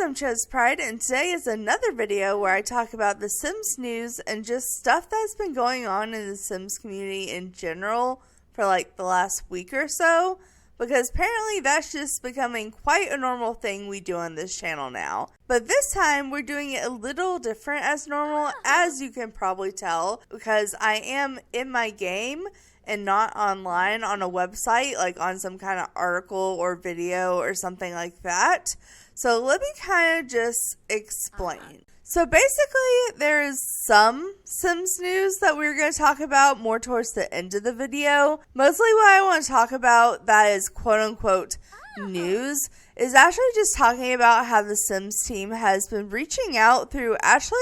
I'm ChezPride, and today is another video where I talk about the Sims news and just stuff that's been going on in the Sims community in general for like the last week or so, because apparently that's just becoming quite a normal thing we do on this channel now. But this time we're doing it a little different as normal, as you can probably tell, because I am in my game and not online on a website, like on some kind of article or video or something like that. So let me kind of just explain. So basically, there is some Sims news that we're going to talk about more towards the end of the video. Mostly what I want to talk about that is quote-unquote news is actually just talking about how the Sims team has been reaching out through actually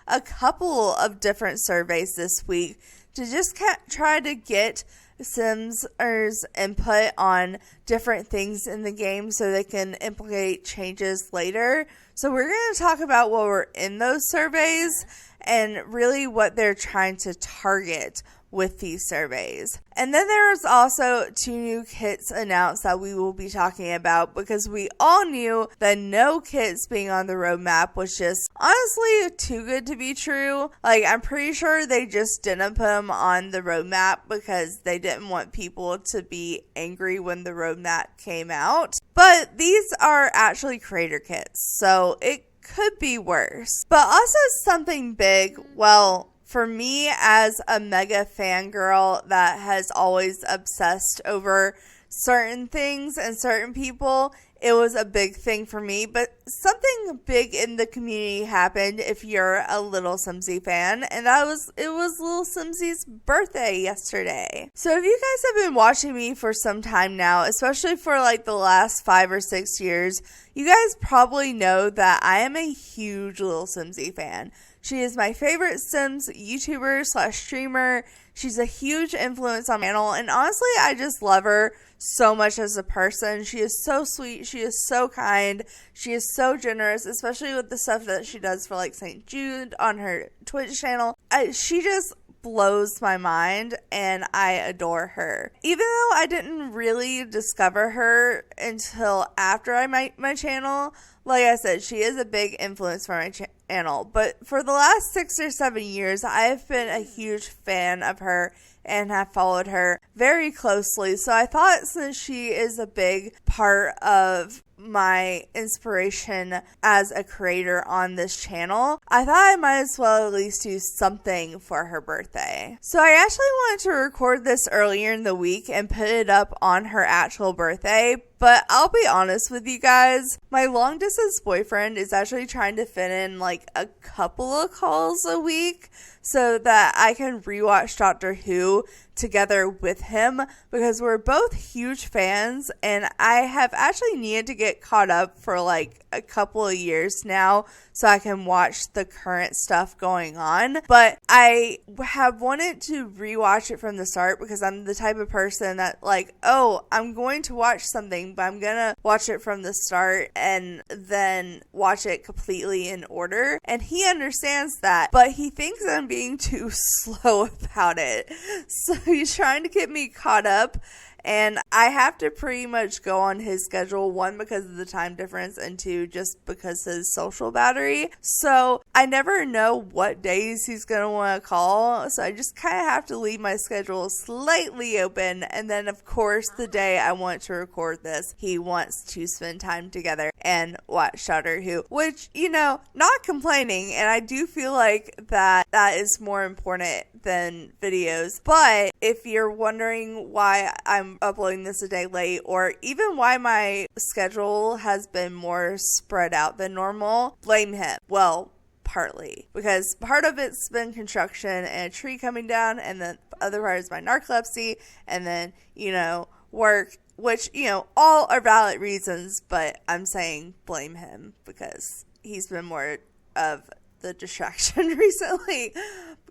a couple of different surveys this week to just try to get Simsers input on different things in the game so they can implement changes later. So we're going to talk about what were in those surveys and really what they're trying to target with these surveys. And then there was also 2 new kits announced that we will be talking about, because we all knew that no kits being on the roadmap was just honestly too good to be true. Like, I'm pretty sure they just didn't put them on the roadmap because they didn't want people to be angry when the roadmap came out. But these are actually creator kits, so it could be worse. But also something big, well, for me as a mega fangirl that has always obsessed over certain things and certain people, it was a big thing for me. But something big in the community happened if you're a Little Simsie fan, and it was Little Simsie's birthday yesterday. So if you guys have been watching me for some time now, especially for like the last 5 or 6 years, you guys probably know that I am a huge Little Simsie fan. She is my favorite Sims YouTuber / streamer. She's a huge influence on my channel, and honestly, I just love her so much as a person. She is so sweet. She is so kind. She is so generous, especially with the stuff that she does for like St. Jude on her Twitch channel. She just blows my mind, and I adore her. Even though I didn't really discover her until after I made my channel, like I said, she is a big influence for my channel. But for the last 6 or 7 years, I have been a huge fan of her and have followed her very closely. So I thought, since she is a big part of my inspiration as a creator on this channel, I thought I might as well at least do something for her birthday. So I actually wanted to record this earlier in the week and put it up on her actual birthday. But I'll be honest with you guys, my long distance boyfriend is actually trying to fit in like a couple of calls a week so that I can rewatch Doctor Who together with him, because we're both huge fans, and I have actually needed to get caught up for like a couple of years now so I can watch the current stuff going on. But I have wanted to rewatch it from the start, because I'm the type of person that like, oh, I'm going to watch something, but I'm gonna watch it from the start and then watch it completely in order. And he understands that, but he thinks I'm being too slow about it. So he's trying to get me caught up, and I have to pretty much go on his schedule, 1, because of the time difference, and 2, just because of his social battery. So I never know what days he's going to want to call, so I just kind of have to leave my schedule slightly open. And then, of course, the day I want to record this, he wants to spend time together and watch Doctor Who, which, you know, not complaining, and I do feel like that is more important than videos. But if you're wondering why I'm uploading this a day late, or even why my schedule has been more spread out than normal, blame him. Well, partly because part of it's been construction and a tree coming down, and then the other part is my narcolepsy, and then, you know, work, which, you know, all are valid reasons, but I'm saying blame him because he's been more of the distraction recently,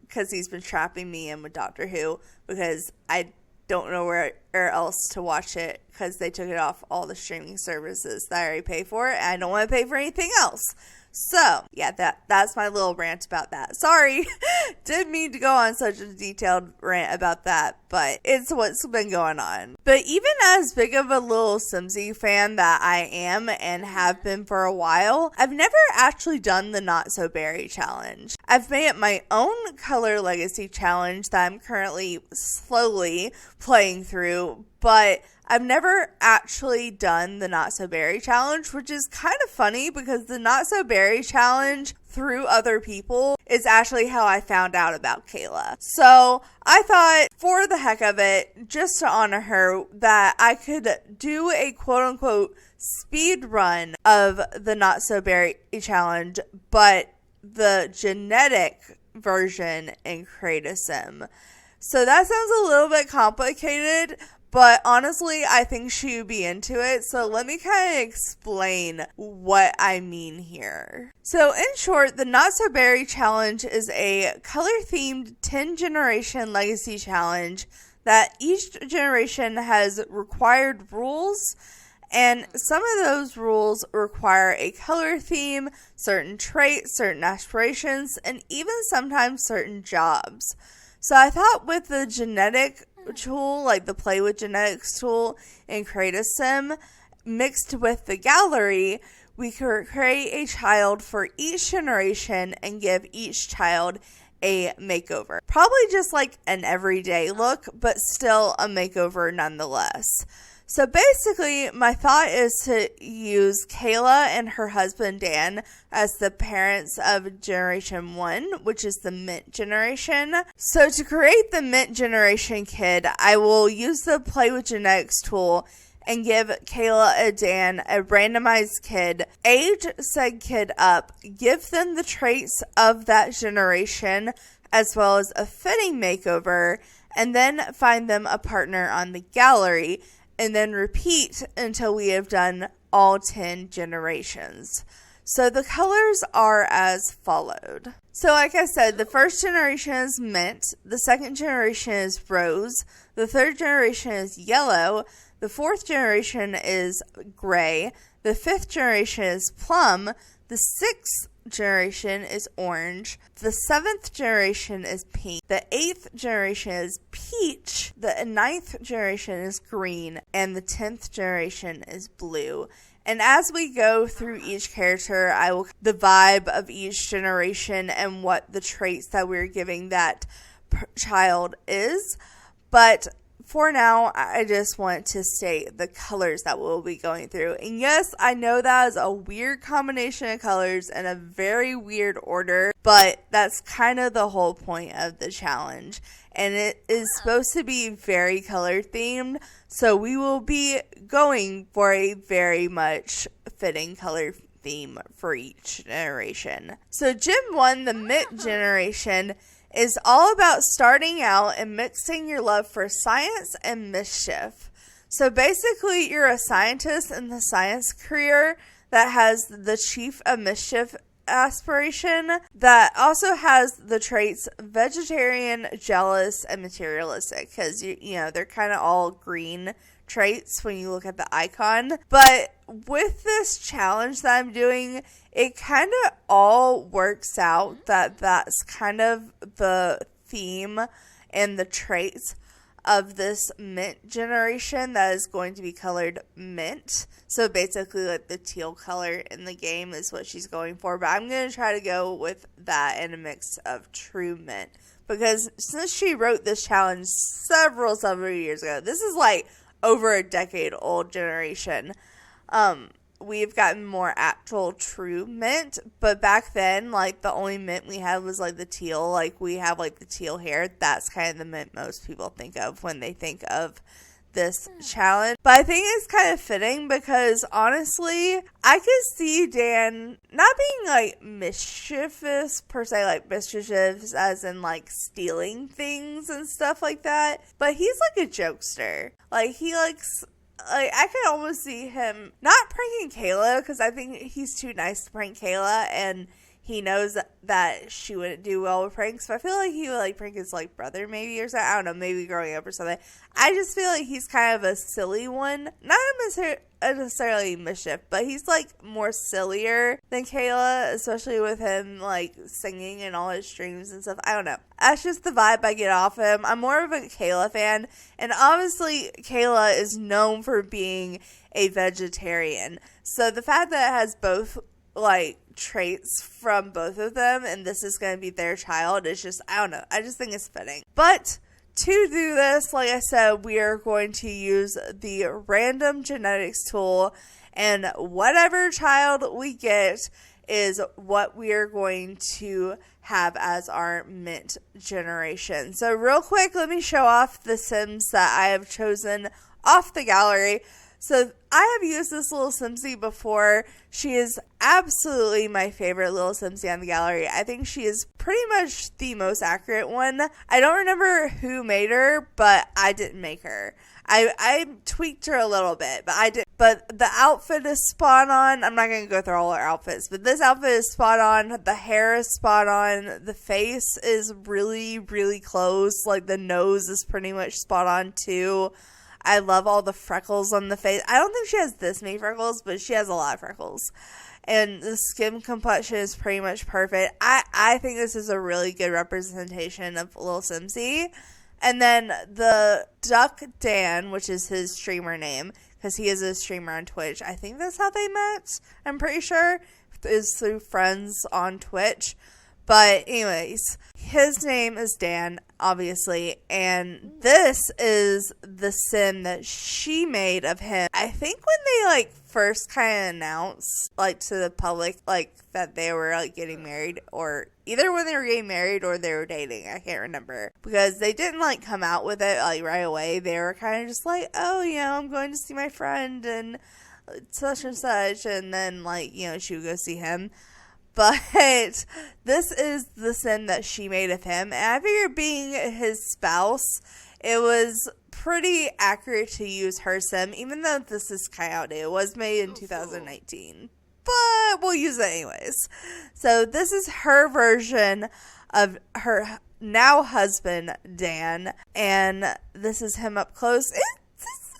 because he's been trapping me in with Doctor Who, because I don't know where else to watch it, because they took it off all the streaming services that I already pay for, and I don't want to pay for anything else. So, yeah, that's my little rant about that. Sorry, didn't mean to go on such a detailed rant about that, but it's what's been going on. But even as big of a lilsimsie fan that I am and have been for a while, I've never actually done the Not So Berry challenge. I've made it my own Color Legacy challenge that I'm currently slowly playing through, but I've never actually done the Not So Berry challenge, which is kind of funny because the Not So Berry challenge through other people is actually how I found out about Kayla. So I thought, for the heck of it, just to honor her, that I could do a quote-unquote speed run of the Not So Berry challenge, but the genetic version in ChezPride. So that sounds a little bit complicated, but honestly, I think she would be into it. So let me kind of explain what I mean here. So in short, the Not So Berry challenge is a color-themed 10-generation legacy challenge that each generation has required rules. And some of those rules require a color theme, certain traits, certain aspirations, and even sometimes certain jobs. So I thought with the genetic tool, like the Play with Genetics tool in ChezPride, mixed with the gallery, we could create a child for each generation and give each child a makeover. Probably just like an everyday look, but still a makeover nonetheless. So basically, my thought is to use Kayla and her husband Dan as the parents of Generation 1, which is the Mint generation. So to create the Mint generation kid, I will use the Play with Genetics tool and give Kayla and Dan a randomized kid, age said kid up, give them the traits of that generation, as well as a fitting makeover, and then find them a partner on the gallery, and then repeat until we have done all 10 generations. So the colors are as followed. So like I said, the first generation is mint, the second generation is rose, the third generation is yellow, the fourth generation is gray, the fifth generation is plum, the sixth generation is orange, the seventh generation is pink, the eighth generation is peach, the ninth generation is green, and the 10th generation is blue. And as we go through each character, I will the vibe of each generation and what the traits that we're giving that child is. But for now, I just want to state the colors that we'll be going through. And yes, I know that is a weird combination of colors and a very weird order, but that's kind of the whole point of the challenge. And it is supposed to be very color themed, so we will be going for a very much fitting color theme for each generation. So Gen 1, the Mint generation, is all about starting out and mixing your love for science and mischief. So basically, you're a scientist in the science career that has the chief of mischief aspiration that also has the traits vegetarian, jealous, and materialistic, because you know they're kind of all green traits when you look at the icon. But with this challenge that I'm doing, it kind of all works out that that's kind of the theme and the traits of this mint generation that is going to be colored mint. So basically like the teal color in the game is what she's going for, but I'm going to try to go with that in a mix of true mint, because since she wrote this challenge several years ago, this is like over a decade old generation, we've gotten more actual true mint, but back then, like, the only mint we had was, like, the teal. Like, we have, like, the teal hair. That's kind of the mint most people think of when they think of this challenge. But I think it's kind of fitting because, honestly, I could see Dan not being, like, mischievous, per se, like, mischievous as in, like, stealing things and stuff like that, but he's, like, a jokester. Like, he likes... Like, I could almost see him not pranking Kayla, because I think he's too nice to prank Kayla, and he knows that she wouldn't do well with pranks. But I feel like he would like prank his like brother maybe or something. I don't know, maybe growing up or something. I just feel like he's kind of a silly one. Not necessarily mischief, but he's like more sillier than Kayla, especially with him like singing in all his streams and stuff. I don't know. That's just the vibe I get off him. I'm more of a Kayla fan, and obviously Kayla is known for being a vegetarian. So the fact that it has both like traits from both of them, and this is going to be their child, is just, I don't know. I just think it's fitting. But to do this, like I said, we are going to use the random genetics tool, and whatever child we get is what we are going to have as our mint generation. So real quick, let me show off the Sims that I have chosen off the gallery. So I have used this little Simsie before. She is absolutely my favorite little Simsie on the gallery. I think she is pretty much the most accurate one. I don't remember who made her, but I didn't make her. I tweaked her a little bit, but I did. But the outfit is spot on. I'm not going to go through all her outfits, but this outfit is spot on. The hair is spot on. The face is really, really close. Like the nose is pretty much spot on too. I love all the freckles on the face. I don't think she has this many freckles, but she has a lot of freckles. And the skin complexion is pretty much perfect. I think this is a really good representation of Lil Simsie. And then the Duck Dan, which is his streamer name, because he is a streamer on Twitch. I think that's how they met. I'm pretty sure. Is through friends on Twitch. But anyways, his name is Dan, obviously, and this is the sim that she made of him. I think when they like first kind of announced like to the public like that they were like getting married, or either when they were getting married or they were dating, I can't remember, because they didn't like come out with it like right away. They were kind of just like, oh, you know, I'm going to see my friend and such and such, and then like, you know, she would go see him. But this is the sim that she made of him. And I figured being his spouse, it was pretty accurate to use her sim, even though this is kind of outdated. It was made in 2019. But we'll use it anyways. So this is her version of her now husband, Dan. And this is him up close.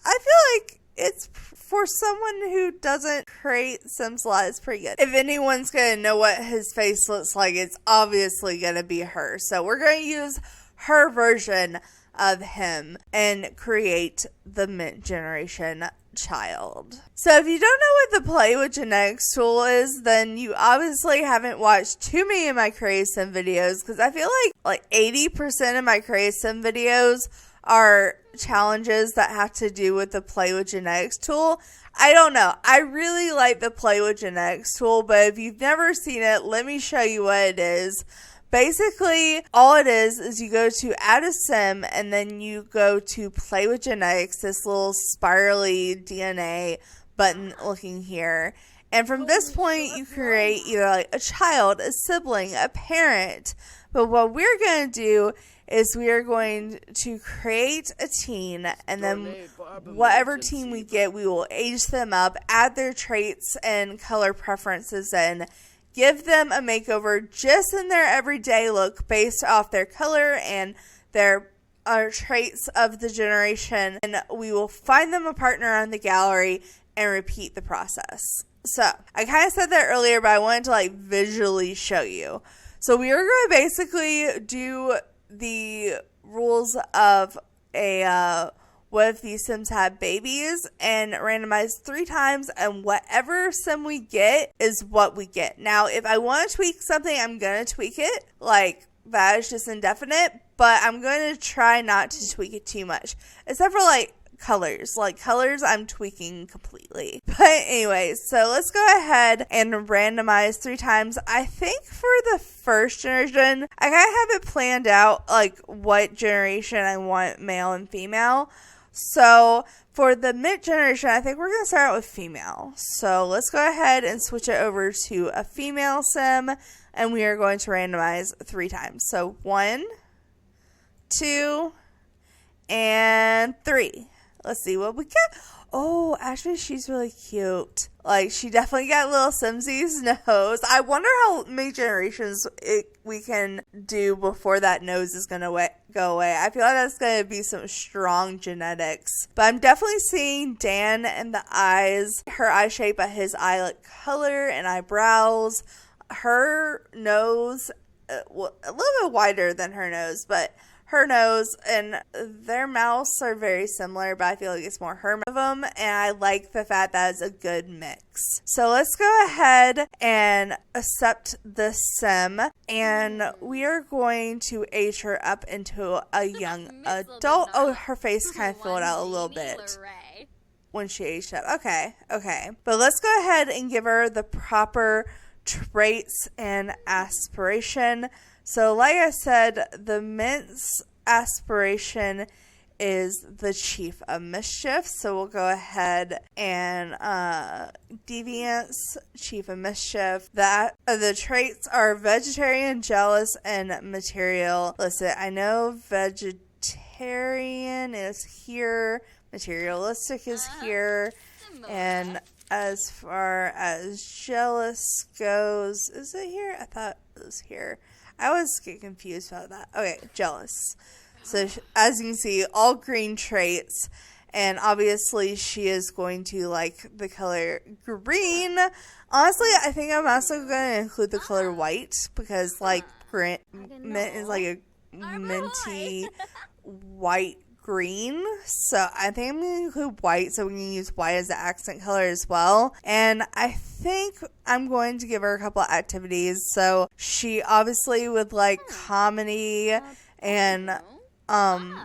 I feel like it's, for someone who doesn't create Sims a lot, it's pretty good. If anyone's going to know what his face looks like, it's obviously going to be her. So we're going to use her version of him and create the mint generation child. So if you don't know what the Play with Genetics tool is, then you obviously haven't watched too many of my Create Sim videos, because I feel like 80% of my Create Sim videos are challenges that have to do with the Play with Genetics tool. I don't know. I really like the Play with Genetics tool, but if you've never seen it, let me show you what it is. Basically, all it is you go to add a sim, and then you go to Play with Genetics, this little spirally DNA button looking here. And from this point, you create either like a child, a sibling, a parent. But what we're going to do is we are going to create a teen, and then whatever teen we get, we will age them up, add their traits and color preferences in, give them a makeover just in their everyday look based off their color and their traits of the generation, and we will find them a partner on the gallery and repeat the process. So I kind of said that earlier, but I wanted to like visually show you. So we are going to basically do the rules of a what if these Sims have babies, and randomize 3 times, and whatever sim we get is what we get. Now, if I want to tweak something, I'm going to tweak it. Like, that is just indefinite, but I'm going to try not to tweak it too much. Except for, like, colors. Like, colors, I'm tweaking completely. But anyways, so let's go ahead and randomize 3 times. I think for the first generation, I kind of have it planned out, like, what generation I want male and female. So for the mint generation, I think we're going to start out with female. So let's go ahead and switch it over to a female sim, and we are going to randomize 3 times. So 1, 2, and 3. Let's see what we get. Oh, actually, she's really cute. Like, she definitely got lilsimsie's nose. I wonder how many generations we can do before that nose is going to go away. I feel like that's going to be some strong genetics. But I'm definitely seeing Dan and the eyes, her eye shape, but his eye color and eyebrows. Her nose, a little bit wider than her nose, but her nose and their mouths are very similar, but I feel like it's more her of them, and I like the fact that it's a good mix. So let's go ahead and accept the sim, and we are going to age her up into a young adult. Oh, her face kind of filled out a little bit when she aged up. Okay. But let's go ahead and give her the proper traits and aspiration. So like I said, the Mint's aspiration is the Chief of Mischief. So we'll go ahead and Deviant's Chief of Mischief. That the traits are vegetarian, jealous, and materialistic. I know vegetarian is here, materialistic is here, and as far as jealous goes, is it here? I thought it was here. I always get confused about that. Okay, jealous. So as you can see, all green traits. And obviously she is going to like the color green. Honestly, I think I'm also going to include the color white. Because like mint is like a minty white green. So I think I'm going to include white. So we can use white as the accent color as well. And I think I'm going to give her a couple of activities. So she obviously would like comedy, and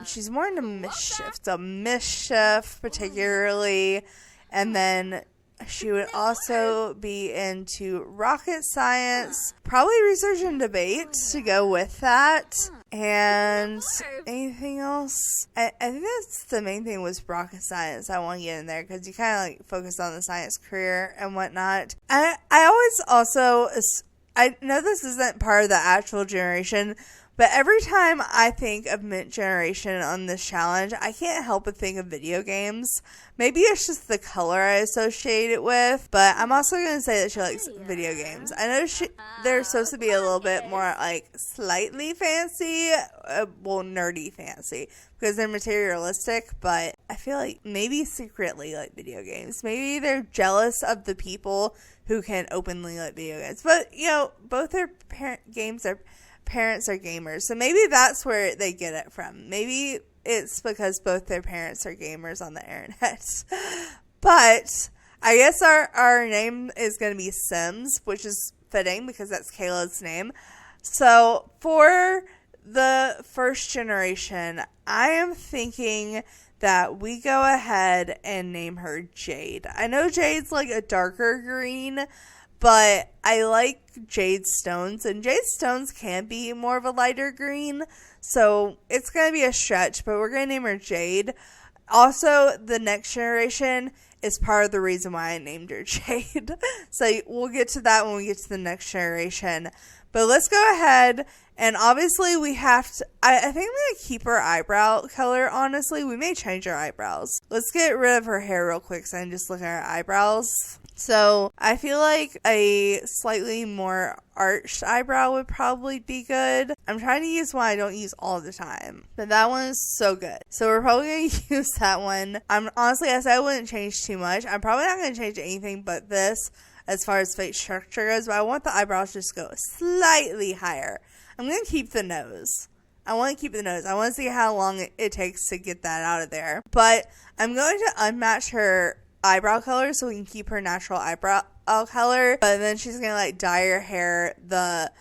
she's more into mischief. So mischief particularly. And then she would also be into rocket science, probably research and debate to go with that. And anything else? I think that's the main thing was rocket science. I want to get in there because you kind of like focus on the science career and whatnot. I always also, I know this isn't part of the actual generation, but every time I think of Mint Generation on this challenge, I can't help but think of video games. Maybe it's just the color I associate it with, but I'm also going to say that she likes video games. I know they're supposed to be a little bit more like slightly fancy, nerdy fancy, because they're materialistic, but I feel like maybe secretly like video games. Maybe they're jealous of the people who can openly like video games. But, you know, both their parents are gamers, so maybe that's where they get it from. Maybe it's because both their parents are gamers on the internet. But I guess our name is going to be Sims, which is fitting because that's Kayla's name. So for the first generation, I am thinking that we go ahead and name her Jade. I know Jade's like a darker green, but I like jade stones, and jade stones can be more of a lighter green, so it's going to be a stretch, but we're going to name her Jade. Also, the next generation is part of the reason why I named her Jade, so we'll get to that when we get to the next generation. But let's go ahead, and obviously we have to, I think I'm going to keep her eyebrow color, honestly. We may change her eyebrows. Let's get rid of her hair real quick so I can just look at her eyebrows. So I feel like a slightly more arched eyebrow would probably be good. I'm trying to use one I don't use all the time, but that one is so good. So we're probably going to use that one. Honestly, I said I wouldn't change too much. I'm probably not going to change anything but this as far as face structure goes, but I want the eyebrows just to go slightly higher. I'm going to keep the nose. I want to see how long it takes to get that out of there. But I'm going to unmatch her eyebrow color so we can keep her natural eyebrow color, but then she's gonna like dye her hair the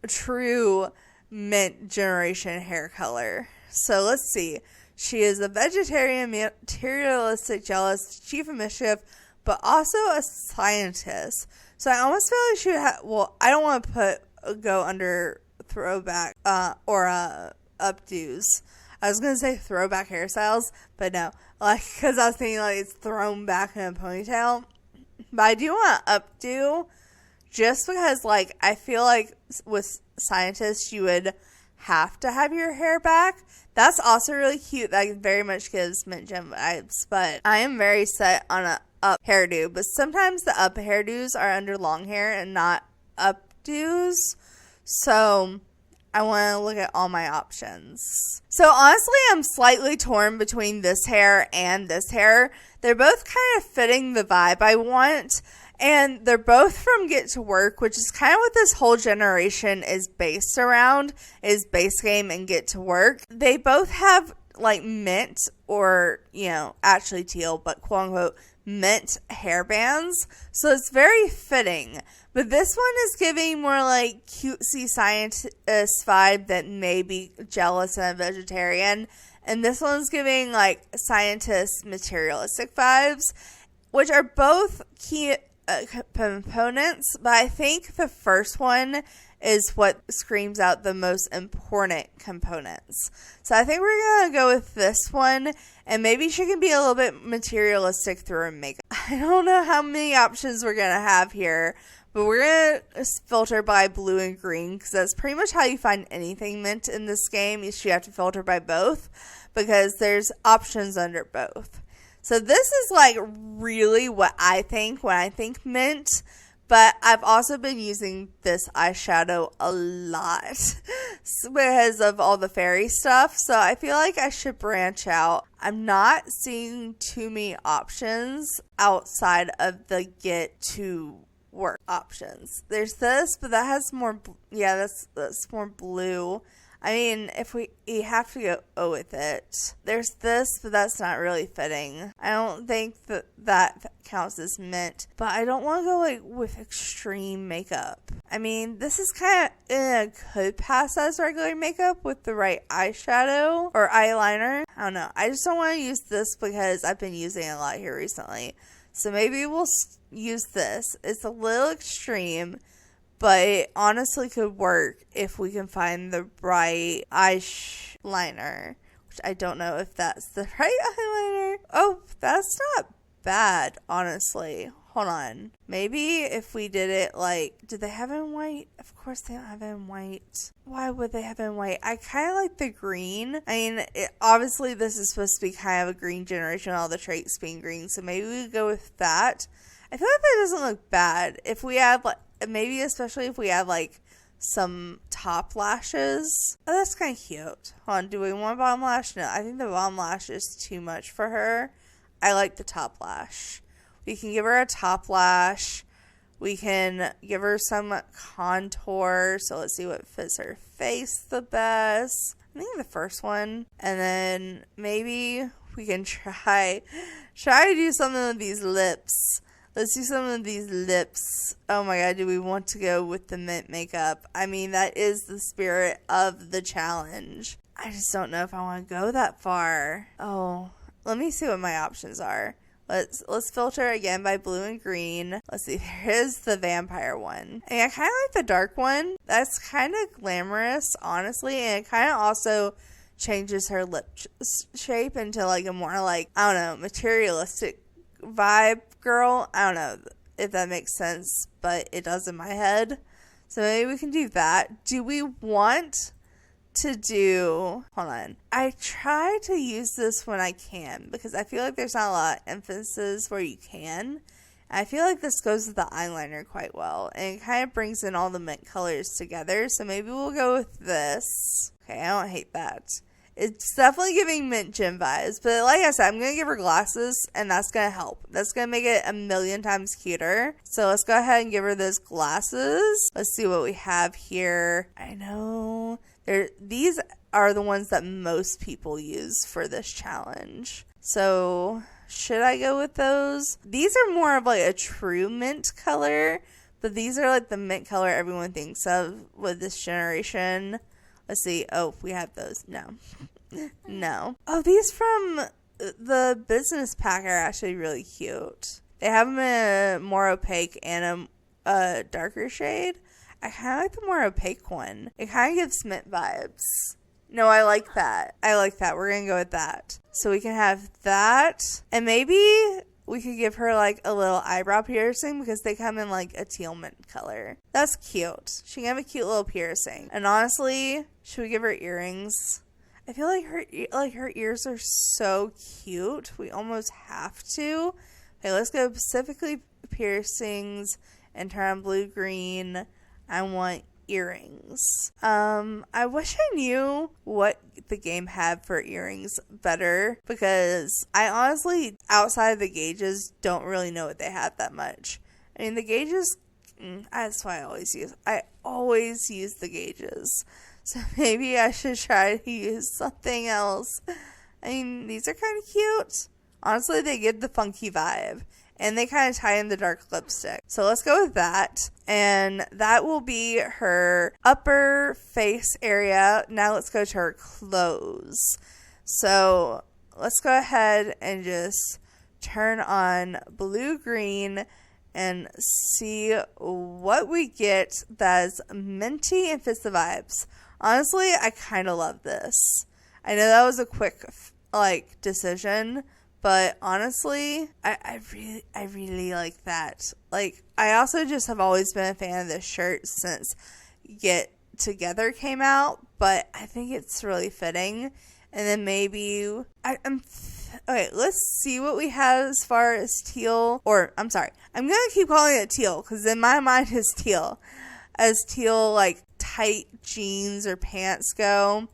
true Mint Generation hair color. So let's see, she is a vegetarian, materialistic, jealous, Chief of Mischief, but also a scientist. So I almost feel like she would have, well, I don't want to go under throwback or updos. I was gonna say throwback hairstyles, but no, like, because I was thinking like it's thrown back in a ponytail. But I do want to updo, just because like I feel like with scientists you would have to have your hair back. That's also really cute. That very much gives Mint Gem vibes. But I am very set on a up hairdo. But sometimes the up hairdos are under long hair and not updos. So I want to look at all my options. So honestly, I'm slightly torn between this hair and this hair. They're both kind of fitting the vibe I want. And they're both from Get to Work, which is kind of what this whole generation is based around, is base game and Get to Work. They both have like mint or, actually teal, but quote unquote mint hairbands. So it's very fitting. But this one is giving more like cutesy scientist vibe that may be jealous and a vegetarian. And this one's giving like scientist materialistic vibes, which are both key components, but I think the first one is what screams out the most important components. So I think we're going to go with this one, and maybe she can be a little bit materialistic through her makeup. I don't know how many options we're going to have here, but we're going to filter by blue and green, because that's pretty much how you find anything mint in this game. You have to filter by both, because there's options under both. So this is like really what I think when I think mint, but I've also been using this eyeshadow a lot because of all the fairy stuff. So I feel like I should branch out. I'm not seeing too many options outside of the Get to Work options. There's this, but that has more, that's more blue. I mean, if we have to go with it. There's this, but that's not really fitting. I don't think that counts as mint. But I don't want to go like with extreme makeup. I mean, this is kind of could pass as regular makeup with the right eyeshadow or eyeliner. I don't know. I just don't want to use this because I've been using it a lot here recently. So maybe we'll use this. It's a little extreme, but it honestly could work if we can find the right eyeliner, which I don't know if that's the right eyeliner. Oh, that's not bad, honestly. Hold on. Maybe if we did it like, do they have it in white? Of course they don't have it in white. Why would they have it in white? I kind of like the green. I mean, obviously this is supposed to be kind of a green generation, all the traits being green. So maybe we could go with that. I feel like that doesn't look bad. If we add like, maybe especially if we add like some top lashes. Oh, that's kind of cute. Hold on, do we want a bottom lash? No, I think the bottom lash is too much for her. I like the top lash. We can give her a top lash. We can give her some contour. So let's see what fits her face the best. I think the first one. And then maybe we can try to do something with these lips. Let's do some of these lips. Oh my god, do we want to go with the mint makeup? I mean, that is the spirit of the challenge. I just don't know if I want to go that far. Oh, let me see what my options are. Let's filter again by blue and green. Let's see, there is the vampire one. And I kind of like the dark one. That's kind of glamorous, honestly. And it kind of also changes her lip shape into like a more like, I don't know, materialistic vibe girl. I don't know if that makes sense, but it does in my head. So maybe we can do that. Do we want to do, hold on, I try to use this when I can because I feel like there's not a lot of emphasis where you can. I feel like this goes with the eyeliner quite well, and it kind of brings in all the mint colors together. So maybe we'll go with this. Okay, I don't hate that. It's definitely giving Mint Gem vibes, but like I said, I'm going to give her glasses, and that's going to help. That's going to make it a million times cuter. So let's go ahead and give her those glasses. Let's see what we have here. I know these are the ones that most people use for this challenge. So should I go with those? These are more of like a true mint color, but these are like the mint color everyone thinks of with this generation. Let's see. Oh, we have those. No. No. Oh, these from the business pack are actually really cute. They have them in a more opaque and a darker shade. I kind of like the more opaque one. It kind of gives mint vibes. No, I like that. We're going to go with that. So we can have that. And maybe we could give her like a little eyebrow piercing because they come in like a teal mint color. That's cute. She can have a cute little piercing. And honestly, should we give her earrings? I feel like her ears are so cute. We almost have to. Okay, let's go specifically piercings and turn on blue-green. I want earrings. I wish I knew what the game had for earrings better, because I honestly, outside of the gauges, don't really know what they have that much. I mean, the gauges, that's why I always use the gauges. So maybe I should try to use something else. I mean, these are kind of cute. Honestly, they give the funky vibe. And they kind of tie in the dark lipstick. So let's go with that. And that will be her upper face area. Now let's go to her clothes. So let's go ahead and just turn on blue-green and see what we get that's minty and fits the vibes. Honestly, I kind of love this. I know that was a quick decision. But honestly, I really like that. Like, I also just have always been a fan of this shirt since Get Together came out. But I think it's really fitting. And then maybe, okay, let's see what we have as far as teal. Or, I'm sorry, I'm going to keep calling it teal, because in my mind it's teal. As teal, like, tight jeans or pants go.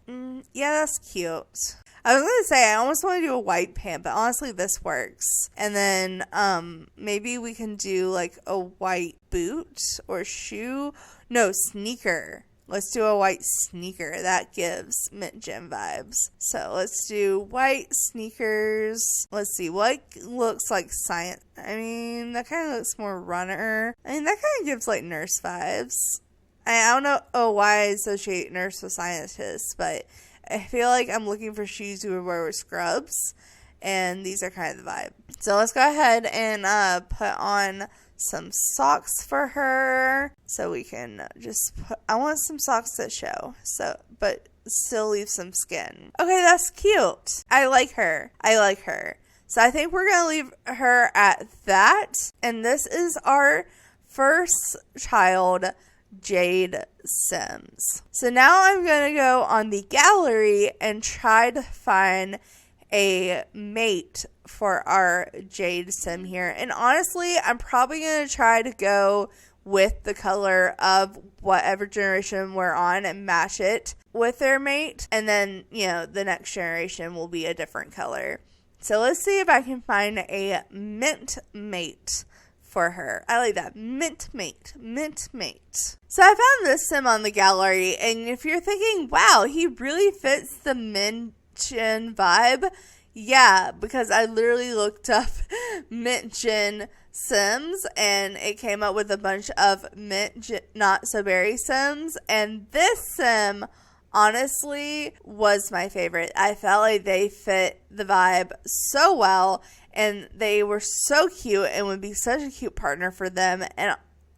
Yeah, that's cute. I was going to say, I almost want to do a white pant, but honestly, this works. And then, maybe we can do, like, a white boot or shoe. No, sneaker. Let's do a white sneaker. That gives Mint Gym vibes. So, let's do white sneakers. Let's see, what looks like science? I mean, that kind of looks more runner. I mean, that kind of gives, like, nurse vibes. I don't know why I associate nurse with scientist, but I feel like I'm looking for shoes you would wear with scrubs, and these are kind of the vibe. So let's go ahead and put on some socks for her, so we can just I want some socks that show, but still leave some skin. Okay, that's cute. I like her. So I think we're going to leave her at that, and this is our first child, Jade Sims. So now I'm going to go on the gallery and try to find a mate for our Jade Sim here. And honestly, I'm probably going to try to go with the color of whatever generation we're on and match it with their mate. And then, the next generation will be a different color. So let's see if I can find a mint mate for her. I like that. Mint mate. So I found this sim on the gallery, and if you're thinking, wow, he really fits the Mint-Gen vibe, yeah, because I literally looked up Mint-Gen Sims, and it came up with a bunch of Not So Berry Sims, and this sim honestly was my favorite. I felt like they fit the vibe so well, and they were so cute and would be such a cute partner for them.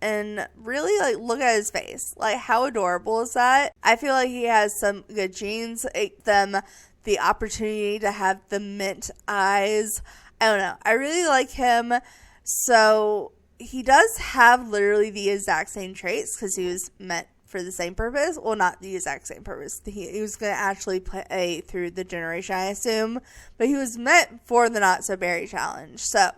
And really, like, look at his face. Like, how adorable is that? I feel like he has some good genes. Them the opportunity to have the mint eyes. I don't know. I really like him. So he does have literally the exact same traits because he was meant for the same purpose. Well, not the exact same purpose. He was going to actually play through the generation, I assume. But he was meant for the Not So Berry challenge. So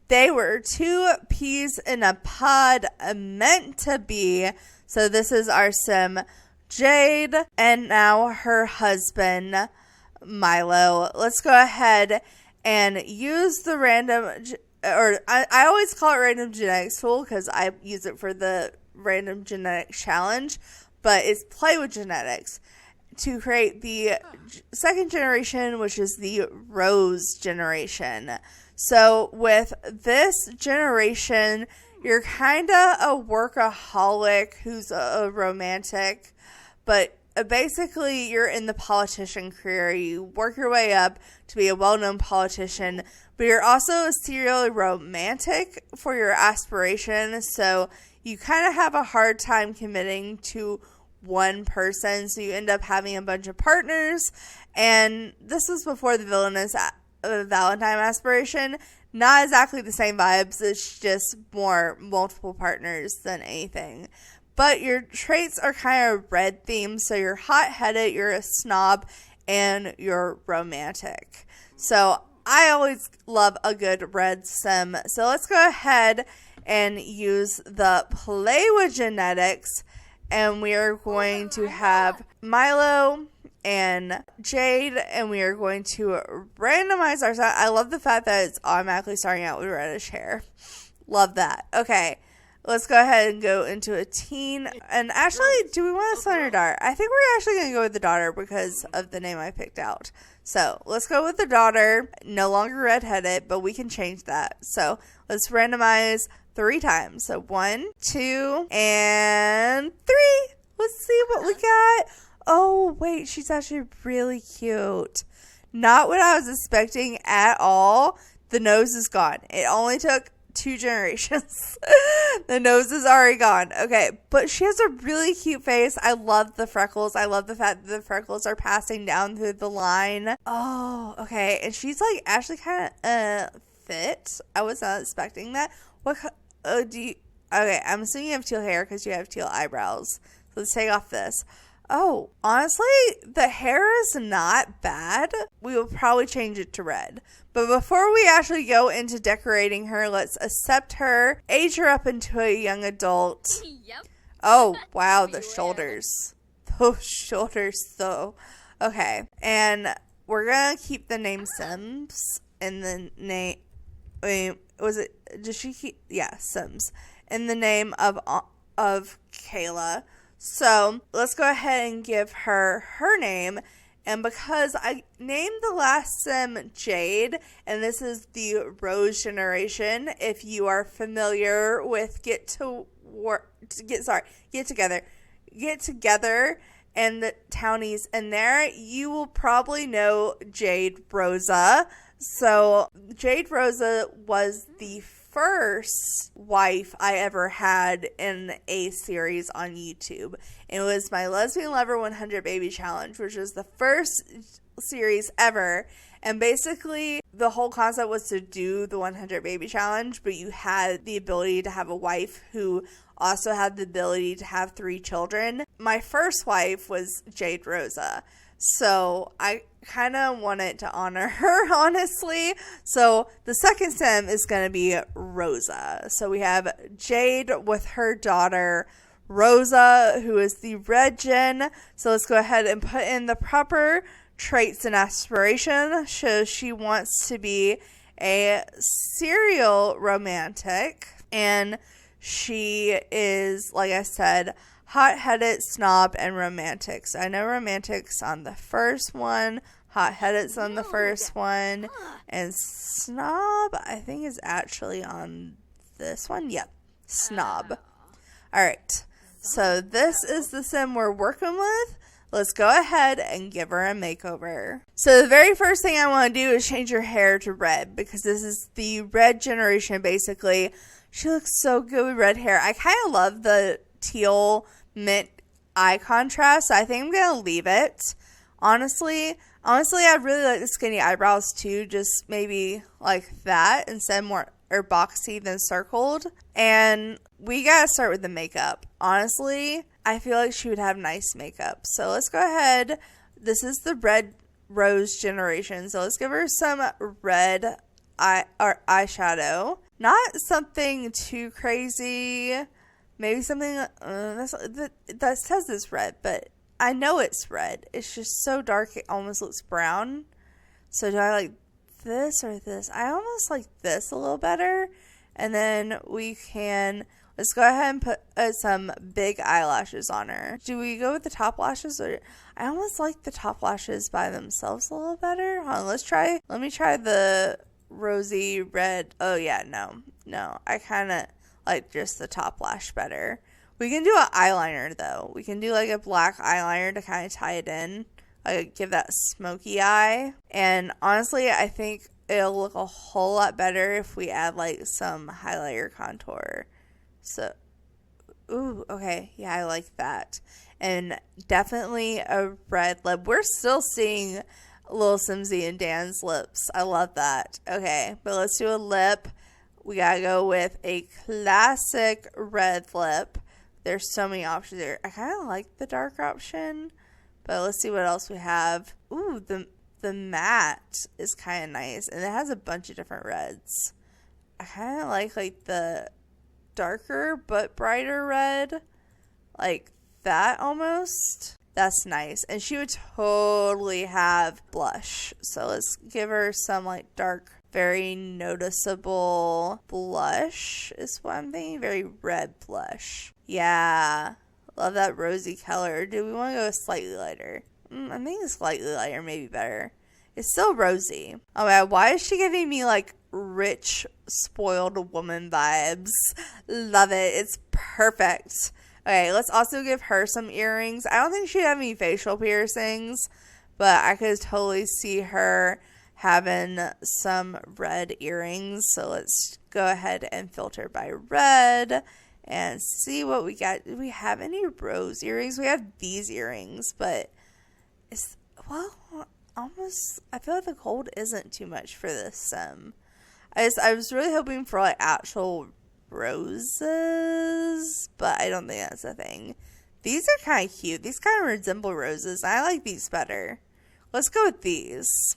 they were 2 peas in a pod meant to be. So this is our sim, Jade. And now her husband, Milo. Let's go ahead and use the random, or I always call it random genetics tool because I use it for the random genetics challenge, but it's play with genetics to create the second generation, which is the Rose generation. So with this generation, you're kind of a workaholic who's a romantic, but basically you're in the politician career. You work your way up to be a well-known politician, but you're also a serial romantic for your aspiration. So you kind of have a hard time committing to one person, so you end up having a bunch of partners. And this was before the villainous Valentine aspiration. not exactly the same vibes. It's just more multiple partners than anything. But your traits are kind of red themed. So you're hot-headed, you're a snob, and you're romantic. So I always love a good red sim. So let's go ahead and use the play with genetics. And we are going to have Milo and Jade, and we are going to randomize our side. I love the fact that it's automatically starting out with reddish hair. Love that. Okay, let's go ahead and go into a teen. And actually, do we want a son or daughter? I think we're actually going to go with the daughter because of the name I picked out. So let's go with the daughter. No longer redheaded, but we can change that. So let's randomize 3 times. So 1, 2, and 3. Let's see what we got. Oh, wait, she's actually really cute. Not what I was expecting at all. The nose is gone. It only took 2 generations. The nose is already gone. Okay, but she has a really cute face. I love the freckles. I love the fact that the freckles are passing down through the line. Oh, okay. And she's like actually kind of fit. I was not expecting that. What do you... Okay, I'm assuming you have teal hair because you have teal eyebrows. So let's take off this. Oh, honestly, the hair is not bad. We will probably change it to red. But before we actually go into decorating her, let's accept her, age her up into a young adult. Yep. Oh, wow, the shoulders. Those shoulders, though. Okay, and we're going to keep the name Sims in the name... Wait, was it... Did she keep... Yeah, Sims. In the name of Kayla. So let's go ahead and give her her name. And because I named the last sim Jade, and this is the Rose generation, if you are familiar with Get Together, and the townies in there, you will probably know Jade Rosa. So Jade Rosa was the first wife I ever had in a series on YouTube. It was my Lesbian Lover 100 Baby Challenge, which was the first series ever. And basically, the whole concept was to do the 100 Baby Challenge, but you had the ability to have a wife who also had the ability to have 3 children. My first wife was Jade Rosa. So I kind of wanted to honor her, honestly. So the second sim is going to be Rosa. So we have Jade with her daughter, Rosa, who is the red gen. So let's go ahead and put in the proper traits and aspiration. So she wants to be a serial romantic. And she is, like I said, hot-headed, snob, and romantic. So I know romantic's on the first one, hot-headed's on the first one, and snob, I think, is actually on this one. Yep, snob. All right, so this is the sim we're working with. Let's go ahead and give her a makeover. So the very first thing I want to do is change her hair to red, because this is the red generation, basically. She looks so good with red hair. I kind of love the teal mint eye contrast, so I think I'm gonna leave it. Honestly, I really like the skinny eyebrows too, just maybe like that instead, more or boxy than circled. And we gotta start with the makeup. Honestly, I feel like she would have nice makeup, so let's go ahead. This is the red rose generation, so let's give her some red eyeshadow. Not something too crazy. Maybe something that says it's red, but I know it's red. It's just so dark it almost looks brown. So do I like this or this? I almost like this a little better. And then let's go ahead and put some big eyelashes on her. Do we go with the top lashes? Or I almost like the top lashes by themselves a little better. Hold on, let me try the rosy red. Oh yeah, no. I kind of like just the top lash better. We can do an eyeliner though. We can do like a black eyeliner to kind of tie it in, like give that smoky eye. And honestly, I think it'll look a whole lot better if we add like some highlighter contour. So, ooh, okay, yeah, I like that. And definitely a red lip. We're still seeing Lil Simsie and Dan's lips. I love that. Okay, but let's do a lip. We gotta go with a classic red lip. There's so many options here. I kind of like the dark option, but let's see what else we have. Ooh, the matte is kind of nice, and it has a bunch of different reds. I kind of like the darker but brighter red, like that almost. That's nice. And she would totally have blush. So let's give her some like dark, very noticeable blush is what I'm thinking. Very red blush. Yeah. Love that rosy color. Do we want to go slightly lighter? I think slightly lighter may be better. It's still rosy. Oh man, why is she giving me like rich, spoiled woman vibes? Love it. It's perfect. Okay, let's also give her some earrings. I don't think she'd have any facial piercings, but I could totally see her having some red earrings. So let's go ahead and filter by red and see what we got. Do we have any rose earrings? We have these earrings, but it's, well, almost, I feel like the gold isn't too much for this sim. I was really hoping for like actual roses, but I don't think that's a thing. These are kind of cute. These kind of resemble roses. I like these better. Let's go with these.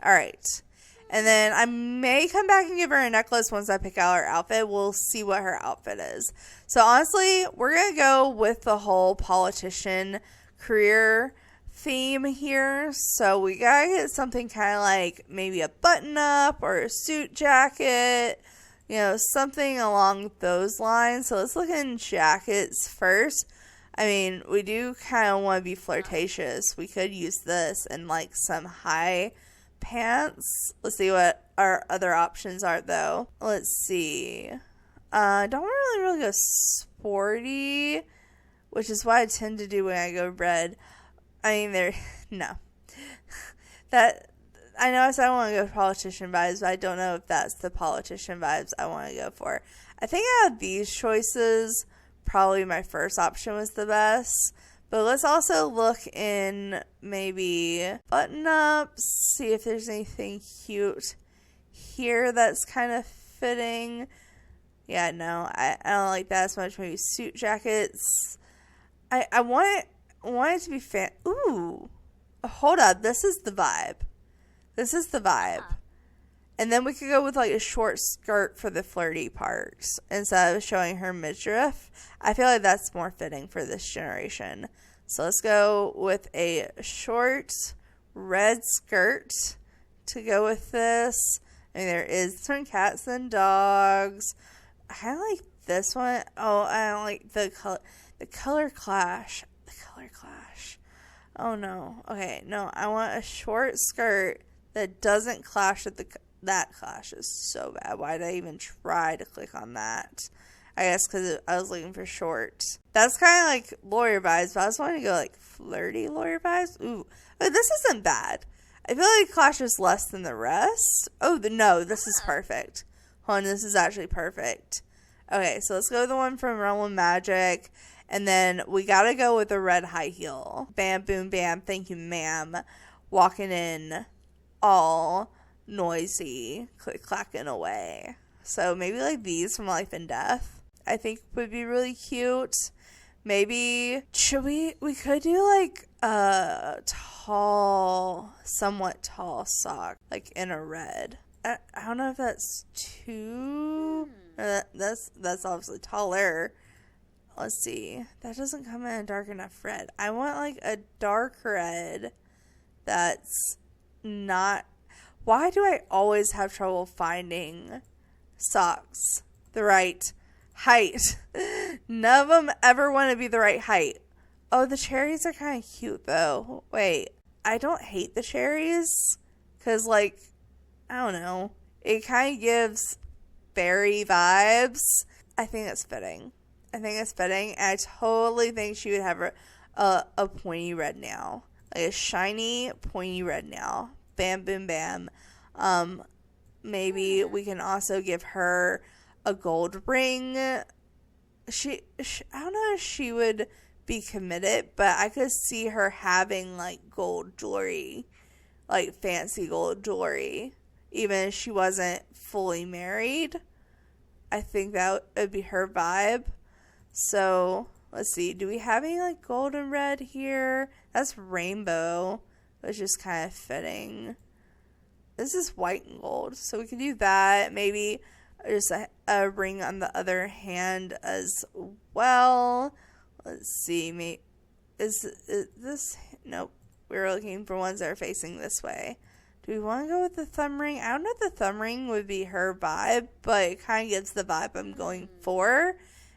Alright. And then I may come back and give her a necklace once I pick out her outfit. We'll see what her outfit is. So honestly, we're going to go with the whole politician career theme here. So we got to get something kind of like maybe a button up or a suit jacket. You know, something along those lines. So let's look in jackets first. I mean, we do kind of want to be flirtatious. We could use this in like some high pants. Let's see what our other options are though. Let's see. Don't really go sporty, which is what I tend to do when I go red. I mean, no. That, I know I said I want to go politician vibes, but I don't know if that's the politician vibes I want to go for. I think out of these choices, probably my first option was the best. But let's also look in maybe button-ups, see if there's anything cute here that's kind of fitting. Yeah, no, I don't like that as much. Maybe suit jackets. I want it to be Ooh, hold up, this is the vibe. This is the vibe. And then we could go with like a short skirt for the flirty parts instead of showing her midriff. I feel like that's more fitting for this generation. So let's go with a short red skirt to go with this. I mean, there is some cats and dogs. I kind of like this one. Oh, I don't like the color clash. The color clash. Oh no. Okay, no, I want a short skirt that doesn't clash with that clash is so bad. Why did I even try to click on that? I guess because I was looking for short. That's kind of like lawyer vibes, but I was wanting to go like flirty lawyer vibes. Ooh, oh, this isn't bad. I feel like clash is less than the rest. Oh, no, this is perfect. Hold on, this is actually perfect. Okay, so let's go with the one from Realm of Magic. And then we gotta go with the red high heel. Bam, boom, bam, thank you, ma'am. Walking in all noisy, click-clacking away. So maybe like these from Life and Death, I think would be really cute. Maybe, we could do like a somewhat tall sock, like in a red. I don't know if that's too, that's obviously taller. Let's see. That doesn't come in a dark enough red. I want like a dark red that's not... Why do I always have trouble finding socks the right height? None of them ever want to be the right height. Oh, the cherries are kind of cute though. Wait, I don't hate the cherries because like, I don't know. It kind of gives berry vibes. I think it's fitting. And I totally think she would have a pointy red nail. Like a shiny, pointy red nail. Bam, boom, bam. Maybe we can also give her a gold ring. She I don't know if she would be committed, but I could see her having like gold jewelry. like fancy gold jewelry, even if she wasn't fully married. I think that would be her vibe. So let's see, do we have any like gold and red here? That's rainbow, which is kind of fitting. This is white and gold, so we can do that. Maybe just a ring on the other hand as well. Let's see, is this, nope, we were looking for ones that are facing this way. Do we want to go with the thumb ring? I don't know if the thumb ring would be her vibe, but it kind of gives the vibe I'm going for.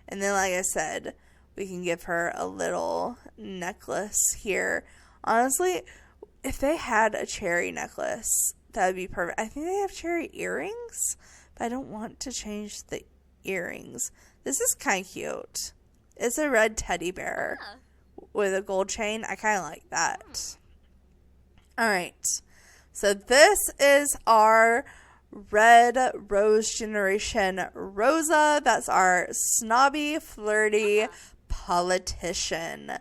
And then, like I said, we can give her a little necklace here. Honestly, if they had a cherry necklace, that would be perfect. I think they have cherry earrings, but I don't want to change the earrings. This is kind of cute. It's a red teddy bear with a gold chain. I kind of like that. All right. So this is our Red Rose Generation Rosa. That's our snobby, flirty politician.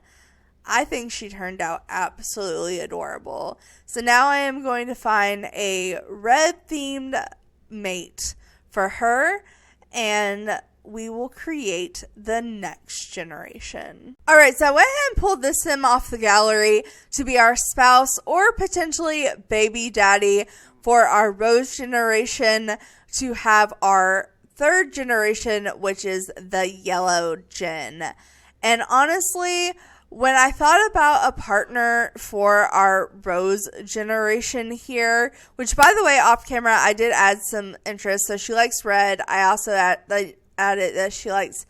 I think she turned out absolutely adorable. So now I am going to find a red themed mate for her, and we will create the next generation. All right, so I went ahead and pulled this sim off the gallery to be our spouse or potentially baby daddy for our Rose generation, to have our third generation, which is the yellow gen. And honestly, when I thought about a partner for our Rose generation here, which by the way, off camera, I did add some interest. So she likes red. I also added that she likes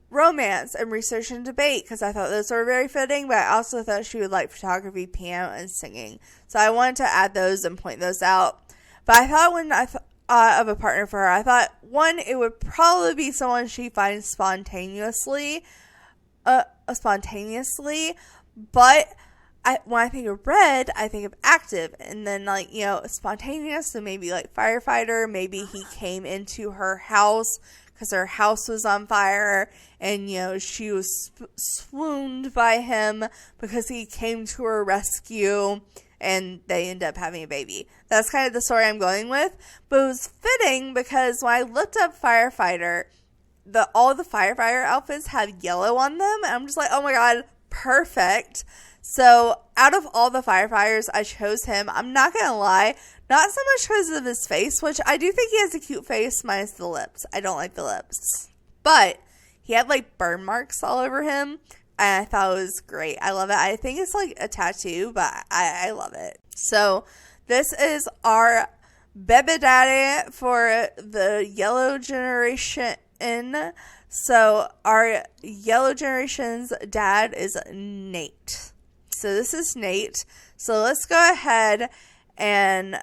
romance and research and debate, because I thought those were very fitting, but I also thought she would like photography, piano, and singing. So I wanted to add those and point those out. But I thought when I thought of a partner for her, I thought, one, it would probably be someone she finds spontaneously, but when I think of red, I think of active, and then like, you know, spontaneous, so maybe like firefighter. Maybe he came into her house because her house was on fire, and, you know, she was swooned by him because he came to her rescue, and they end up having a baby. That's kind of the story I'm going with. But it was fitting because when I looked up firefighter, all the firefighter outfits have yellow on them, and I'm just like, oh my god, perfect. So out of all the firefighters, I chose him. I'm not gonna lie, not so much because of his face, which I do think he has a cute face minus the lips. I don't like the lips, but he had like burn marks all over him, and I thought it was great. I love it. I think it's like a tattoo, but I love it. So this is our baby daddy for the yellow generation. So our yellow generation's dad is Nate. So this is Nate. So let's go ahead and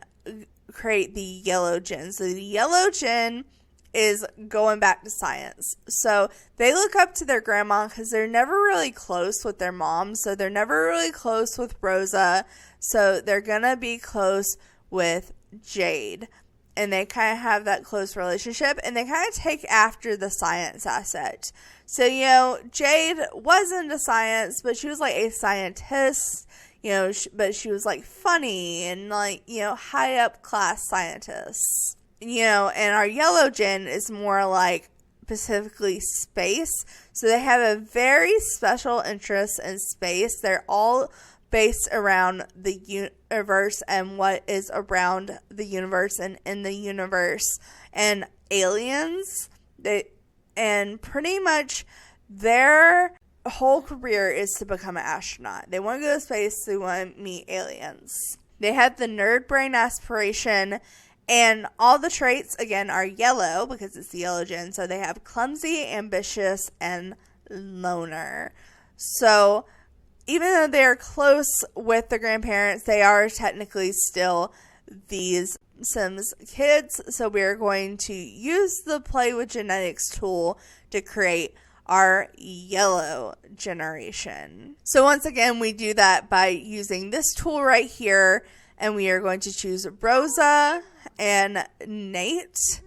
create the yellow gen. So the yellow gen is going back to science. So they look up to their grandma because they're never really close with their mom. So they're never really close with Rosa. So they're going to be close with Jade. And they kind of have that close relationship, and they kind of take after the science aspect. So, you know, Jade was into science, but she was like a scientist, you know, but she was like funny and like, you know, high up class scientists, you know, and our yellow gen is more like specifically space. So they have a very special interest in space. They're all based around the universe and what is around the universe and in the universe and aliens. And pretty much their whole career is to become an astronaut. They want to go to space. They want to meet aliens. They have the nerd brain aspiration, and all the traits again are yellow because it's the yellow gen. So they have clumsy, ambitious, and loner. So even though they're close with the grandparents, they are technically still these Sims kids. So we're going to use the Play with Genetics tool to create our yellow generation. So once again, we do that by using this tool right here, and we are going to choose Rosa and Nate.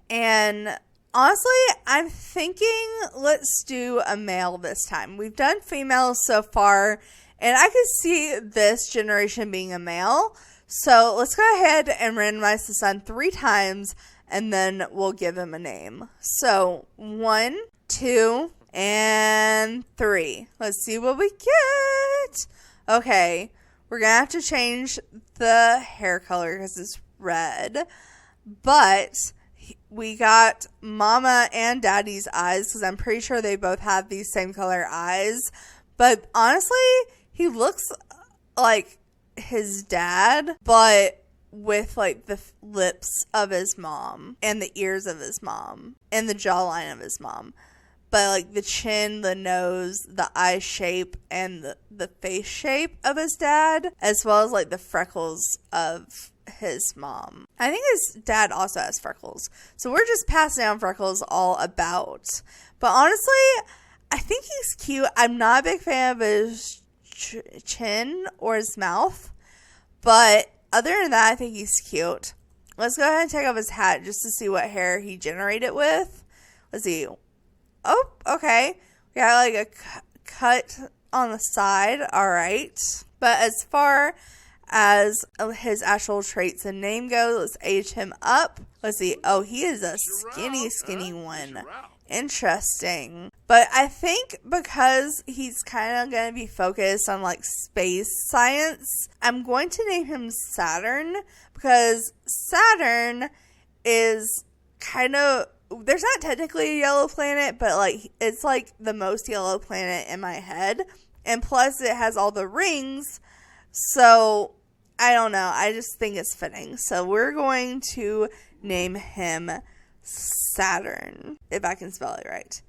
And honestly, I'm thinking let's do a male this time. We've done females so far, and I could see this generation being a male. So let's go ahead and randomize this on 3 times, and then we'll give him a name. So 1, 2, and 3. Let's see what we get. Okay, we're going to have to change the hair color because it's red. But we got Mama and Daddy's eyes because I'm pretty sure they both have these same color eyes. But honestly, he looks like his dad, but with like the lips of his mom and the ears of his mom and the jawline of his mom. But like the chin, the nose, the eye shape, and the face shape of his dad, as well as like the freckles of his mom. I think his dad also has freckles. So we're just passing down freckles all about. But honestly, I think he's cute. I'm not a big fan of his chin or his mouth. But other than that, I think he's cute. Let's go ahead and take off his hat just to see what hair he generated with. Let's see. Oh, okay. We got like a cut on the side. All right. But as far as his actual traits and name go, let's age him up. Let's see. Oh, he is a skinny one. Interesting. But I think because he's kind of going to be focused on like space science, I'm going to name him Saturn, because Saturn is kind of, there's not technically a yellow planet, but like it's like the most yellow planet in my head. And plus it has all the rings. So I don't know. I just think it's fitting. So we're going to name him Saturn, if I can spell it right.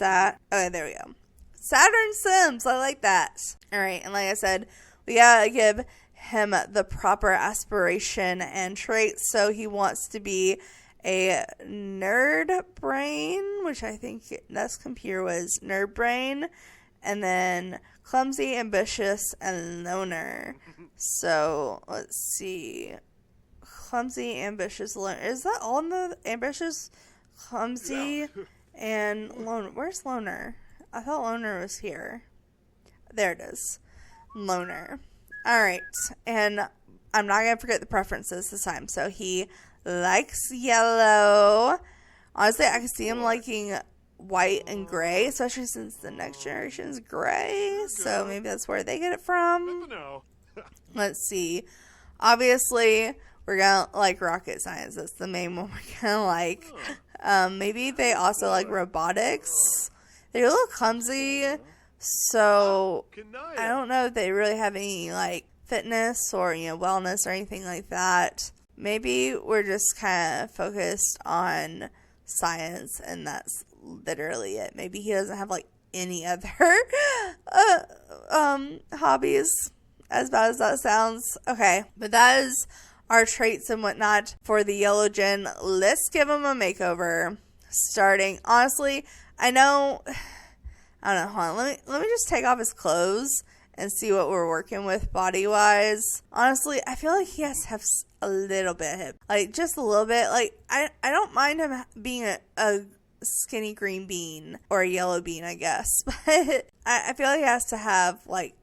Okay, there we go. Saturn Sims. I like that. All right, and like I said, we gotta give him the proper aspiration and traits. So he wants to be a nerd brain, which I think that's computer was nerd brain, and then clumsy, ambitious, and loner. So let's see. Clumsy, ambitious, loner. Is that all in the ambitious, clumsy, and loner? Where's loner? I thought loner was here. There it is. Loner. All right. And I'm not going to forget the preferences this time. So he likes yellow. Honestly, I can see him liking white and gray, especially since the next generation is gray. So maybe that's where they get it from. Let's see. Obviously, we're going to like rocket science. That's the main one we're going to like. Maybe they also like robotics. They're a little clumsy. So I don't know if they really have any like fitness or, wellness or anything like that. Maybe we're just kind of focused on science and that's literally it. Maybe he doesn't have like any other hobbies, as bad as that sounds. Okay, but that is our traits and whatnot for the yellow gen. Let's give him a makeover. Starting, honestly, I don't know, hold on, let me just take off his clothes and see what we're working with body wise. Honestly, I feel like he has to have a little bit of hip, like just a little bit. Like I don't mind him being a skinny green bean or a yellow bean, I guess, but I feel like he has to have like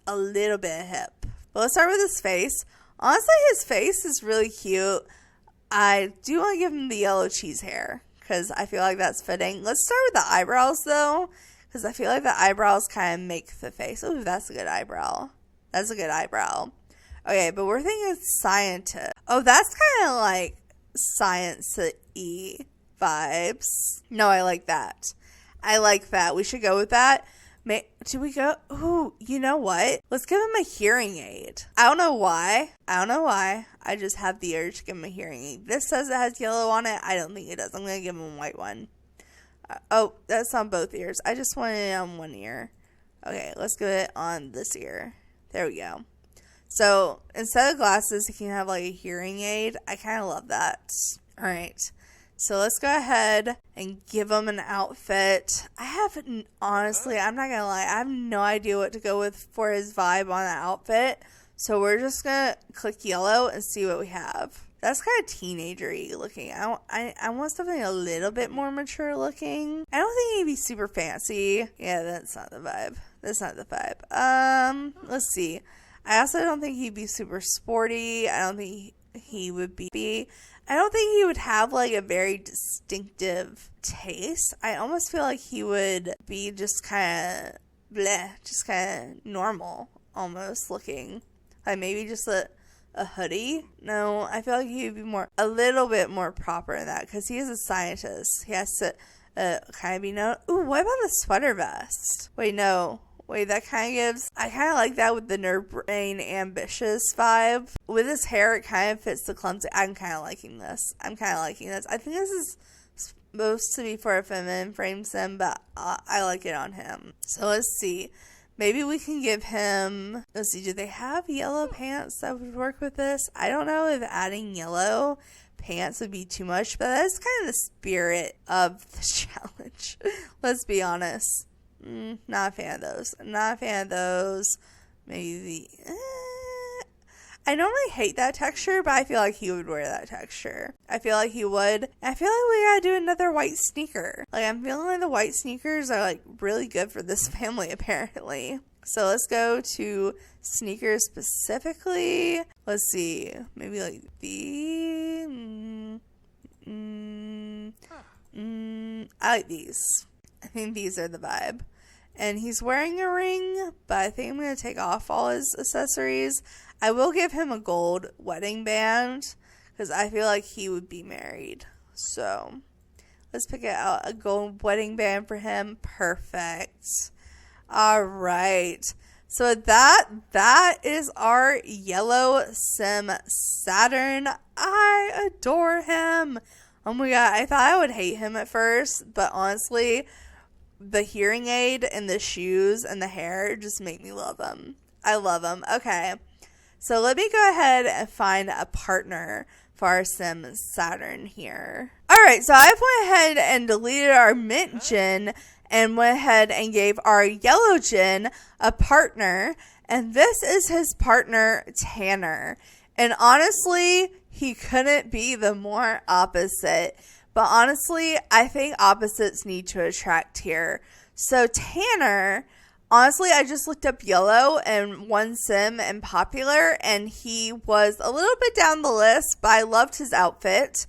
a little bit of hip. But let's start with his face. Honestly, his face is really cute. I do want to give him the yellow cheese hair because I feel like that's fitting. Let's start with the eyebrows though, because I feel like the eyebrows kind of make the face. Oh, that's a good eyebrow. That's a good eyebrow. Okay, but we're thinking scientist. Oh, that's kind of like science-y vibes. No, I like that. I like that. We should go with that. Do we go? Ooh, you know what? Let's give him a hearing aid. I don't know why. I just have the urge to give him a hearing aid. This says it has yellow on it. I don't think it does. I'm going to give him a white one. Oh, that's on both ears. I just wanted it on one ear. Okay, let's get it on this ear. There we go. So instead of glasses, he can have like a hearing aid. I kind of love that. All right. So let's go ahead and give him an outfit. Honestly, I'm not going to lie, I have no idea what to go with for his vibe on the outfit. So we're just going to click yellow and see what we have. That's kind of teenager-y looking. I want something a little bit more mature looking. I don't think he'd be super fancy. Yeah, that's not the vibe. Let's see. I also don't think he'd be super sporty. I don't think he would be. I don't think he would have like a very distinctive taste. I almost feel like he would be just kind of bleh, just kind of normal almost looking. Like maybe just a hoodie. No, I feel like he would be a little bit more proper in that because he is a scientist. He has to kind of be known. Ooh, what about the sweater vest? Wait, no. Wait, that kind of gives... I kind of like that with the nerd brain ambitious vibe. With his hair, it kind of fits the clumsy. I'm kind of liking this. I think this is supposed to be for a feminine frame sim, but I like it on him. So let's see. Maybe we can give him... Let's see, do they have yellow pants that would work with this? I don't know if adding yellow pants would be too much, but that's kind of the spirit of the challenge. Let's be honest. Not a fan of those. Maybe I normally hate that texture, but I feel like he would wear that texture. I feel like he would. I feel like we gotta do another white sneaker. Like, I'm feeling like the white sneakers are like really good for this family apparently. So let's go to sneakers specifically. Let's see. Maybe like I like these. I think these are the vibe. And he's wearing a ring, but I think I'm going to take off all his accessories. I will give him a gold wedding band because I feel like he would be married. So let's pick out a gold wedding band for him. Perfect. All right. So that is our yellow sim Saturn. I adore him. Oh my god, I thought I would hate him at first, but honestly, the hearing aid and the shoes and the hair just make me love him. I love him. Okay, so let me go ahead and find a partner for our sim Saturn here. Alright, so I went ahead and deleted our mint gen and went ahead and gave our yellow gen a partner, and this is his partner Tanner. And honestly, he couldn't be the more opposite. But honestly, I think opposites need to attract here. So Tanner, honestly, I just looked up yellow and one sim and popular, and he was a little bit down the list, but I loved his outfit.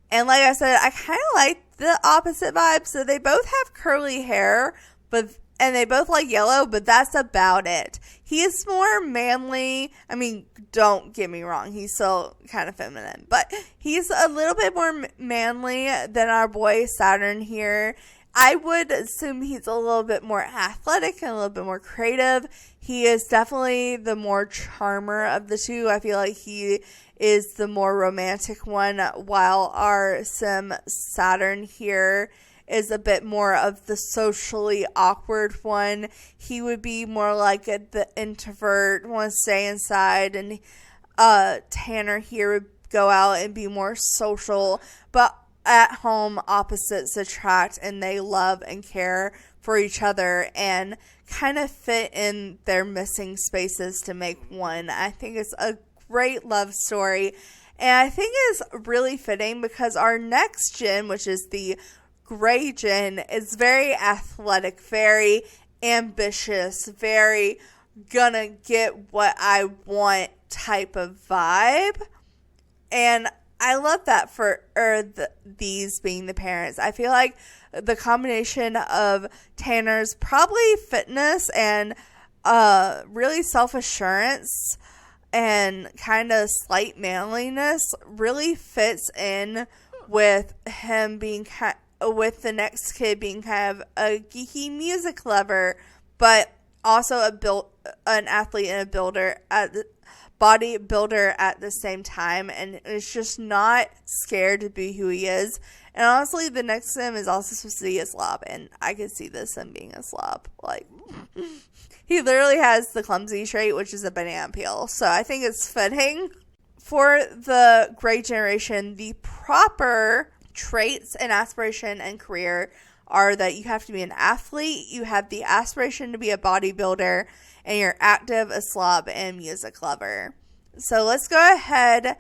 And like I said, I kind of like the opposite vibe. So they both have curly hair, and they both like yellow, but that's about it. He is more manly. I mean, don't get me wrong. He's still kind of feminine, but he's a little bit more manly than our boy Saturn here. I would assume he's a little bit more athletic and a little bit more creative. He is definitely the more charmer of the two. I feel like he is the more romantic one, while our sim Saturn here is a bit more of the socially awkward one. He would be more like the introvert, want to stay inside, and Tanner here would go out and be more social, but at home opposites attract, and they love and care for each other and kind of fit in their missing spaces to make one. I think it's a great love story, and I think it's really fitting because our next gen, which is the gray gen, is very athletic, very ambitious, very gonna get what I want type of vibe. And I love that for these being the parents. I feel like the combination of Tanner's probably fitness and really self-assurance and kind of slight manliness really fits in with him being with the next kid being kind of a geeky music lover, but also an athlete and a bodybuilder at the same time, and is just not scared to be who he is. And honestly, the next sim is also supposed to be a slob, and I could see this sim being a slob. Like, he literally has the clumsy trait, which is a banana peel. So I think it's fitting. For the gray generation, the proper traits and aspiration and career are that you have to be an athlete, you have the aspiration to be a bodybuilder, and you're active, a slob, and music lover. So let's go ahead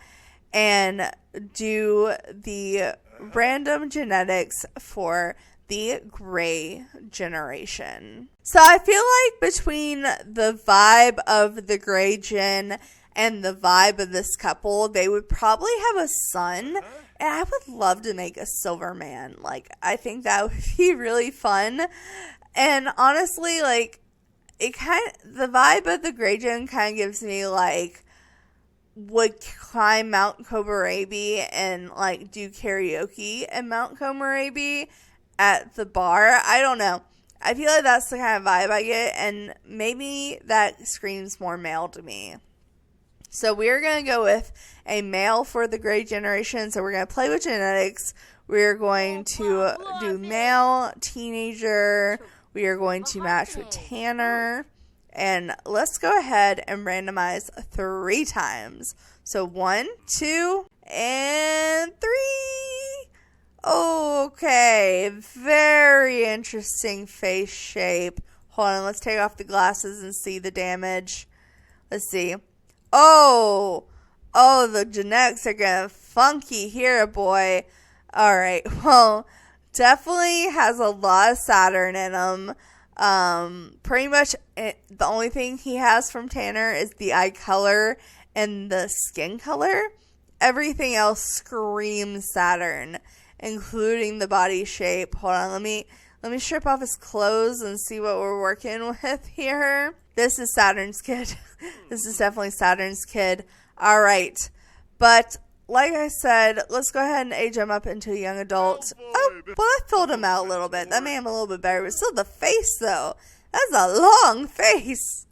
and do the random genetics for the gray generation. So I feel like between the vibe of the gray gen and the vibe of this couple, they would probably have a son. And I would love to make a silver man. Like, I think that would be really fun. And honestly, like, the vibe of the gray gen kind of gives me, like, would climb Mount Komorebi and, like, do karaoke at Mount Komorebi at the bar. I don't know. I feel like that's the kind of vibe I get, and maybe that screams more male to me. So we're going to go with a male for the gray generation. So we're going to play with genetics. We're going to do male, teenager. We are going to match with Tanner. And let's go ahead and randomize 3 times. So 1, 2, and 3. Okay, very interesting face shape. Hold on, let's take off the glasses and see the damage. Let's see. Oh, the genetics are getting funky here, boy. All right, well, definitely has a lot of Saturn in him. Pretty much the only thing he has from Tanner is the eye color and the skin color. Everything else screams Saturn, including the body shape. Hold on, let me strip off his clothes and see what we're working with here. This is Saturn's kid. This is definitely Saturn's kid. All right. But like I said, let's go ahead and age him up into a young adult. Oh, well, I filled him out a little bit. That made him a little bit better. But still, the face, though. That's a long face.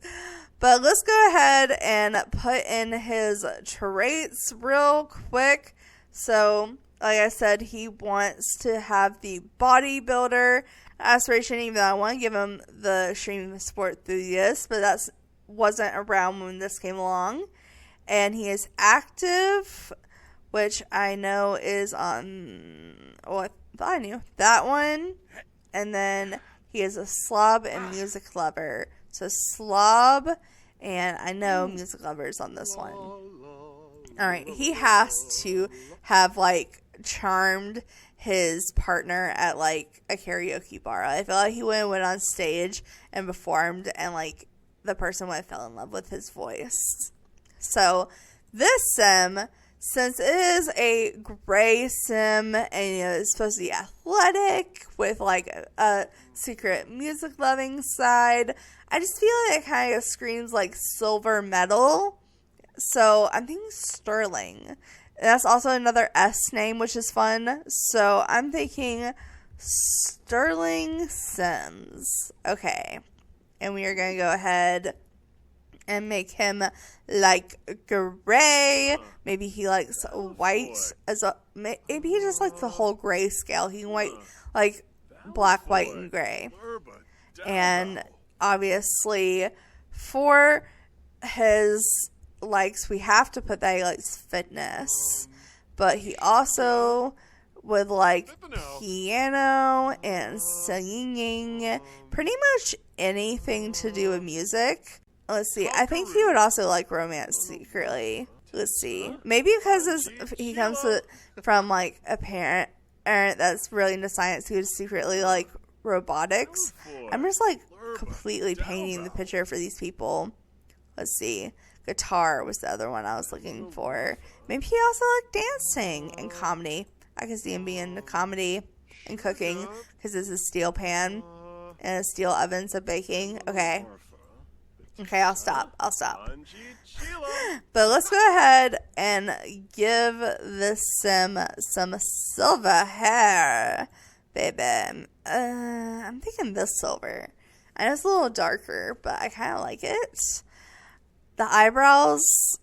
But let's go ahead and put in his traits real quick. So, like I said, he wants to have the bodybuilder aspiration, even though I want to give him the extreme sport enthusiast, but that wasn't around when this came along. And he is active, which I know is on, oh, I thought I knew that one. And then he is a slob and music lover. So slob, and I know music lovers on this one. All right, he has to have, like, charmed his partner at, like, a karaoke bar. I feel like he went on stage and performed, and, like, the person would have fell in love with his voice. So this sim, since it is a gray sim and, you know, it's supposed to be athletic with, like, a secret music loving side, I just feel like it kind of screams like silver metal. So I'm thinking Sterling. And that's also another S name, which is fun. So I'm thinking Sterling Sims. Okay. And we are going to go ahead and make him like gray. Maybe he likes white as a, maybe he just likes the whole gray scale. He can like black, white, and gray. And obviously for his likes, we have to put that he likes fitness, but he also would like piano and singing, pretty much anything to do with music. Let's see, I think he would also like romance secretly. Let's see, maybe because he comes from like a parent that's really into science, he would secretly like robotics. I'm just like completely painting the picture for these people. Let's see, guitar was the other one I was looking for. Maybe he also liked dancing and comedy. I could see him being into comedy and cooking because this is steel pan and a steel oven, so baking. Okay, I'll stop. But let's go ahead and give this sim some silver hair, baby. I'm thinking this silver. I know it's a little darker, but I kind of like it. The eyebrows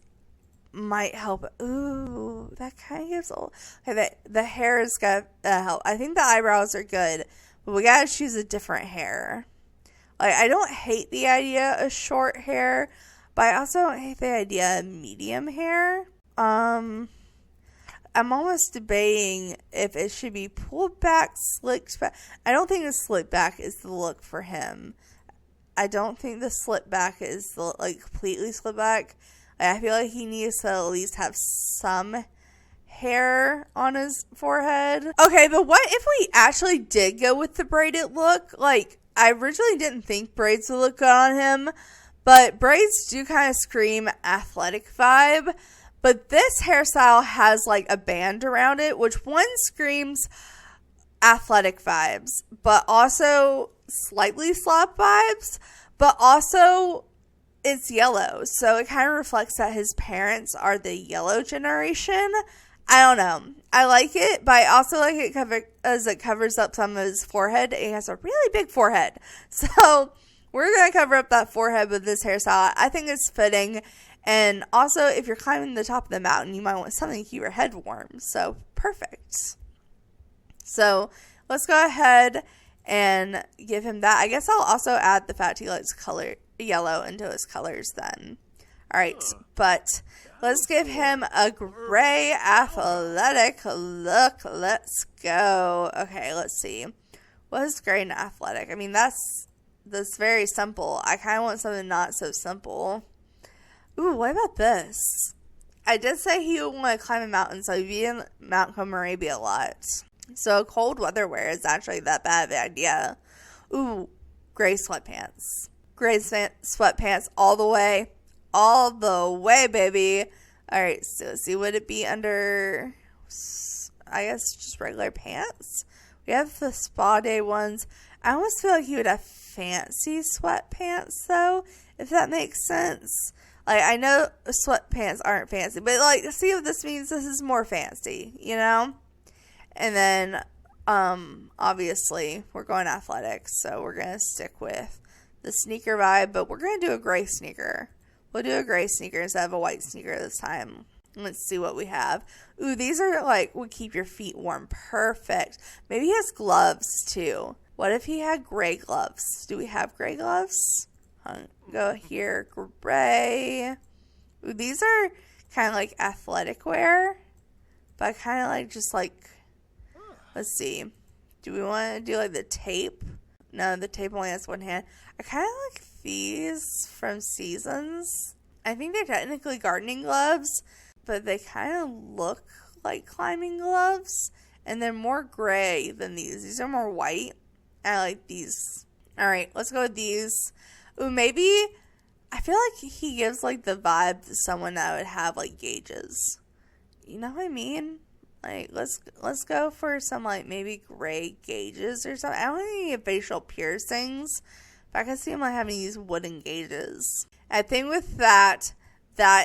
might help. Ooh, that kind of gives a... Okay, the hair is going to help. I think the eyebrows are good, but we got to choose a different hair. Like, I don't hate the idea of short hair, but I also don't hate the idea of medium hair. I'm almost debating if it should be pulled back, slicked back. I don't think the slick back is the look for him. I don't think the slip back is like completely slip back. I feel like he needs to at least have some hair on his forehead. Okay, but what if we actually did go with the braided look? Like, I originally didn't think braids would look good on him, but braids do kind of scream athletic vibe. But this hairstyle has like a band around it, which one screams athletic vibes, but also slightly slop vibes, but also it's yellow. So it kind of reflects that his parents are the yellow generation. I don't know. I like it, but I also like it as it covers up some of his forehead. He has a really big forehead. So we're going to cover up that forehead with this hairstyle. I think it's fitting. And also, if you're climbing the top of the mountain, you might want something to keep your head warm. So, perfect. So, let's go ahead and give him that. I guess I'll also add the fact he likes color yellow into his colors then. Alright, but let's give him a gray athletic look. Let's go. Okay, let's see. What is gray and athletic? I mean, that's very simple. I kind of want something not so simple. Ooh, what about this? I did say he would want to climb a mountain, so he'd be in Mount Komorebi a lot. So cold weather wear is actually that bad of an idea. Ooh, gray sweatpants. Gray sweatpants all the way. All the way, baby. Alright, so let's see, would it be under, I guess, just regular pants? We have the spa day ones. I almost feel like he would have fancy sweatpants, though, if that makes sense. Like, I know sweatpants aren't fancy, but, like, see what this means? This is more fancy, you know? And then, obviously, we're going athletics, so we're going to stick with the sneaker vibe, but we're going to do a gray sneaker. We'll do a gray sneaker instead of a white sneaker this time. Let's see what we have. Ooh, these are, like, would keep your feet warm. Perfect. Maybe he has gloves, too. What if he had gray gloves? Do we have gray gloves? Go here, gray. Ooh, these are kind of like athletic wear, but I kind of like just like, let's see. Do we want to do like the tape? No, the tape only has one hand. I kind of like these from Seasons. I think they're technically gardening gloves, but they kind of look like climbing gloves, and they're more gray than these. These are more white. I like these. All right, let's go with these. Ooh, maybe, I feel like he gives, like, the vibe to someone that would have, like, gauges. You know what I mean? Like, let's go for some, like, maybe gray gauges or something. I don't think he have facial piercings, but I can see him, like, having these wooden gauges. I think with that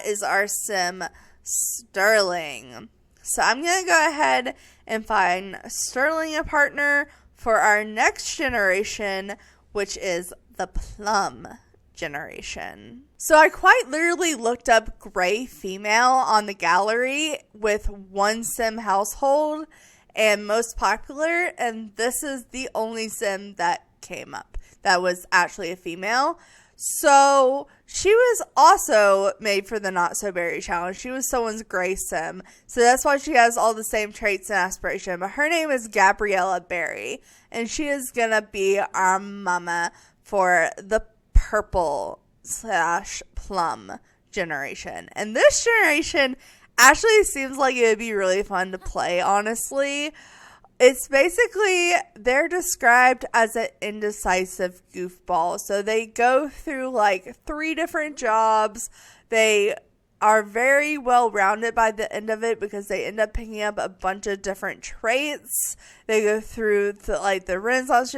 is our sim, Sterling. So I'm going to go ahead and find Sterling a partner for our next generation, which is the plum generation. So I quite literally looked up gray female on the gallery with one sim household and most popular, and this is the only sim that came up that was actually a female. So she was also made for the Not So Berry challenge. She was someone's gray sim, so that's why she has all the same traits and aspiration. But her name is Gabriella Berry, and she is gonna be our mama for the purple/plum generation. And this generation actually seems like it would be really fun to play, honestly. It's basically, they're described as an indecisive goofball. So they go through like 3 different jobs. They are very well rounded by the end of it because they end up picking up a bunch of different traits. They go through the Renaissance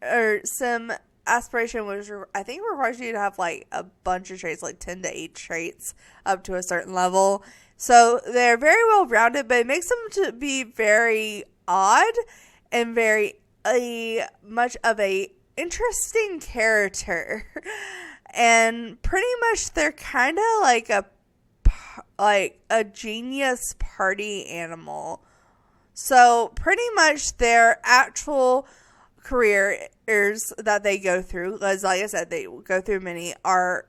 or sim aspiration, which I think requires you to have like a bunch of traits, like 10 to 8 traits up to a certain level. So they're very well rounded, but it makes them to be very odd and very much of a interesting character. And pretty much they're kind of like a genius party animal. So pretty much their actual careers that they go through, because like I said, they go through many,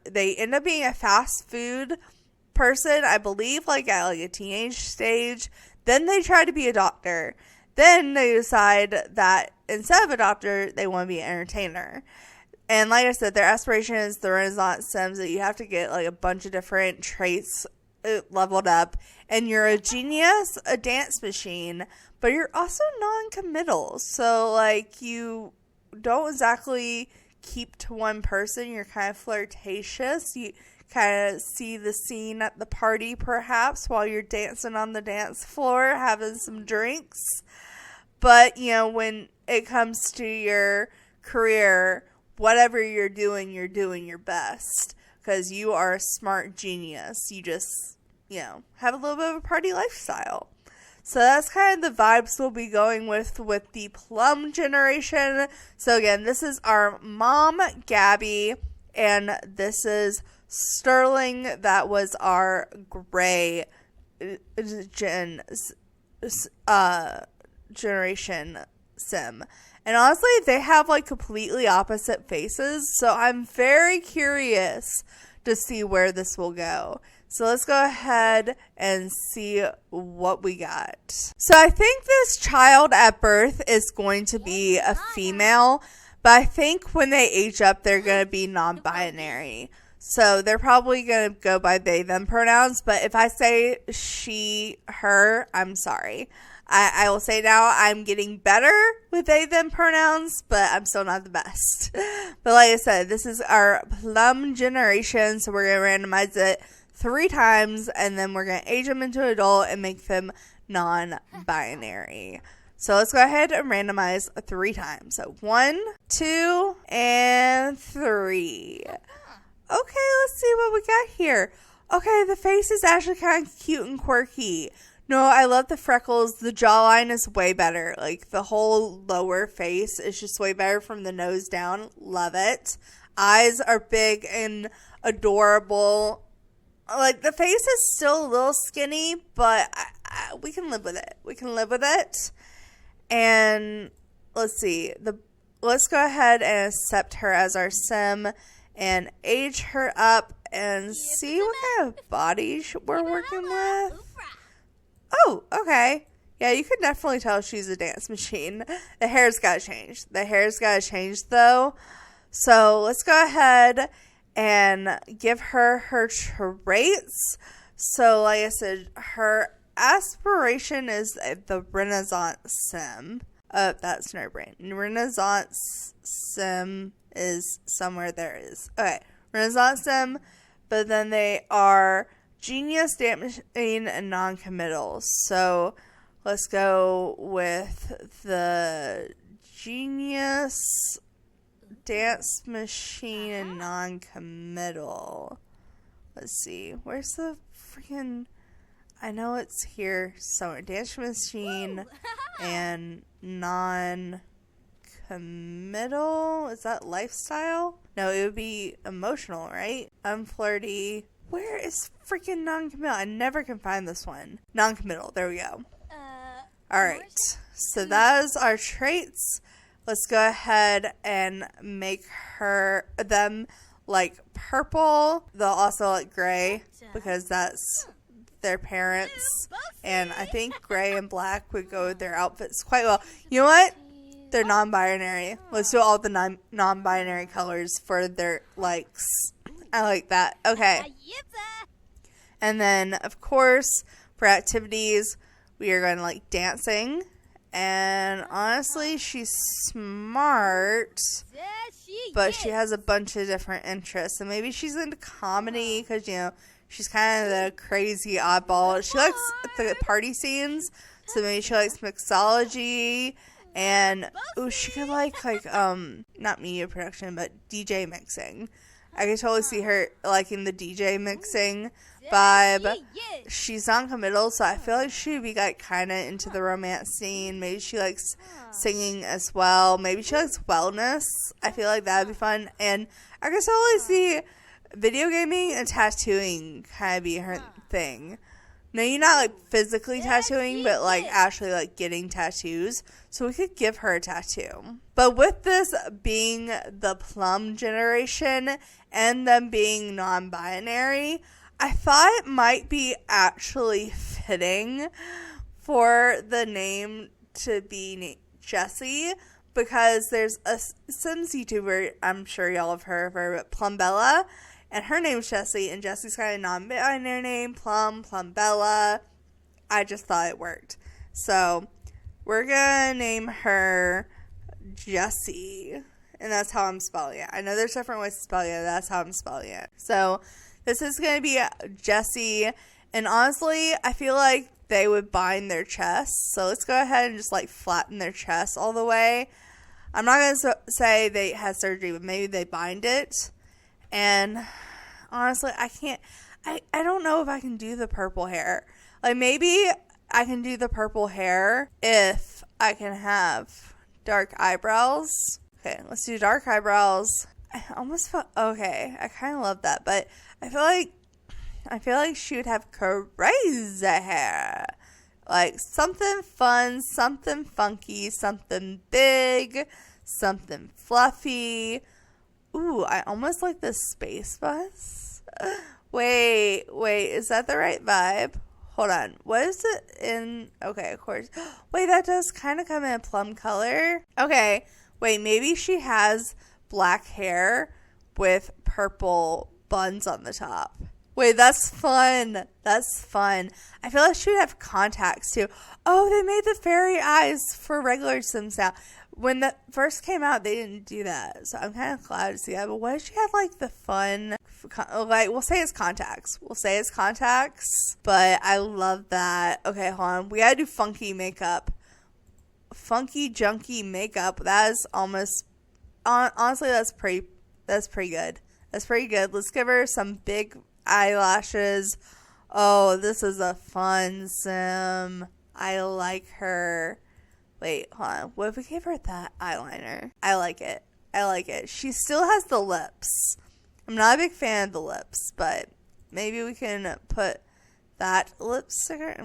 they end up being a fast food person, I believe, like at like a teenage stage. Then they try to be a doctor. Then they decide that instead of a doctor, they want to be an entertainer. And like I said, their aspiration is the Renaissance Sims, that you have to get like a bunch of different traits leveled up And you're a genius, a dance machine, but you're also non-committal. So, like, you don't exactly keep to one person. You're kind of flirtatious. You kind of see the scene at the party, perhaps, while you're dancing on the dance floor, having some drinks. But, you know, when it comes to your career, whatever you're doing your best. Because you are a smart genius. You just, you know, have a little bit of a party lifestyle. So that's kind of the vibes we'll be going with the plum generation. So again, this is our mom, Gabby, and this is Sterling. That was our gray generation sim. And honestly, they have like completely opposite faces. So I'm very curious to see where this will go. So let's go ahead and see what we got. So I think this child at birth is going to be a female, but I think when they age up, they're going to be non-binary. So they're probably going to go by they, them pronouns, but if I say she, her, I'm sorry. I will say now I'm getting better with they, them pronouns, but I'm still not the best. But like I said, this is our plum generation, so we're going to randomize it 3 times, and then we're going to age them into adult and make them non-binary. So let's go ahead and randomize 3 times. So 1, 2, and 3. Okay, let's see what we got here. Okay, the face is actually kind of cute and quirky. No, I love the freckles. The jawline is way better. Like, the whole lower face is just way better from the nose down. Love it. Eyes are big and adorable. Like, the face is still a little skinny, but we can live with it. We can live with it. And let's see. Let's go ahead and accept her as our sim and age her up and see what kind of body we're working with. Oh, okay. Yeah, you can definitely tell she's a dance machine. The hair's got to change. The hair's got to change, though. So let's go ahead and give her traits. So, like I said, her aspiration is the Renaissance sim. That's no brain. Renaissance sim is somewhere there is. Okay, Renaissance sim, but then they are genius, dance machine, and non-committal. So let's go with the genius, dance machine, and non-committal. Let's see. Where's the freaking... I know it's here somewhere. Dance machine and non-committal. Is that lifestyle? No, it would be emotional, right? I'm flirty. Where is freaking non-committal? I never can find this one. Non-committal. There we go. Alright. So that is our traits. Let's go ahead and make them like purple. They'll also like gray because that's their parents. And I think gray and black would go with their outfits quite well. You know what? They're non-binary. Let's do all the non-binary colors for their likes. I like that. Okay. And then, of course, for activities, we are going to like dancing. And honestly, she's smart, but she has a bunch of different interests. And maybe she's into comedy because, you know, she's kind of the crazy oddball. She likes the party scenes, so maybe she likes mixology. And, she could like, not media production, but DJ mixing. I could totally see her liking the DJ mixing vibe. She's non-committal, so I feel like she'd be like kind of into the romance scene. Maybe she likes singing as well. Maybe she likes wellness. I feel like that'd be fun. And I could totally see video gaming and tattooing kind of be her thing. No, you're not like physically tattooing, but like actually like getting tattoos. So we could give her a tattoo. But with this being the plum generation and them being non-binary, I thought it might be actually fitting for the name to be Jessie, because there's a Sims YouTuber, I'm sure y'all have heard of her, but Plumbella, and her name's Jessie, and Jessie's kind of non-binary name, Plumbella, I just thought it worked. So we're gonna name her Jessie, and that's how I'm spelling it. I know there's different ways to spell it. That's how I'm spelling it. So this is gonna be Jessie, and honestly, I feel like they would bind their chest. So let's go ahead and just like flatten their chest all the way. I'm not gonna say they had surgery, but maybe they bind it. And honestly, I don't know if I can do the purple hair. Like, maybe I can do the purple hair if I can have dark eyebrows. Okay, let's do dark eyebrows. I almost felt, okay, I kind of love that, but I feel like she would have crazy hair. Like, something fun, something funky, something big, something fluffy. Ooh, I almost like this space bus. Wait, is that the right vibe? Hold on. What is it in? Okay, of course. Wait, that does kind of come in a plum color. Okay, wait, maybe she has black hair with purple buns on the top. Wait, that's fun. That's fun. I feel like she would have contacts too. Oh, they made the fairy eyes for regular Sims now. When that first came out, they didn't do that. So I'm kind of glad to see that. But what if she had like the fun, like, we'll say it's contacts. But I love that. Okay, hold on. We gotta do funky makeup. Funky, junky makeup. That is almost, honestly, that's pretty good. That's pretty good. Let's give her some big eyelashes. Oh, this is a fun sim. I like her. Wait, hold on. What if we gave her that eyeliner? I like it. She still has the lips. I'm not a big fan of the lips, but maybe we can put that lipstick.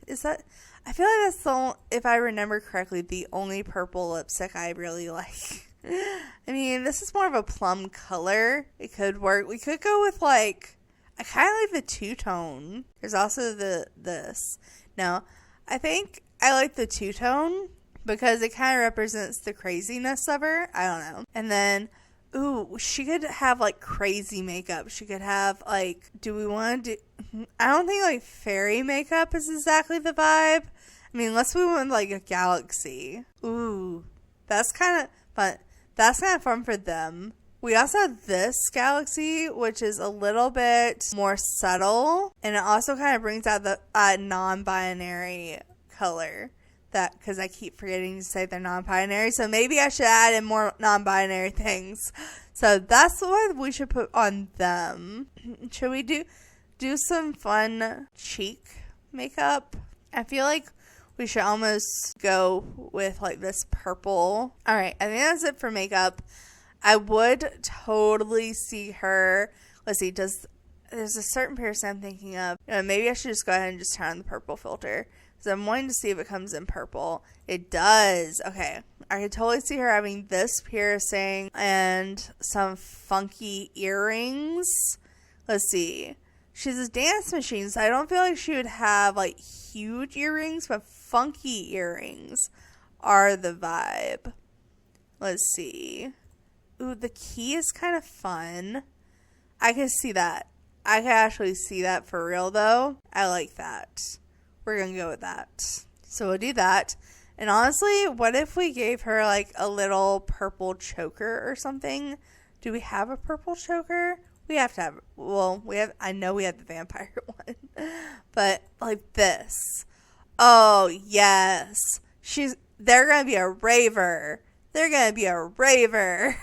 Is that? I feel like that's if I remember correctly, the only purple lipstick I really like. I mean, this is more of a plum color. It could work. We could go with like, I kind of like the two-tone. There's also this. No, I think I like the two-tone because it kind of represents the craziness of her. I don't know. And then, ooh, she could have like crazy makeup. She could have like, do we want to do, I don't think like fairy makeup is exactly the vibe. I mean, unless we want like a galaxy. Ooh, that's kind of fun. That's kind of fun for them. We also have this galaxy, which is a little bit more subtle. And it also kind of brings out the non-binary color. That, because I keep forgetting to say they're non-binary. So maybe I should add in more non-binary things. So that's what we should put on them. Should we do some fun cheek makeup? I feel like we should almost go with like this purple. All right, I think that's it for makeup. I would totally see her. Let's see, there's a certain person I'm thinking of. Maybe I should just go ahead and just turn on the purple filter. So I'm wanting to see if it comes in purple. It does. Okay. I could totally see her having this piercing and some funky earrings. Let's see. She's a dance machine, so I don't feel like she would have like huge earrings, but funky earrings are the vibe. Let's see. Ooh, the key is kind of fun. I can see that. I can actually see that for real, though. I like that. We're going to go with that. So we'll do that. And honestly, what if we gave her like a little purple choker or something? Do we have a purple choker? We have to have, well, I know we have the vampire one. But like this. Oh, yes. They're going to be a raver. They're going to be a raver.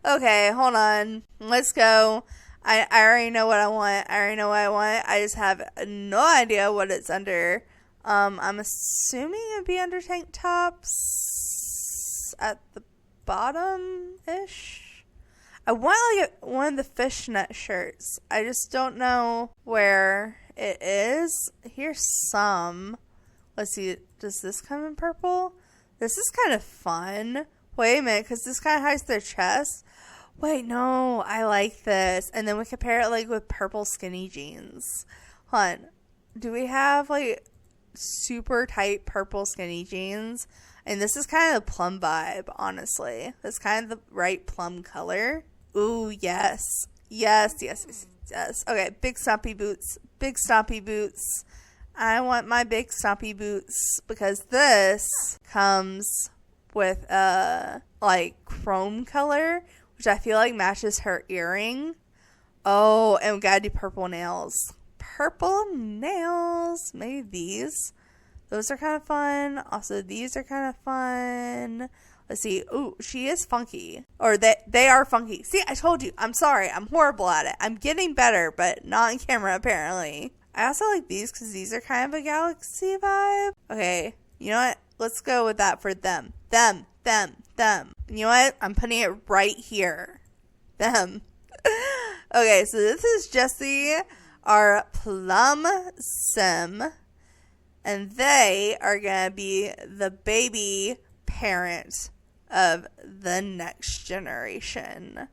Okay, hold on. Let's go. I already know what I want. I just have no idea what it's under. I'm assuming it'd be under tank tops at the bottom-ish. I want like one of the fishnet shirts. I just don't know where it is. Here's some. Let's see. Does this come in purple? This is kind of fun. Wait a minute, because this kind of hides their chest. Wait, no, I like this. And then we compare it like with purple skinny jeans. Hold on. Do we have like super tight purple skinny jeans? And this is kind of the plum vibe, honestly. That's kind of the right plum color. Ooh, yes. Yes. Okay, big stompy boots. I want my big stompy boots because this comes with a like chrome color, which I feel like matches her earring. Oh, and we gotta do purple nails. Purple nails. Maybe these. Those are kind of fun. Also, these are kind of fun. Let's see. Ooh, she is funky. Or they are funky. See, I told you. I'm sorry. I'm horrible at it. I'm getting better, but not on camera, apparently. I also like these because these are kind of a galaxy vibe. Okay, you know what? Let's go with that for them. Them. You know what? I'm putting it right here. Them. Okay, so this is Jessie, our plum sim. And they are going to be the baby parent of the next generation.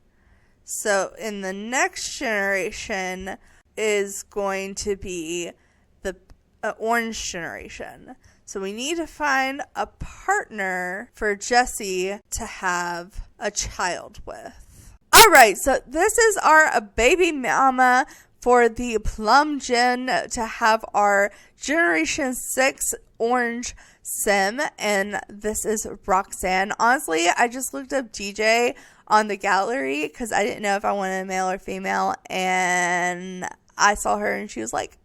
So in the next generation is going to be the orange generation. So we need to find a partner for Jessie to have a child with. All right, so this is our baby mama for the plum gen to have our Generation 6 orange sim, and this is Roxanne. Honestly, I just looked up DJ on the gallery because I didn't know if I wanted a male or female, and I saw her and she was like,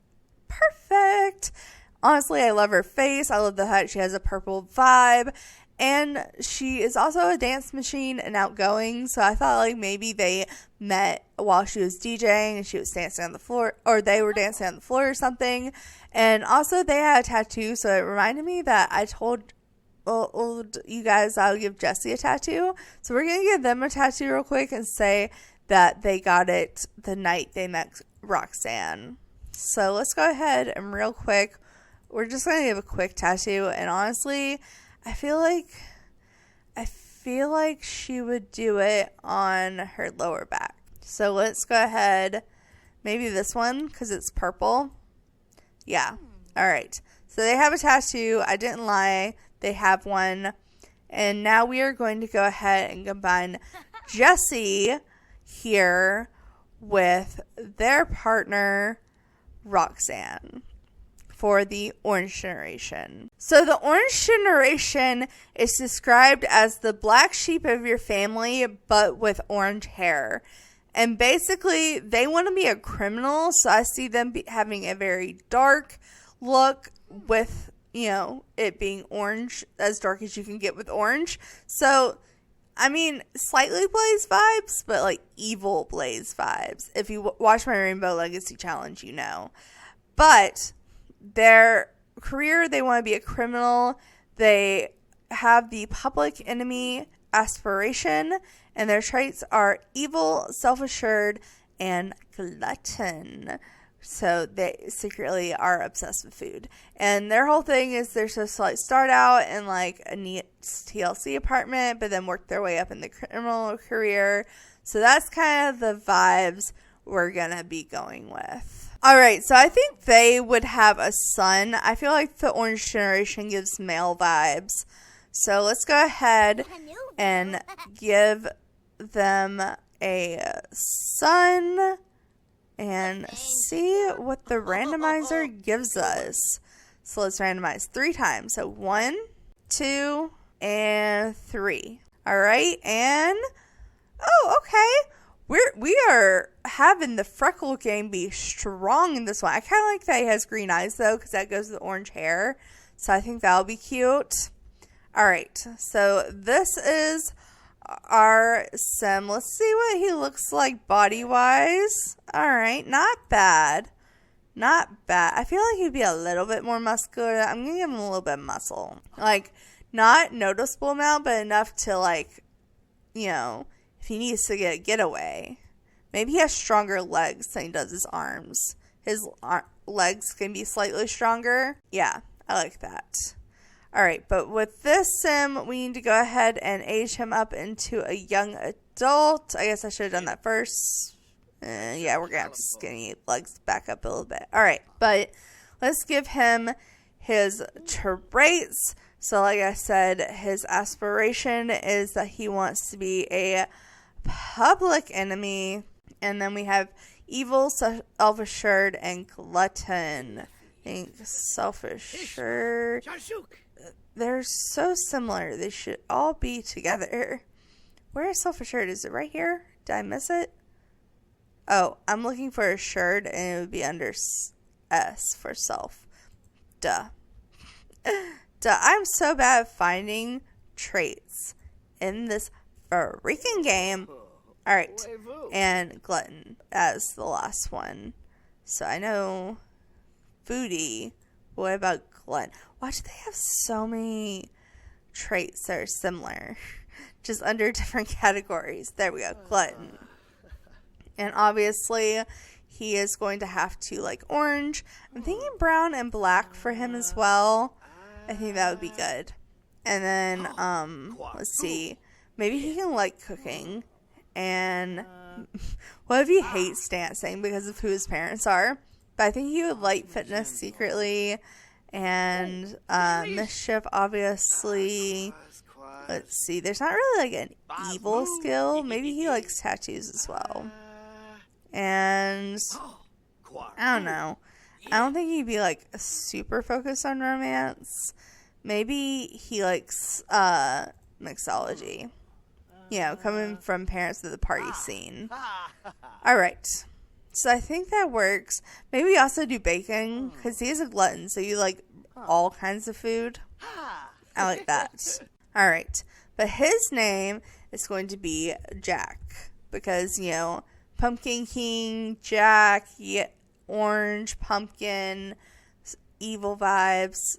perfect. Honestly, I love her face. I love the fact she has a purple vibe. And she is also a dance machine and outgoing. So I thought like maybe they met while she was DJing and she was dancing on the floor. Or they were dancing on the floor or something. And also they had a tattoo. So it reminded me that I told you guys I'll give Jessie a tattoo. So we're going to give them a tattoo real quick and say that they got it the night they met Roxanne. So let's go ahead and real quick. We're just going to give a quick tattoo. And honestly, I feel like she would do it on her lower back. So let's go ahead. Maybe this one because it's purple. Yeah. All right. So they have a tattoo. I didn't lie. They have one. And now we are going to go ahead and combine Jessie here with their partner, Roxanne, for the orange generation. So the orange generation is described as the black sheep of your family, but with orange hair. And basically, they want to be a criminal, so I see them having a very dark look with, you know, it being orange, as dark as you can get with orange. So, I mean, slightly Blaze vibes, but like evil Blaze vibes. If you watch my Rainbow Legacy Challenge, you know. But their career, they want to be a criminal. They have the public enemy aspiration, and their traits are evil, self-assured, and glutton. So they secretly are obsessed with food. And their whole thing is they're supposed to like start out in like a neat TLC apartment, but then work their way up in the criminal career. So that's kind of the vibes we're gonna be going with. All right, so I think they would have a son. I feel like the orange generation gives male vibes. So let's go ahead and give them a son and see what the randomizer gives us. So let's randomize 3 times. So 1, 2, and 3. All right, and oh, okay. We are having the freckle game be strong in this one. I kind of like that he has green eyes, though, because that goes with orange hair. So I think that'll be cute. All right. So this is our sim. Let's see what he looks like body-wise. All right. Not bad. Not bad. I feel like he'd be a little bit more muscular. I'm going to give him a little bit of muscle. Like, not noticeable amount, but enough to, like, you know, if he needs to get a getaway. Maybe he has stronger legs than he does his arms. His legs can be slightly stronger. Yeah, I like that. All right, but with this sim, we need to go ahead and age him up into a young adult. I guess I should have done that first. Yeah, we're going to have to skinny legs back up a little bit. All right, but let's give him his traits. So like I said, his aspiration is that he wants to be a public enemy. And then we have evil, self-assured, and glutton. think self-assured. They're so similar. They should all be together. Where is self-assured? Is it right here? Did I miss it? Oh, I'm looking for assured, and it would be under S for self. Duh. Duh. I'm so bad at finding traits in this freaking game. Alright. And glutton as the last one. So I know foodie. What about glutton? Why do they have so many traits that are similar? Just under different categories. There we go. Glutton. And obviously, he is going to have to like orange. I'm thinking brown and black for him as well. I think that would be good. And then, let's see. Maybe he can like cooking. And what if he hates dancing because of who his parents are? But I think he would like fitness secretly. And mischief, obviously. Let's see. There's not really like an evil skill. Maybe he likes tattoos as well. And I don't know. I don't think he'd be like super focused on romance. Maybe he likes mixology. You know, coming from parents of the party scene. Alright. So I think that works. Maybe we also do bacon, because he is a glutton, so you like all kinds of food. I like that. Alright. But his name is going to be Jack. Because, you know, Pumpkin King, Jack, orange, pumpkin, evil vibes.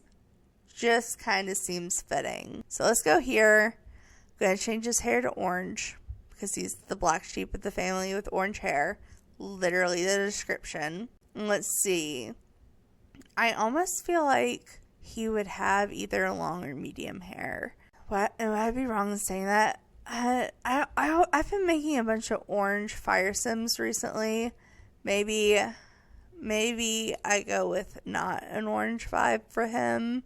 Just kind of seems fitting. So let's go here. I'm going to change his hair to orange. Because he's the black sheep of the family with orange hair. Literally the description. Let's see. I almost feel like he would have either long or medium hair. What? Would I be wrong in saying that? I've been making a bunch of orange fire sims recently. Maybe I go with not an orange vibe for him.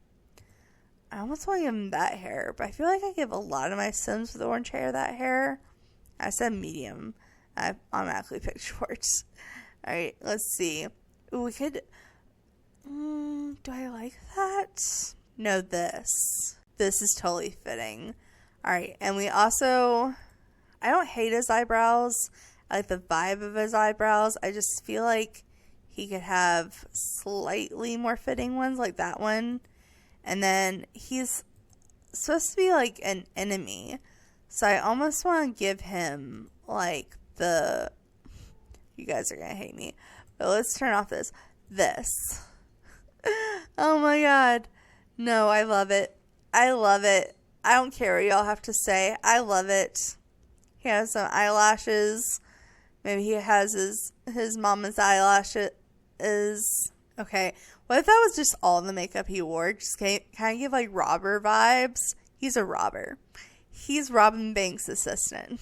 I almost want to give him that hair, but I feel like I give a lot of my sims with orange hair that hair. I said medium. I automatically picked shorts. Alright, let's see. Ooh, we could... do I like that? No, this. This is totally fitting. Alright, and we also... I don't hate his eyebrows. I like the vibe of his eyebrows. I just feel like he could have slightly more fitting ones, like that one. And then he's supposed to be like an enemy. So I almost want to give him like the... You guys are going to hate me. But let's turn off this. This. Oh my god. No, I love it. I love it. I don't care what y'all have to say. I love it. He has some eyelashes. Maybe he has his mama's eyelashes. Okay. What if that was just all the makeup he wore? Just kind of give like robber vibes. He's a robber. He's Robin Banks' assistant.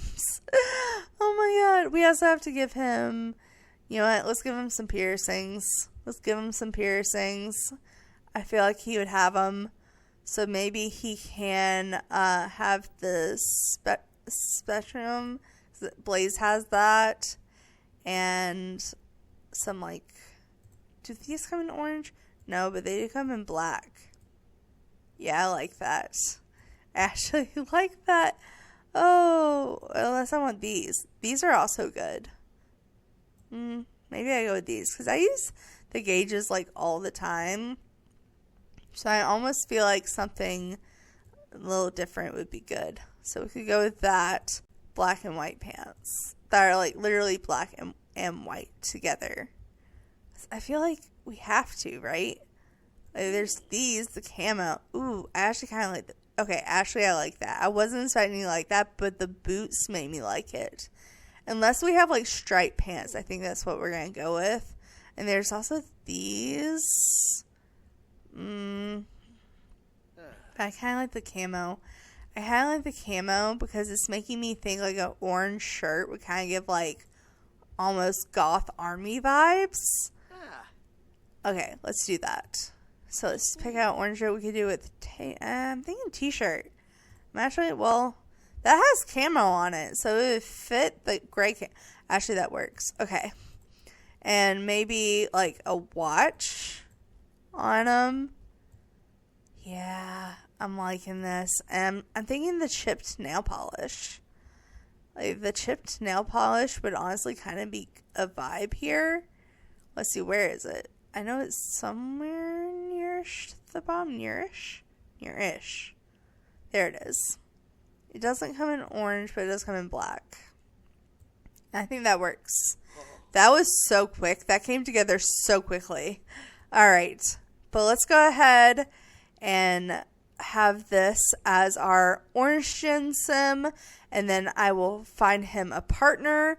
Oh my god. We also have to give him... You know what? Let's give him some piercings. I feel like he would have them. So maybe he can have the spectrum. Blaze has that. And some like... Do these come in orange? No, but they do come in black. Yeah, I like that. I actually like that. Oh, unless I want these. These are also good. Maybe I go with these. Because I use the gauges like all the time. So I almost feel like something a little different would be good. So we could go with that. Black and white pants. That are like literally black and white together. I feel like we have to, right? Like there's these, the camo. Ooh, I actually kind of like that. Okay, actually I like that. I wasn't expecting to like that, but the boots made me like it. Unless we have like striped pants, I think that's what we're going to go with. And there's also these. But I kind of like the camo. I kind of like the camo because it's making me think like an orange shirt would kind of give like almost goth army vibes. Okay, let's do that. So let's pick out orange shirt. We could do with, I'm thinking t-shirt. I'm actually, well, that has camo on it. So it would fit the gray Actually, that works. Okay. And maybe like a watch on them. Yeah, I'm liking this. And I'm thinking the chipped nail polish. Like, the chipped nail polish would honestly kind of be a vibe here. Let's see, where is it? I know it's somewhere near-ish the bottom. Near-ish? Near-ish. There it is. It doesn't come in orange, but it does come in black. I think that works. That was so quick. That came together so quickly. All right. But let's go ahead and have this as our orange gen sim. And then I will find him a partner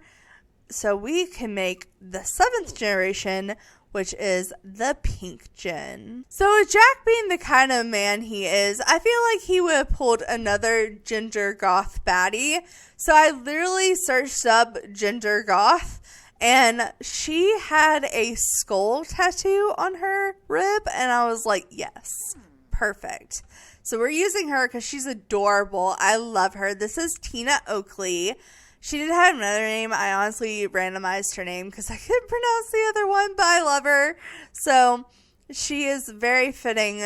so we can make the 7th generation, which is the pink gen. So with Jack being the kind of man he is, I feel like he would have pulled another ginger goth baddie. So I literally searched up ginger goth, and she had a skull tattoo on her rib, and I was like, yes, perfect. So we're using her because she's adorable. I love her. This is Tina Oakley. She did have another name. I honestly randomized her name because I couldn't pronounce the other one, but I love her. So she is very fitting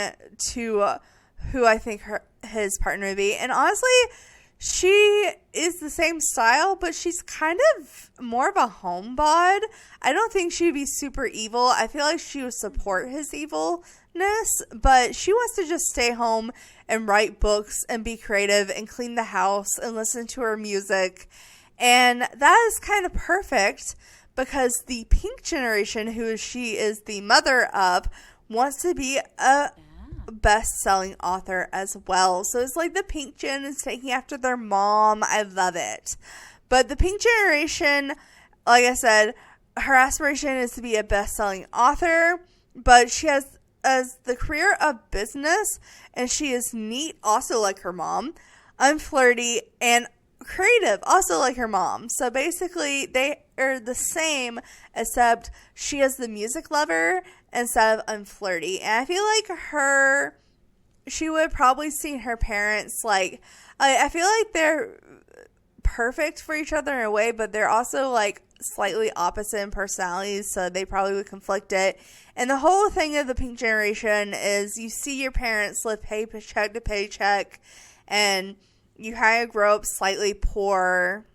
to who I think his partner would be. And honestly, she is the same style, but she's kind of more of a homebod. I don't think she'd be super evil. I feel like she would support his evilness, but she wants to just stay home and write books and be creative and clean the house and listen to her music. And that is kind of perfect because the pink generation, who she is the mother of, wants to be a best-selling author as well. So it's like the pink gen is taking after their mom. I love it. But the pink generation, like I said, her aspiration is to be a best-selling author, but she has as the career of business, and she is neat, also like her mom, unflirty, and creative, also like her mom. So basically they are the same, except she is the music lover instead of unflirty. And I feel like she would probably see her parents like, I feel like they're perfect for each other in a way, but they're also like slightly opposite in personalities, so they probably would conflict it. And the whole thing of the pink generation is you see your parents live paycheck to paycheck, and you kind of grow up slightly poor,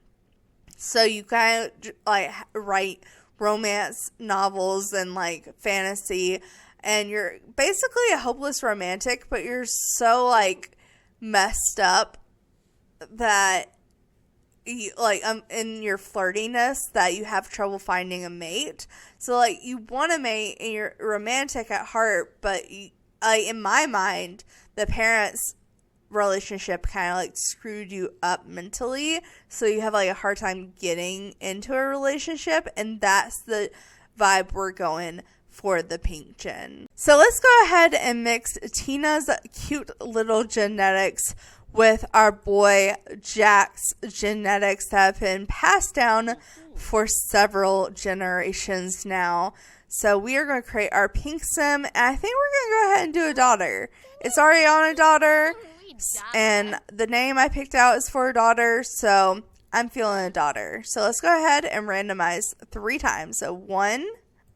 so you kind of like write romance novels and like fantasy, and you're basically a hopeless romantic, but you're so like messed up that you, like, in your flirtiness, that you have trouble finding a mate. So like you want a mate and you're romantic at heart, but you, in my mind, the parents' relationship kind of like screwed you up mentally, so you have like a hard time getting into a relationship, and that's the vibe we're going for the pink gen. So let's go ahead and mix Tina's cute little genetics with our boy Jack's genetics that have been passed down for several generations now. So we are going to create our pink sim, and I think we're going to go ahead and do a daughter. It's already on a daughter, and the name I picked out is for a daughter, so I'm feeling a daughter. So let's go ahead and randomize 3 times. So 1,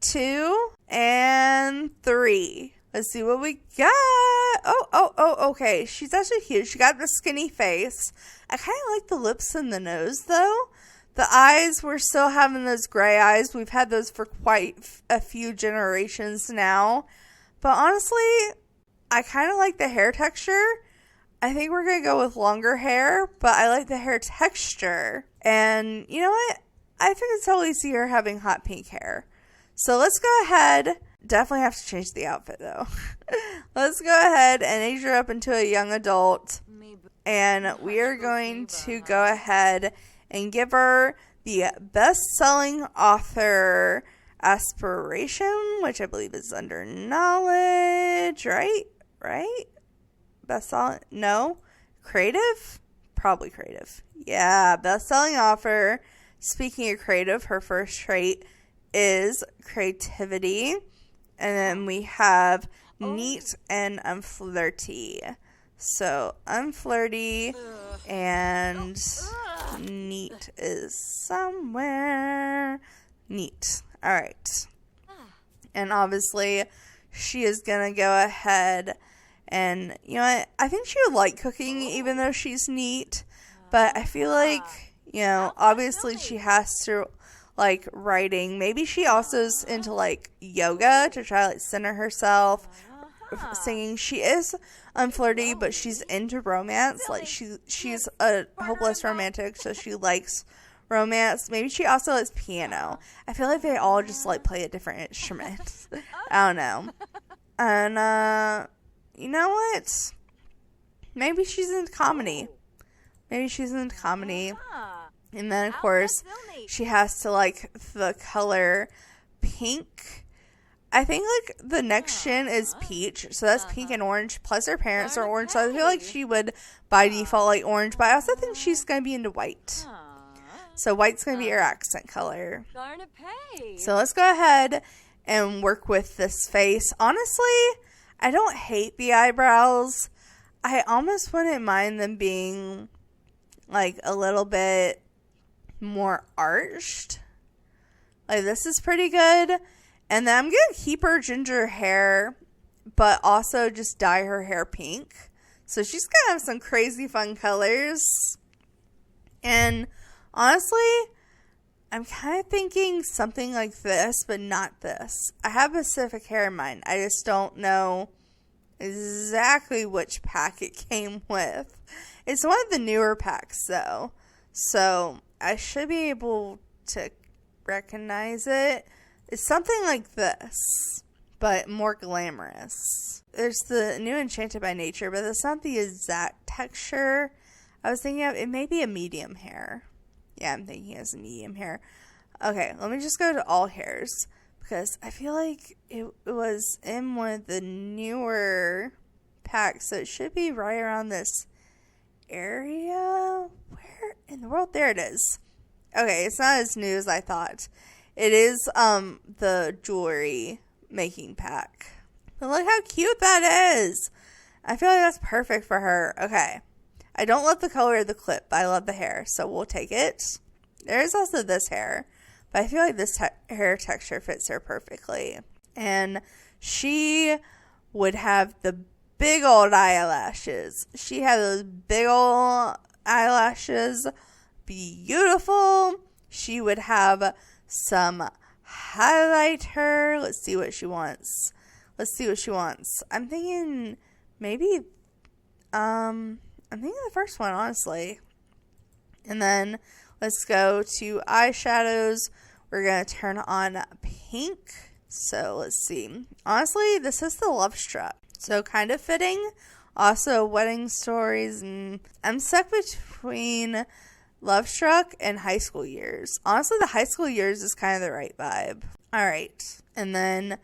2, and 3. Let's see what we got. Okay. She's actually cute. She got the skinny face. I kind of like the lips and the nose, though. The eyes, we're still having those gray eyes. We've had those for quite a few generations now. But honestly, I kind of like the hair texture. I think we're going to go with longer hair, but I like the hair texture. And you know what? I think it's totally see her having hot pink hair. So let's go ahead. Definitely have to change the outfit, though. Let's go ahead and age her up into a young adult. And we are going to go ahead and give her the best-selling author aspiration, which I believe is under knowledge, right? Best-selling? No? Creative? Probably creative. Yeah, best-selling author. Speaking of creative, her first trait is creativity. And then we have neat and unflirty. So unflirty and neat is somewhere. Neat. All right. And obviously she is going to go ahead and, you know what, I think she would like cooking even though she's neat. But I feel like, you know, obviously she has to like writing. Maybe she also is into like yoga to try to like center herself. Singing. She is unflirty, but she's into romance. Like she's a hopeless romantic, so she likes romance. Maybe she also likes piano. I feel like they all just like play a different instrument. I don't know. And you know what? Maybe she's into comedy. Maybe she's into comedy. And then of course she has to like the color pink. I think like the next shin is peach, so that's pink and orange, plus her parents are orange, so I feel like she would by default like orange, but I also think she's going to be into white. So white's going to be her accent color. So let's go ahead and work with this face. Honestly, I don't hate the eyebrows. I almost wouldn't mind them being like a little bit more arched. Like this is pretty good. And then I'm going to keep her ginger hair, but also just dye her hair pink. So she's going to have some crazy fun colors. And honestly, I'm kind of thinking something like this, but not this. I have Pacific hair in mind. I just don't know exactly which pack it came with. It's one of the newer packs, though. So I should be able to recognize it. It's something like this, but more glamorous. There's the new Enchanted by Nature, but that's not the exact texture I was thinking of. It may be a medium hair. Yeah, I'm thinking it's a medium hair. Okay, let me just go to all hairs, because I feel like it was in one of the newer packs, so it should be right around this area. Where in the world? There it is. Okay, it's not as new as I thought. It is the jewelry making pack. But look how cute that is. I feel like that's perfect for her. Okay. I don't love the color of the clip, but I love the hair, so we'll take it. There is also this hair, but I feel like this hair texture fits her perfectly. And she would have the big old eyelashes. She had those big old eyelashes. Beautiful. She would have some highlighter. Let's see what she wants. I'm thinking maybe, I'm thinking the first one, honestly. And then let's go to eyeshadows. We're going to turn on pink. So let's see. Honestly, this is the Love Struck. So kind of fitting. Also, wedding stories. And I'm stuck between Love Struck and High School Years. Honestly, the High School Years is kind of the right vibe. Alright. And then,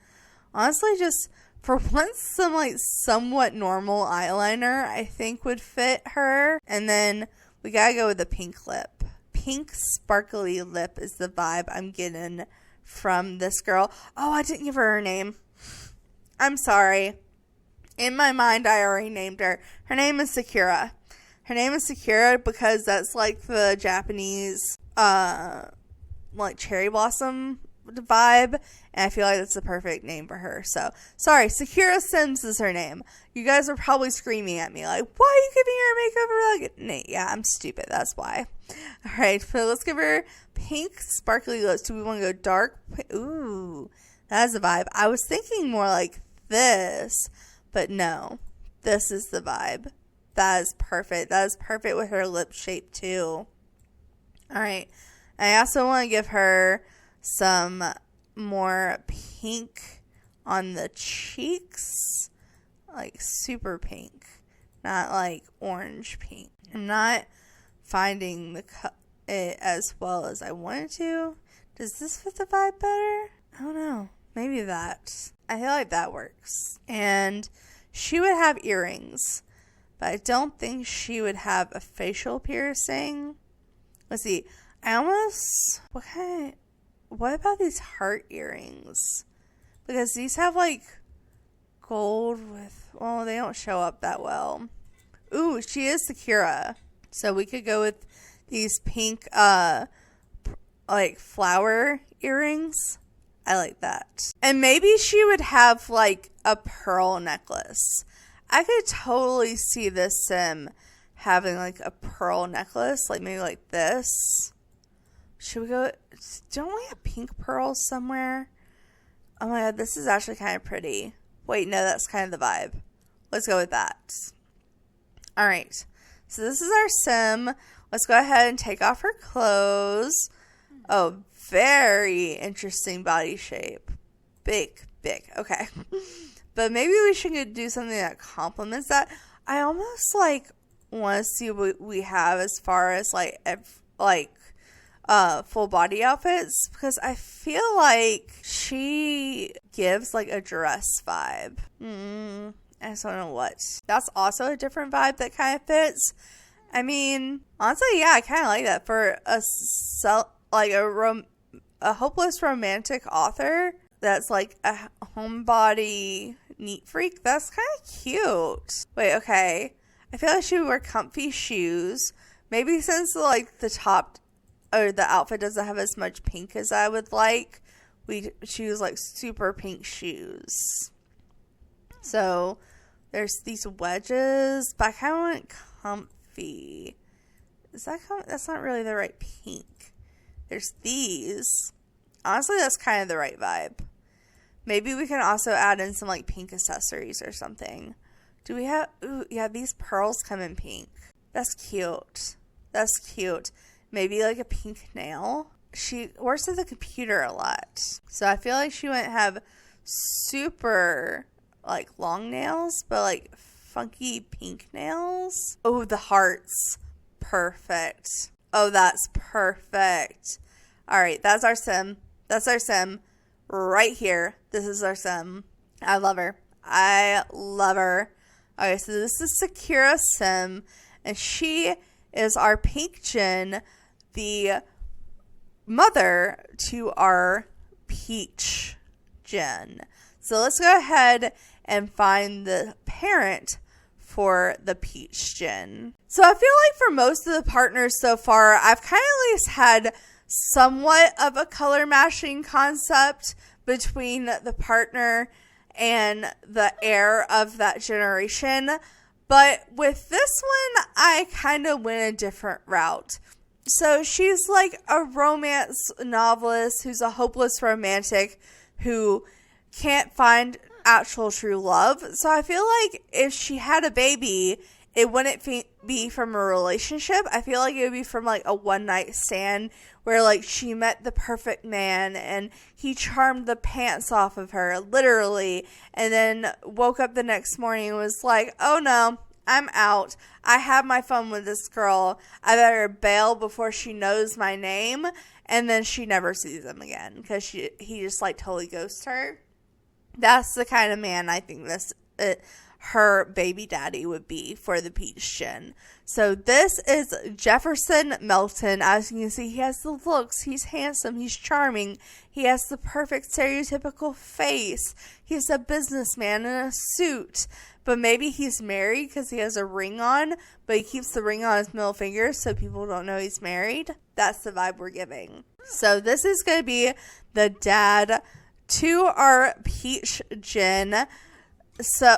honestly, just for once, some like somewhat normal eyeliner I think would fit her. And then we gotta go with the pink lip. Pink sparkly lip is the vibe I'm getting from this girl. Oh, I didn't give her name. I'm sorry. In my mind, I already named her. Her name is Sakura. Her name is Sakura because that's like the Japanese, like cherry blossom vibe. And I feel like that's the perfect name for her. So, sorry, Sakura Sims is her name. You guys are probably screaming at me like, why are you giving her a makeover? Like, nah, yeah, I'm stupid. That's why. Alright, so let's give her pink sparkly lips. Do we want to go dark? Ooh, that's the vibe. I was thinking more like this, but no. This is the vibe. That is perfect. That is perfect with her lip shape too. Alright. I also want to give her some more pink on the cheeks. Like super pink. Not like orange pink. I'm not finding it as well as I wanted to. Does this fit the vibe better? I don't know. Maybe that. I feel like that works. And she would have earrings. But I don't think she would have a facial piercing. Let's see. What about these heart earrings? Because these have like gold with, well, they don't show up that well. Ooh, she is Sakura. So we could go with these pink, like flower earrings. I like that. And maybe she would have like a pearl necklace. I could totally see this sim having like a pearl necklace, like maybe like this. Should we go? Don't we have pink pearls somewhere? Oh my god, this is actually kind of pretty. Wait, no, that's kind of the vibe. Let's go with that. All right. So this is our sim. Let's go ahead and take off her clothes. Oh, very interesting body shape. Big. Okay. But maybe we should do something that complements that. I almost like want to see what we have as far as like full body outfits, because I feel like she gives like a dress vibe. I just don't know what. That's also a different vibe that kind of fits. I mean, honestly, yeah, I kind of like that for a hopeless romantic author that's like a homebody neat freak. That's kind of cute. Wait, okay. I feel like she would wear comfy shoes. Maybe since like the top or the outfit doesn't have as much pink as I would like, we choose like super pink shoes. So there's these wedges, but I kind of want comfy. That's not really the right pink. There's these. Honestly, that's kind of the right vibe. Maybe we can also add in some like pink accessories or something. Do we have? Ooh, yeah, these pearls come in pink. That's cute. Maybe like a pink nail. She works at the computer a lot, so I feel like she wouldn't have super like long nails, but like funky pink nails. Oh, the hearts. Perfect. Oh, that's perfect. All right, that's our sim. Right here. This is our sim. I love her. Okay, so this is Sakura Sim, and she is our pink Jin, the mother to our peach Jin. So let's go ahead and find the parent for the peach Jin. So I feel like for most of the partners so far, I've kind of at least had somewhat of a color matching concept between the partner and the heir of that generation. But with this one, I kind of went a different route. So she's like a romance novelist who's a hopeless romantic who can't find actual true love. So I feel like if she had a baby, it wouldn't be from a relationship. I feel like it would be from like a one night stand where like she met the perfect man and he charmed the pants off of her, literally, and then woke up the next morning and was like, oh no, I'm out. I have my fun with this girl. I better bail before she knows my name. And then she never sees him again because he just like totally ghosts her. That's the kind of man I think her baby daddy would be for the peach Jin. So this is Jefferson Melton. As you can see, he has the looks. He's handsome. He's charming. He has the perfect stereotypical face. He's a businessman in a suit. But maybe he's married because he has a ring on, but he keeps the ring on his middle finger so people don't know he's married. That's the vibe we're giving. So this is going to be the dad to our peach Jin. So,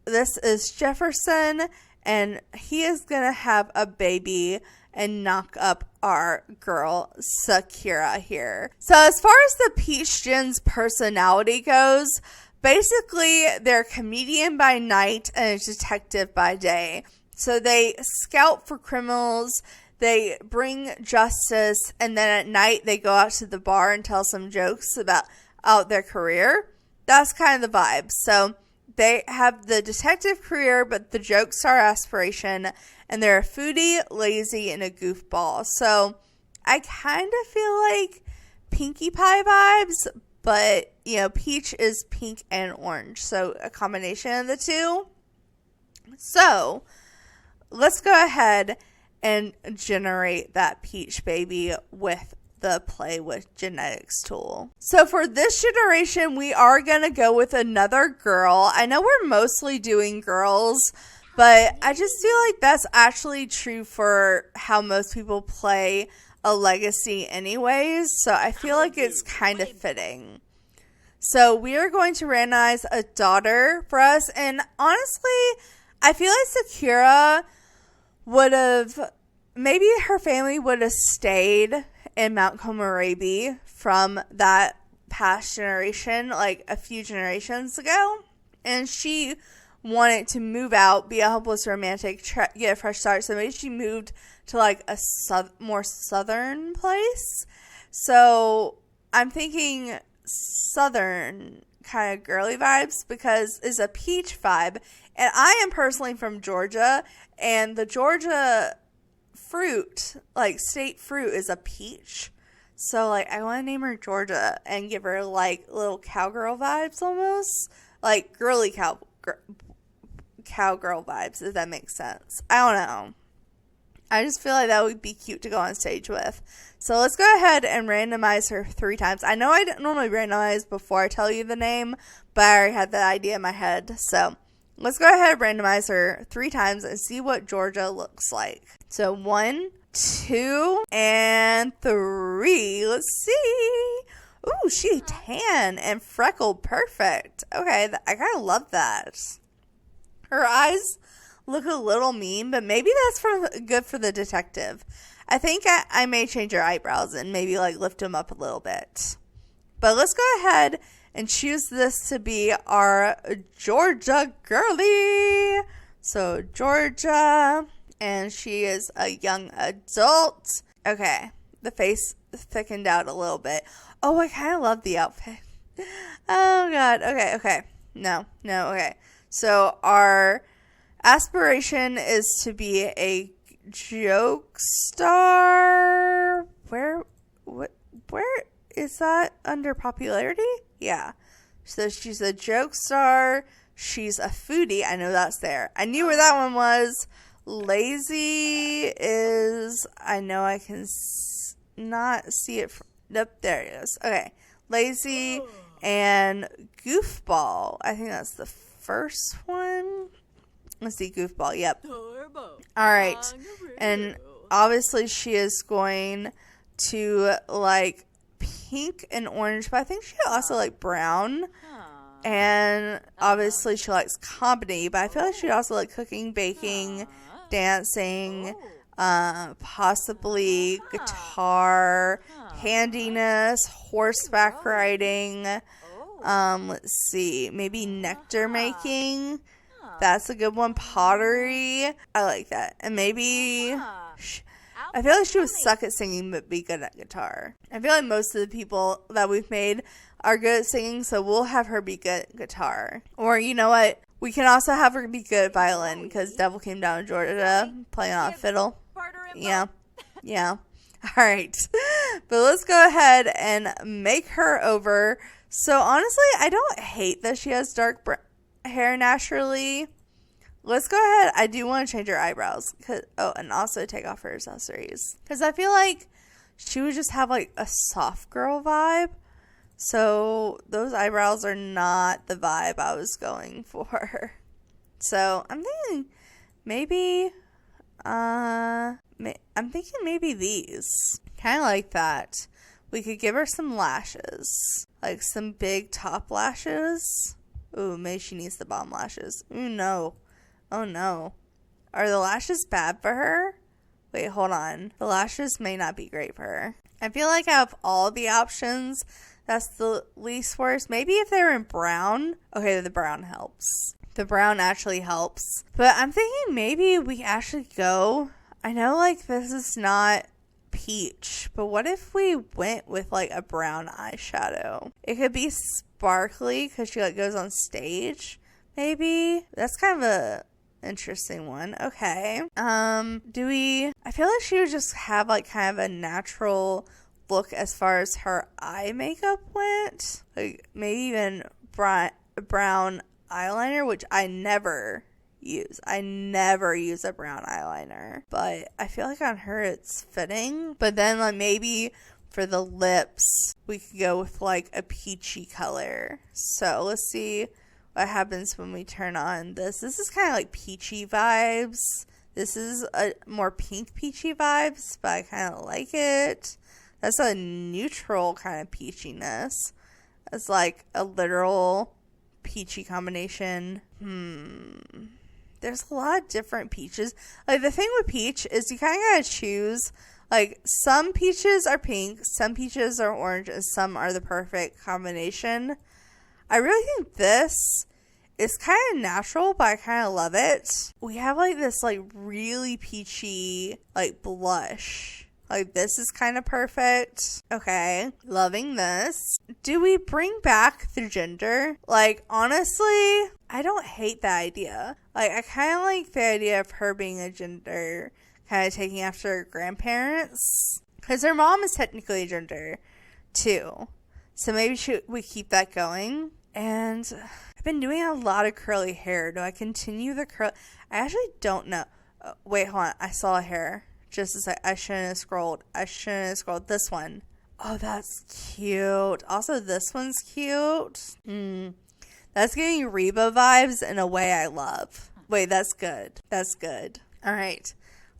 this is Jefferson, and he is going to have a baby and knock up our girl Sakura here. So, as far as the peach Jin's personality goes, basically, they're a comedian by night and a detective by day. So, they scout for criminals, they bring justice, and then at night, they go out to the bar and tell some jokes about their career. That's kind of the vibe. So they have the detective career, but the jokes are aspiration, and they're a foodie, lazy, and a goofball. So I kind of feel like Pinkie Pie vibes, but, you know, peach is pink and orange. So a combination of the two. So let's go ahead and generate that peach baby with the Play with Genetics tool. So for this generation, we are going to go with another girl. I know we're mostly doing girls, but I just feel like that's actually true for how most people play a legacy anyways, so I feel like it's kind of fitting. So we are going to randomize a daughter for us, and honestly, I feel like Sakura would have, maybe her family would have stayed in Mount Komorebi from that past generation, like a few generations ago, and she wanted to move out, be a hopeless romantic, get a fresh start, so maybe she moved to like a more southern place. So I'm thinking southern kind of girly vibes, because it's a peach vibe, and I am personally from Georgia, and the Georgia fruit, like state fruit, is a peach. So like I want to name her Georgia and give her like little cowgirl vibes, almost like girly cowgirl vibes, if that makes sense. I don't know. I just feel like that would be cute to go on stage with. So let's go ahead and randomize her 3 times. I know I don't normally randomize before I tell you the name, but I already had that idea in my head. So let's go ahead and randomize her 3 times and see what Georgia looks like. So 1, 2, and 3. Let's see. Ooh, she tan and freckled. Perfect. Okay, I kind of love that. Her eyes look a little mean, but maybe that's good for the detective. I think I may change her eyebrows and maybe like lift them up a little bit. But let's go ahead and choose this to be our Georgia girly. So Georgia, and she is a young adult. Okay, the face thickened out a little bit. Oh, I kind of love the outfit. Oh God. Okay. No, okay. So our aspiration is to be a joke star. Where is that under popularity? Yeah. So she's a joke star. She's a foodie. I know that's there. I knew where that one was. Lazy is, I know I can not see it. Nope, there it is. Okay. Lazy and goofball. I think that's the first one. Let's see, goofball. Yep. All right. And obviously she is going to like pink and orange, but I think she also like brown. And obviously she likes comedy, but I feel like she also like cooking, baking, dancing, possibly guitar, handiness, horseback riding. Let's see, maybe nectar making. That's a good one. Pottery. I like that. And maybe I feel like she would suck at singing but be good at guitar. I feel like most of the people that we've made are good at singing, so we'll have her be good at guitar. Or you know what? We can also have her be good at violin, because Devil came down to Georgia playing on a fiddle. Yeah. Alright. But let's go ahead and make her over. So honestly, I don't hate that she has dark hair naturally. Let's go ahead. I do want to change her eyebrows. And also take off her accessories. Because I feel like she would just have like a soft girl vibe. So those eyebrows are not the vibe I was going for. So I'm thinking maybe, these. Kind of like that. We could give her some lashes. Like some big top lashes. Ooh, maybe she needs the bottom lashes. Ooh, no. Oh, no. Are the lashes bad for her? Wait, hold on. The lashes may not be great for her. I feel like out of all the options, that's the least worst. Maybe if they're in brown. Okay, the brown helps. The brown actually helps. But I'm thinking maybe we actually go. I know, like, this is not peach. But what if we went with, like, a brown eyeshadow? It could be sparkly because she, like, goes on stage. Maybe. That's kind of a interesting one. Okay. I feel like she would just have, like, kind of a natural look as far as her eye makeup went. Like, maybe even brown eyeliner, which I never use. I never use a brown eyeliner. But I feel like on her it's fitting. But then, like, maybe for the lips, we could go with, like, a peachy color. So, let's see what happens when we turn on this. This is kind of like peachy vibes. This is a more pink peachy vibes, but I kind of like it. That's a neutral kind of peachiness. It's like a literal peachy combination. There's a lot of different peaches. Like, the thing with peach is you kind of gotta choose. Like, some peaches are pink, some peaches are orange, and some are the perfect combination. I really think this is kind of natural, but I kind of love it. We have, like, this, like, really peachy, like, blush. Like, this is kind of perfect. Okay, loving this. Do we bring back the ginger? Like, honestly, I don't hate that idea. Like, I kind of like the idea of her being a ginger, kind of taking after her grandparents. Because her mom is technically a ginger, too. So maybe we keep that going. And I've been doing a lot of curly hair. Do I continue the curl? I actually don't know. Wait, hold on. I saw a hair. Just as I shouldn't have scrolled. This one. Oh, that's cute. Also, this one's cute. That's giving Reba vibes in a way I love. Wait, that's good. That's good. All right.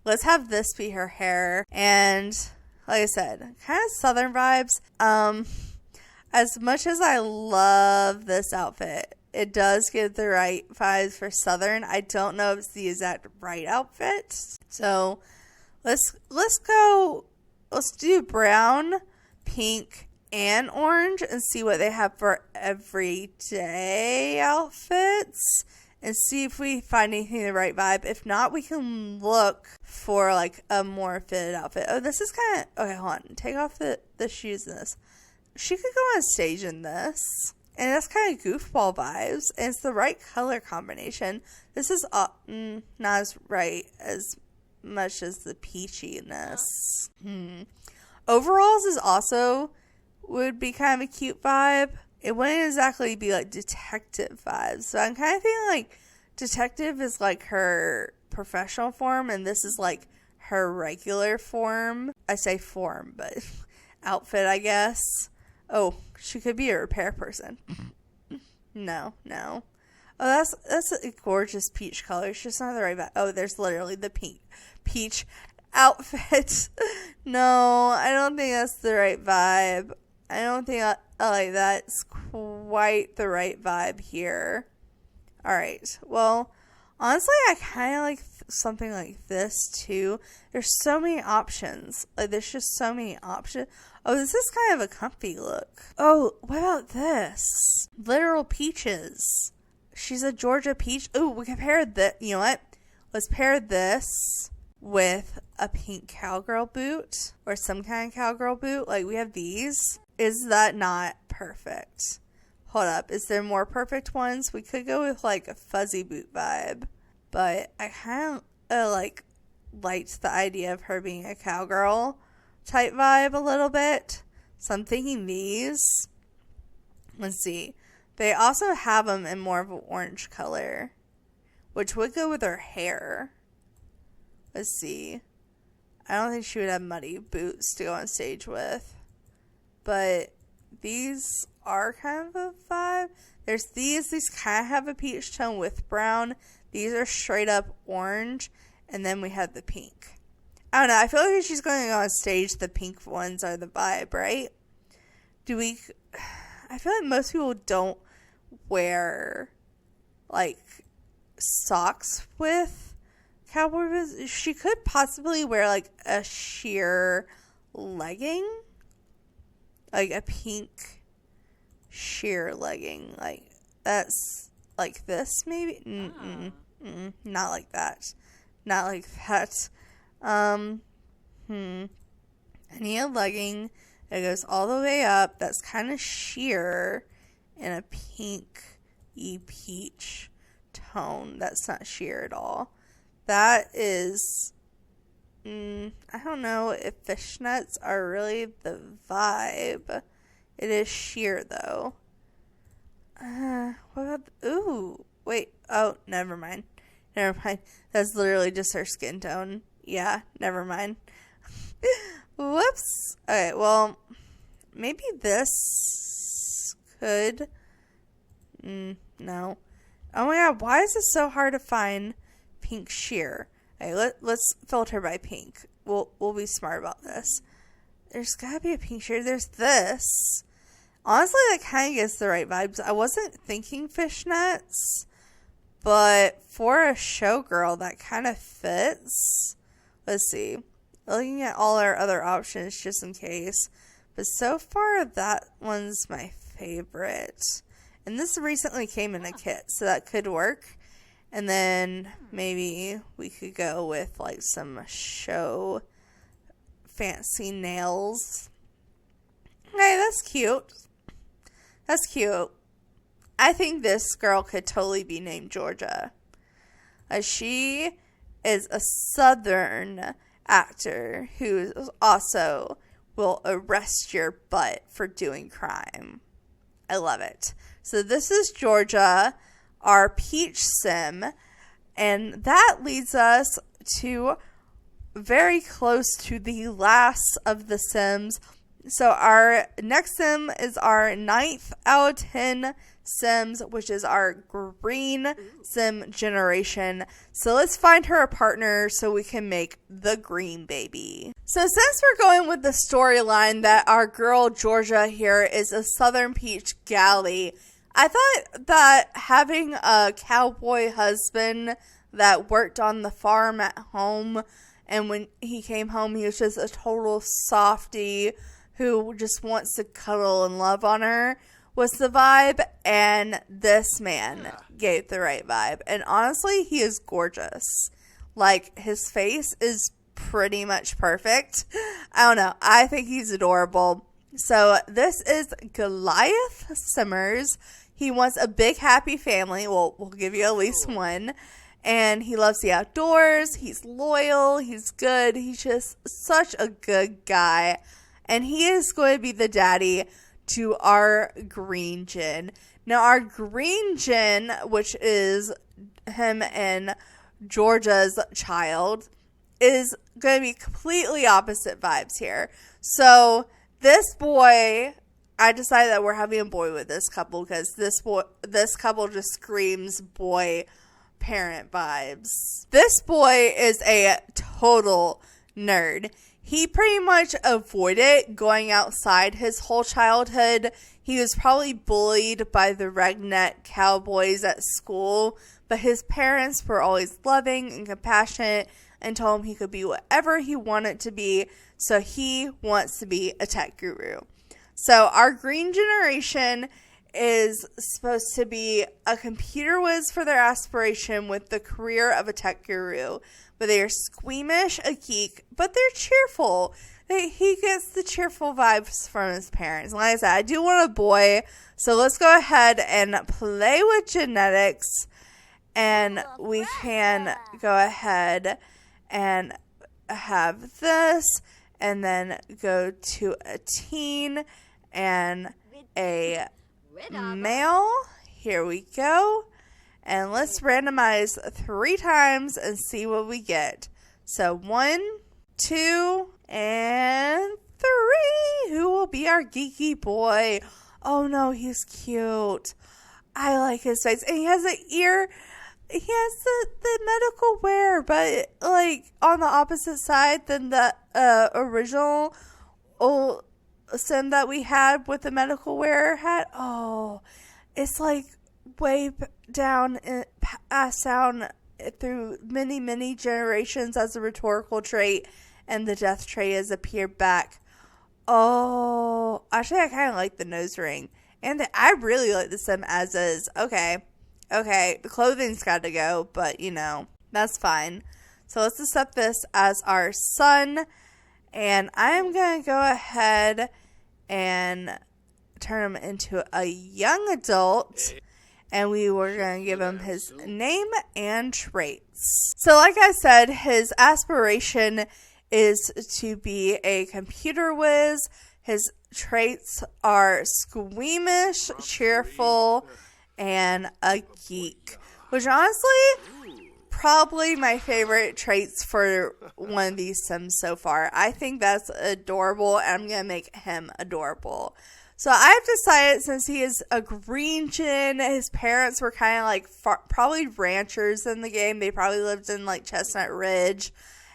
Let's have this be her hair. And like I said, kind of Southern vibes. As much as I love this outfit, it does give the right vibes for Southern. I don't know if it's the exact right outfit. So let's do brown, pink, and orange and see what they have for everyday outfits and see if we find anything the right vibe. If not, we can look for like a more fitted outfit. Oh, this is kind of, okay, hold on. Take off the shoes in this. She could go on stage in this. And that's kind of goofball vibes. And it's the right color combination. This is not as right as much as the peachiness. Overalls is also would be kind of a cute vibe. It wouldn't exactly be like detective vibes. So I'm kind of feeling like detective is like her professional form. And this is like her regular form. I say form, but outfit, I guess. Oh, she could be a repair person. No. Oh, that's a gorgeous peach color. It's just not the right vibe. Oh, there's literally the peach outfit. No, I don't think that's the right vibe. I don't think I like that. It's quite the right vibe here. All right. Well, honestly, I kind of like something like this too. There's so many options. Like, there's just so many options. Oh, this is kind of a comfy look. Oh, what about this? Literal peaches. She's a Georgia peach. Oh, we can pair this. You know what? Let's pair this with a pink cowgirl boot or some kind of cowgirl boot. Like, we have these. Is that not perfect? Hold up. Is there more perfect ones? We could go with like a fuzzy boot vibe. But I kind of liked the idea of her being a cowgirl type vibe a little bit. So I'm thinking these. Let's see. They also have them in more of an orange color, which would go with her hair. Let's see. I don't think she would have muddy boots to go on stage with. But these are kind of a vibe. There's these. These kind of have a peach tone with brown. These are straight up orange. And then we have the pink. I don't know. I feel like if she's going to go on stage, the pink ones are the vibe, right? I feel like most people don't wear, like, socks with cowboy boots. She could possibly wear, like, a sheer legging. Like, a pink sheer legging. Like, that's, like this, maybe? Not like that. Not like that. I need a legging that goes all the way up. That's kind of sheer in a pinky peach tone. That's not sheer at all. That is, I don't know if fishnets are really the vibe. It is sheer though. What about, ooh, wait, oh, never mind. That's literally just her skin tone. Yeah, never mind. Whoops. Okay, well, maybe this could. No. Oh my god, why is it so hard to find pink sheer? Okay, let's filter by pink. We'll be smart about this. There's gotta be a pink shade. There's this. Honestly, that kind of gets the right vibes. I wasn't thinking fishnets, but for a showgirl, that kind of fits. Let's see. Looking at all our other options just in case. But so far, that one's my favorite. And this recently came in a kit, so that could work. And then maybe we could go with like some show fancy nails. Hey, that's cute. That's cute. I think this girl could totally be named Georgia. She is a Southern actor who also will arrest your butt for doing crime. I love it. So this is Georgia, our peach sim, and that leads us to very close to the last of the sims. So our next sim is our 9th out of 10 sims, which is our green sim generation. So let's find her a partner so we can make the green baby. So since we're going with the storyline that our girl Georgia here is a Southern Peach Galley, I thought that having a cowboy husband that worked on the farm at home, and when he came home he was just a total softie who just wants to cuddle and love on her, was the vibe, and this man gave the right vibe. And honestly, he is gorgeous. Like, his face is pretty much perfect. I don't know. I think he's adorable. So this is Goliath Simmers. He wants a big happy family. Well, we'll give you at least one. And he loves the outdoors. He's loyal. He's good. He's just such a good guy. And he is going to be the daddy to our green gen. Now, our green gen, which is him and Georgia's child, is going to be completely opposite vibes here. So, this boy, I decided that we're having a boy with this couple because this couple just screams boy parent vibes. This boy is a total nerd. He pretty much avoided going outside his whole childhood. He was probably bullied by the redneck cowboys at school, but his parents were always loving and compassionate and told him he could be whatever he wanted to be, so he wants to be a tech guru. So our green generation is supposed to be a computer whiz for their aspiration with the career of a tech guru. But they are squeamish, a geek, but they're cheerful. He gets the cheerful vibes from his parents. Like I said, I do want a boy, so let's go ahead and play with genetics, and we can go ahead and have this, and then go to a teen and a male. Here we go. And let's randomize 3 times and see what we get. So 1, 2, and 3. Who will be our geeky boy? Oh no, he's cute. I like his face. And he has an ear. He has the medical wear, but like on the opposite side than the original old sim that we had with the medical wear hat. Oh, it's like way down and passed down through many generations as a rhetorical trait, and the death trait has appeared back. Oh, actually I kind of like the nose ring, and I really like the sim as is. Okay, the clothing's got to go, but you know, that's fine. So let's accept this as our son, and I'm gonna go ahead and turn him into a young adult. And we were going to give him his name and traits. So like I said, his aspiration is to be a computer whiz. His traits are squeamish, cheerful, and a geek. Which honestly, probably my favorite traits for one of these sims so far. I think that's adorable, and I'm going to make him adorable. So I've decided, since he is a green gen, his parents were kind of like probably ranchers in the game. They probably lived in like Chestnut Ridge,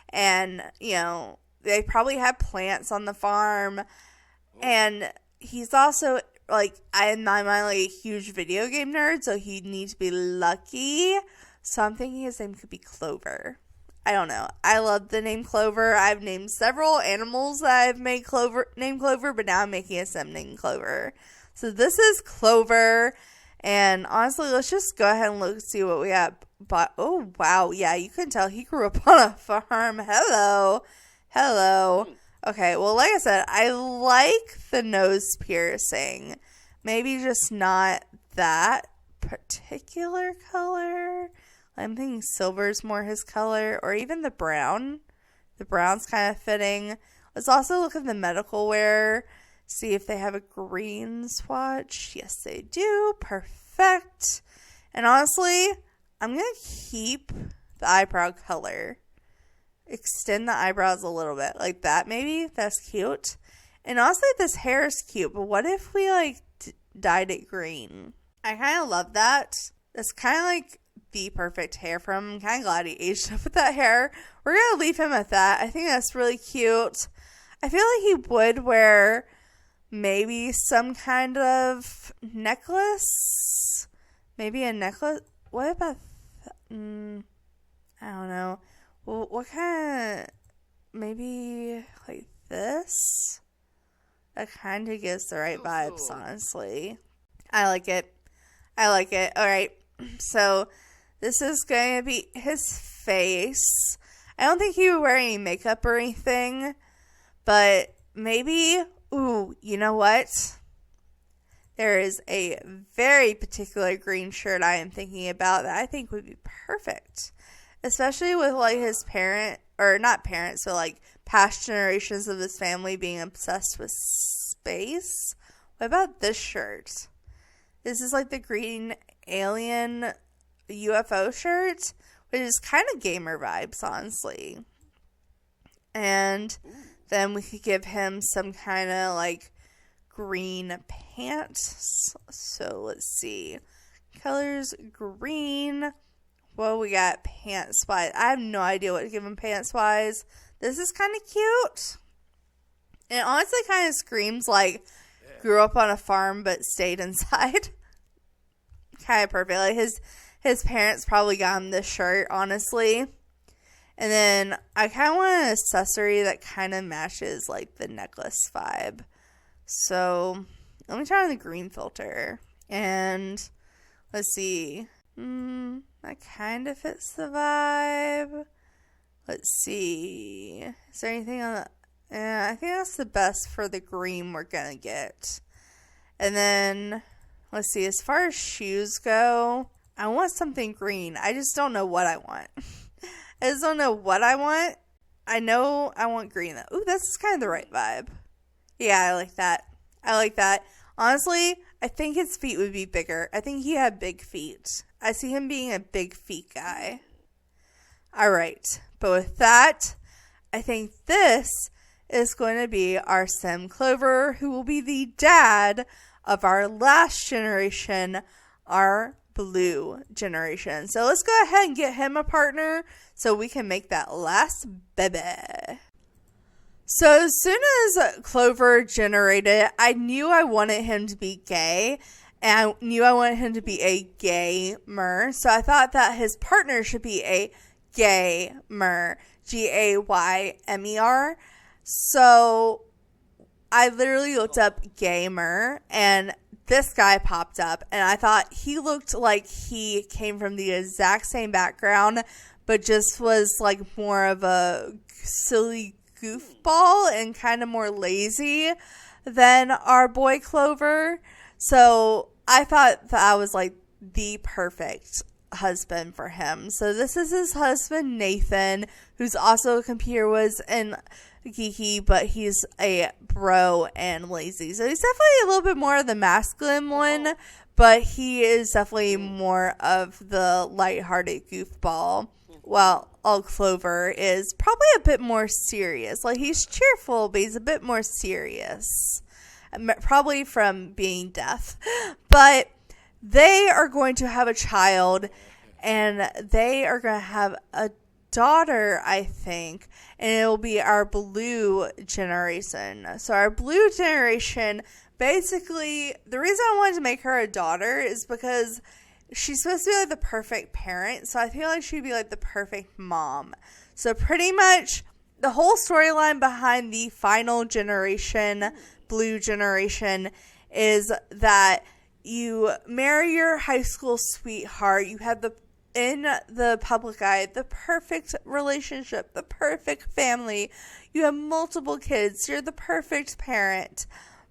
and they probably had plants on the farm. And he's also like, in my mind, like a huge video game nerd, so he'd need to be lucky. So I'm thinking his name could be Clover. I don't know. I love the name Clover. I've named several animals that I've made named Clover, but now I'm making a sim named Clover. So this is Clover. And honestly, let's just go ahead and look see what we have. But oh wow, yeah, you can tell he grew up on a farm. Hello. Okay, well, like I said, I like the nose piercing. Maybe just not that particular color. I'm thinking silver's more his color, or even the brown. The brown's kind of fitting. Let's also look at the medical wear, see if they have a green swatch. Yes, they do. Perfect. And honestly, I'm going to keep the eyebrow color. Extend the eyebrows a little bit, like that maybe. That's cute. And honestly, this hair is cute, but what if we like dyed it green? I kind of love that. That's kind of like the perfect hair for him. I'm kind of glad he aged up with that hair. We're going to leave him at that. I think that's really cute. I feel like he would wear maybe some kind of necklace. Maybe a necklace. What about, I don't know. Well, what kind of, maybe like this? That kind of gives the right vibes, honestly. I like it. All right. So this is going to be his face. I don't think he would wear any makeup or anything, but maybe, ooh, you know what? There is a very particular green shirt I am thinking about that I think would be perfect, especially with like his not parents, but like past generations of his family being obsessed with space. What about this shirt? This is like the green alien UFO shirt, which is kind of gamer vibes, honestly. And then we could give him some kind of like green pants. So let's see. Colors green. Well, we got pants wise. I have no idea what to give him pants wise. This is kind of cute. And it honestly kind of screams like grew up on a farm but stayed inside. Kind of perfect. Like his parents probably got him this shirt, honestly. And then I kind of want an accessory that kind of matches like the necklace vibe. So let me try on the green filter. And let's see. That kind of fits the vibe. Let's see. Is there anything on the... I think that's the best for the green we're going to get. And then, let's see. As far as shoes go, I want something green. I just don't know what I want. I just don't know what I want. I know I want green, though. Ooh, that's kind of the right vibe. Yeah, I like that. Honestly, I think his feet would be bigger. I think he had big feet. I see him being a big feet guy. All right. But with that, I think this is going to be our Sim Clover, who will be the dad of our last generation, our blue generation. So let's go ahead and get him a partner so we can make that last baby. So as soon as Clover generated, I knew I wanted him to be gay, and I knew I wanted him to be a gamer. So I thought that his partner should be a gamer, Gaymer. So I literally looked up gamer, and this guy popped up, and I thought he looked like he came from the exact same background, but just was like more of a silly goofball and kind of more lazy than our boy Clover. So I thought that I was like the perfect husband for him. So this is his husband Nathan, who's also a computer whiz and geeky, but he's a bro and lazy. So he's definitely a little bit more of the masculine one, but he is definitely more of the lighthearted goofball. Well, all Clover is probably a bit more serious. Like, he's cheerful, but he's a bit more serious. probably from being deaf. But they are going to have a child, and they are going to have a daughter, I think, and it will be our blue generation. So our blue generation, basically, the reason I wanted to make her a daughter is because she's supposed to be like the perfect parent. So I feel like she'd be like the perfect mom. So pretty much the whole storyline behind the final generation, blue generation, is that you marry your high school sweetheart. You have in the public eye, the perfect relationship, the perfect family. You have multiple kids. You're the perfect parent.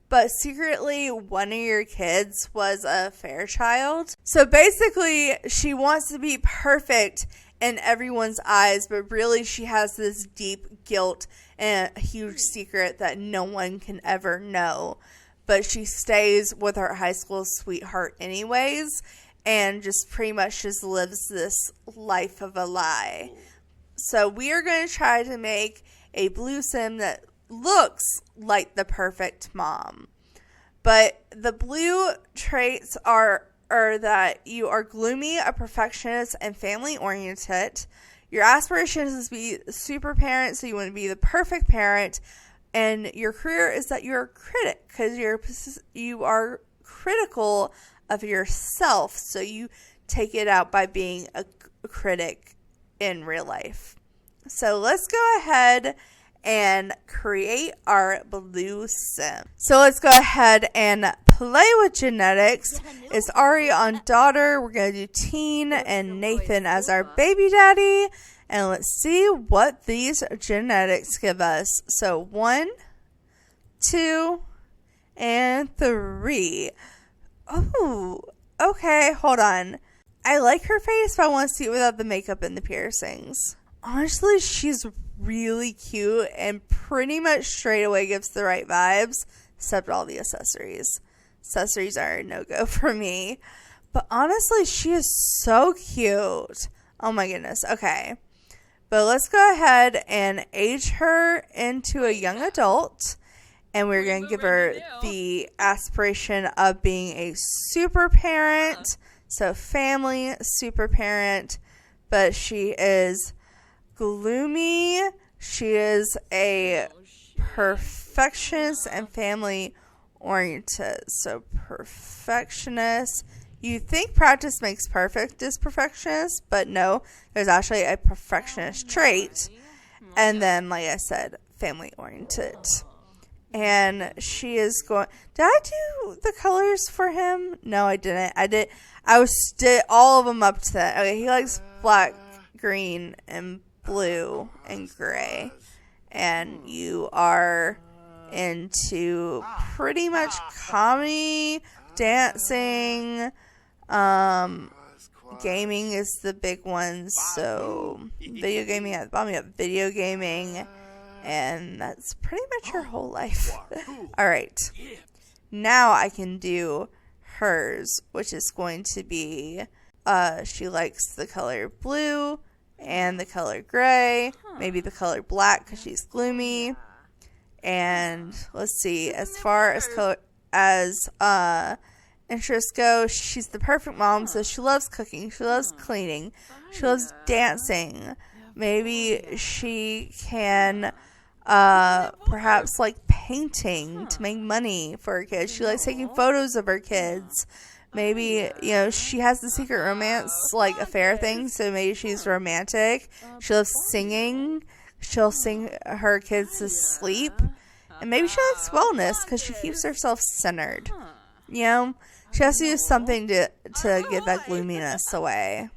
But secretly, one of your kids was a Fairchild. So basically, she wants to be perfect in everyone's eyes, but really she has this deep guilt and a huge secret that no one can ever know. But she stays with her high school sweetheart anyways, and just pretty much just lives this life of a lie. So we are going to try to make a blue sim that looks like the perfect mom. But the blue traits are that you are gloomy, a perfectionist, and family-oriented. Your aspiration is to be a super parent, so you want to be the perfect parent. And your career is that you're a critic, because you are critical of yourself, so you take it out by being a critic in real life. So let's go ahead and create our blue sim. So let's go ahead and play with genetics. It's Ari on daughter. We're going to do teen and Nathan as our baby daddy. And let's see what these genetics give us. So 1, 2, and 3. Oh, okay, hold on. I like her face, but I want to see it without the makeup and the piercings. Honestly, she's really cute and pretty much straight away gives the right vibes, except all the accessories. Accessories are a no-go for me. But honestly, she is so cute. Oh my goodness. Okay. But let's go ahead and age her into a young adult. And we're going to give her the aspiration of being a super parent. So family, super parent. But she is gloomy. She is a perfectionist and family oriented. So perfectionist. You think practice makes perfect is perfectionist, but no, there's actually a perfectionist trait. And then, like I said, family oriented. And she is going. Did I do the colors for him? No, I didn't. I did all of them up to that. Okay, he likes black, green, and blue and gray. And you are into pretty much comedy, dancing, gaming is the big one. So video gaming at the bottom, you have video gaming. And that's pretty much her whole life. All right. Now I can do hers, which is going to be, she likes the color blue and the color gray, maybe the color black because she's gloomy. And let's see, as far as color, as interests go, she's the perfect mom. So she loves cooking, she loves cleaning, she loves dancing. Maybe she can perhaps like painting to make money for her kids. She likes taking photos of her kids. Maybe, she has the secret romance, like, affair thing, so maybe she's romantic. She loves singing. She'll sing her kids to sleep. And maybe she likes wellness, because she keeps herself centered. She has to do something to get that gloominess away.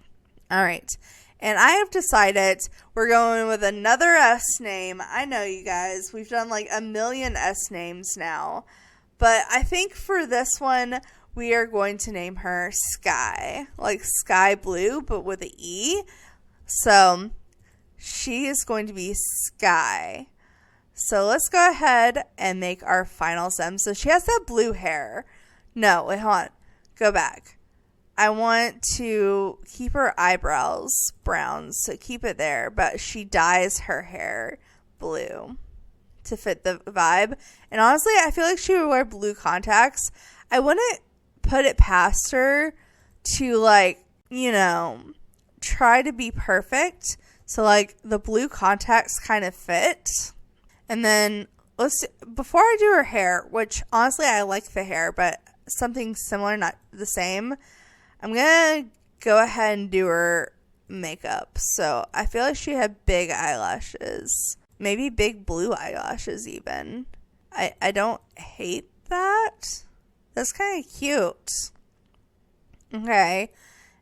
Alright. And I have decided we're going with another S name. I know, you guys. We've done, like, 1 million S names now. But I think for this one, we are going to name her Sky. Like sky blue, but with an E. So, she is going to be Sky. So, let's go ahead and make our final sim. So, she has that blue hair. No, wait, hold on. Go back. I want to keep her eyebrows brown, so keep it there. But she dyes her hair blue. to fit the vibe. And honestly, I feel like she would wear blue contacts. I wouldn't put it past her to, like, you know, try to be perfect. So, like, the blue contacts kind of fit. And then, before I do her hair, which honestly I like the hair, but something similar, not the same, I'm going to go ahead and do her makeup. So, I feel like she had big eyelashes. Maybe big blue eyelashes even. I don't hate that. That's kind of cute. Okay.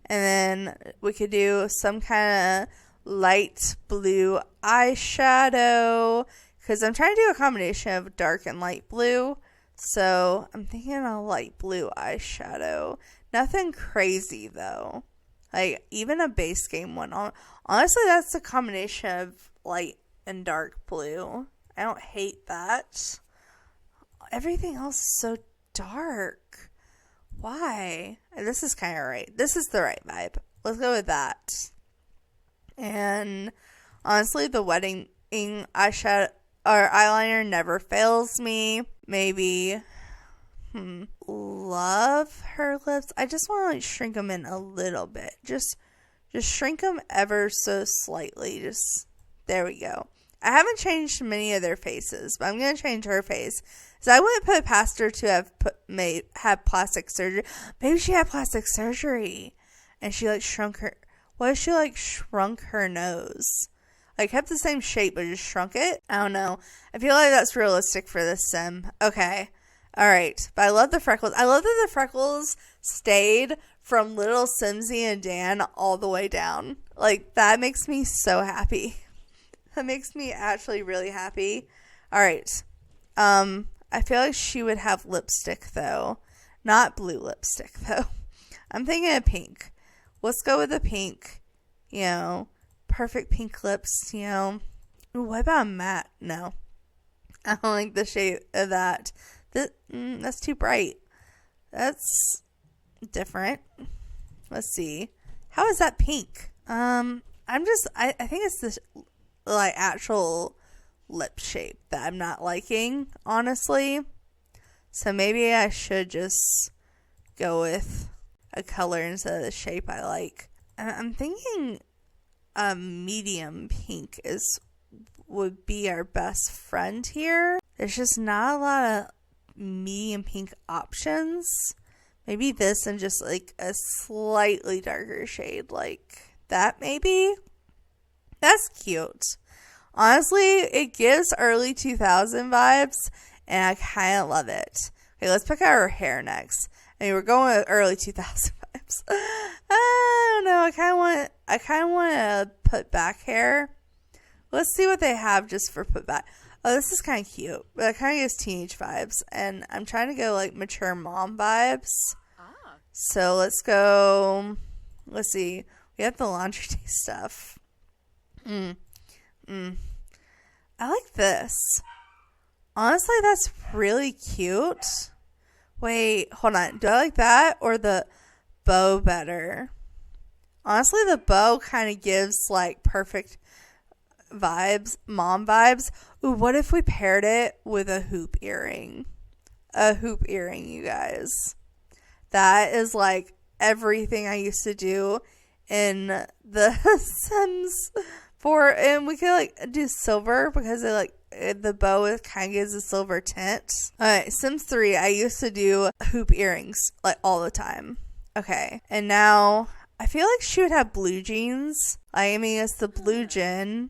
And then we could do some kind of light blue eyeshadow. Because I'm trying to do a combination of dark and light blue. So I'm thinking a light blue eyeshadow. Nothing crazy though. Like even a base game one. Honestly, that's a combination of light and dark blue. I don't hate that. Everything else is so dark. Why? This is kind of right. This is the right vibe. Let's go with that. And honestly, the wedding eyeshadow or eyeliner never fails me. Maybe love her lips. I just want to like shrink them in a little bit. Just shrink them ever so slightly. Just there we go. I haven't changed many of their faces, but I'm gonna change her face. So I wouldn't put it past her to have plastic surgery. Maybe she had plastic surgery, and she like shrunk her. What if she like shrunk her nose? Like kept the same shape but just shrunk it? I don't know. I feel like that's realistic for this sim. Okay. Alright. But I love the freckles. I love that the freckles stayed from Little Simsie and Dan all the way down. Like that makes me so happy. That makes me actually really happy. Alright. I feel like she would have lipstick though. Not blue lipstick though. I'm thinking of pink. Let's go with the pink. You know, perfect pink lips, you know. Ooh, what about matte? No. I don't like the shade of that. That's too bright. That's different. Let's see. How is that pink? I think it's this like actual lip shape that I'm not liking, honestly. So maybe I should just go with a color instead of the shape I like. And I'm thinking a medium pink would be our best friend here. There's just not a lot of medium pink options. Maybe this and just like a slightly darker shade like that maybe. That's cute. Honestly, it gives early 2000 vibes and I kind of love it. Okay, let's pick out her hair next. I mean, we're going with early 2000 vibes. I don't know. I kind of want to put back hair. Let's see what they have just for put back. Oh, this is kind of cute. But it kind of gives teenage vibes. And I'm trying to go like mature mom vibes. So let's go. Let's see. We have the laundry day stuff. I like this. Honestly, that's really cute. Wait, hold on. Do I like that or the bow better? Honestly, the bow kind of gives like perfect vibes, mom vibes. Ooh, what if we paired it with a hoop earring? A hoop earring, you guys. That is like everything I used to do in the Sims 4. And we could like do silver because it like the bow kind of gives a silver tint. Alright, Sims 3, I used to do hoop earrings like all the time. Okay, and now I feel like she would have blue jeans. I mean, it's the blue gin,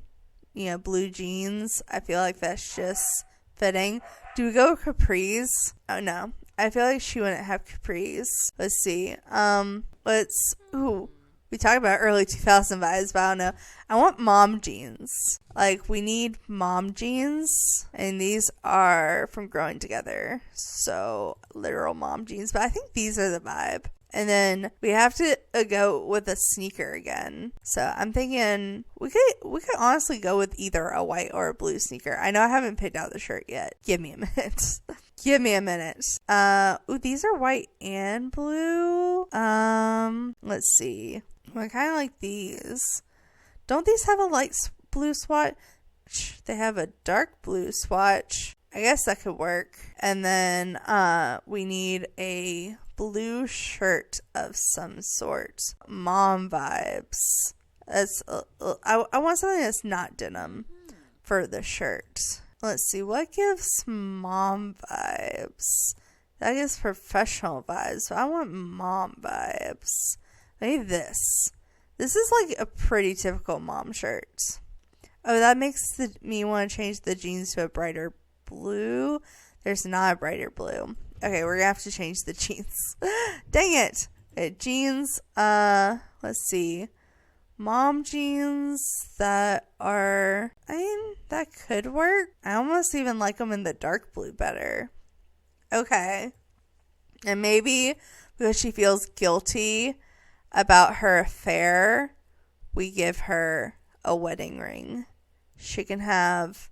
you know, blue jeans. I feel like that's just fitting. Do we go with capris? Oh no, I feel like she wouldn't have capris. Let's see. We talk about early 2000 vibes, but I don't know. I want mom jeans. Like, we need mom jeans. And these are from Growing Together. So, literal mom jeans. But I think these are the vibe. And then we have to go with a sneaker again. So, I'm thinking we could honestly go with either a white or a blue sneaker. I know I haven't picked out the shirt yet. Give me a minute. Give me a minute. Ooh, these are white and blue. Let's see. I kind of like these. Don't these have a light blue swatch swatch. They have a dark blue swatch. I guess that could work. And then we need a blue shirt of some sort. Mom vibes. I want something that's not denim for the shirt. Let's see, what gives mom vibes? That gives professional vibes. So I want mom vibes. Maybe this. This is like a pretty typical mom shirt. Oh, that makes me want to change the jeans to a brighter blue. There's not a brighter blue. Okay, we're gonna have to change the jeans. Dang it. Okay, jeans. Let's see. Mom jeans that are, I mean, that could work. I almost even like them in the dark blue better. Okay. And maybe because she feels guilty about her affair, we give her a wedding ring. She can have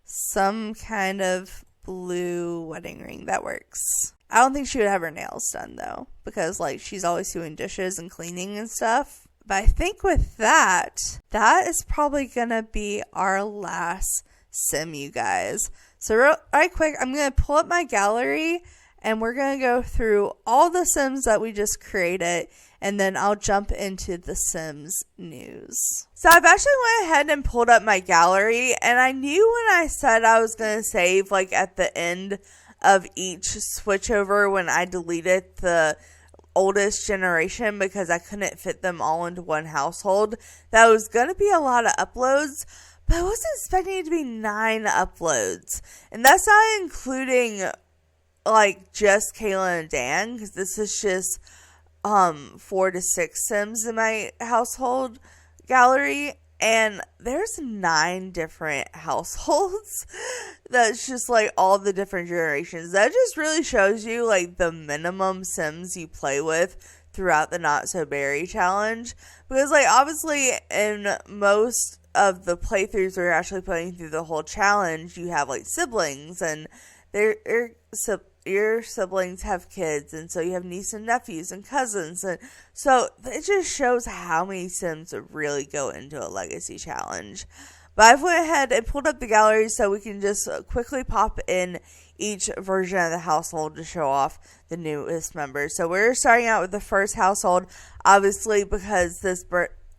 some kind of blue wedding ring that works. I don't think she would have her nails done though, because like she's always doing dishes and cleaning and stuff. But I think with that is probably gonna be our last sim, you guys. So right quick, I'm gonna pull up my gallery and we're gonna go through all the sims that we just created, and then I'll jump into the Sims news. So I've actually went ahead and pulled up my gallery, and I knew when I said I was gonna save like at the end of each switchover when I deleted the oldest generation because I couldn't fit them all into one household, that was going to be a lot of uploads, but I wasn't expecting it to be 9 uploads. And that's not including like just Kayla and Dan, because this is just 4 to 6 sims in my household gallery, and there's 9 different households. That's just like all the different generations. That just really shows you like the minimum sims you play with throughout the Not So Berry challenge. Because like obviously in most of the playthroughs where you're actually playing through the whole challenge, you have like siblings, and your siblings have kids, and so you have nieces and nephews and cousins, and so it just shows how many sims really go into a legacy challenge. But I've went ahead and pulled up the gallery so we can just quickly pop in each version of the household to show off the newest members. So we're starting out with the first household, obviously because this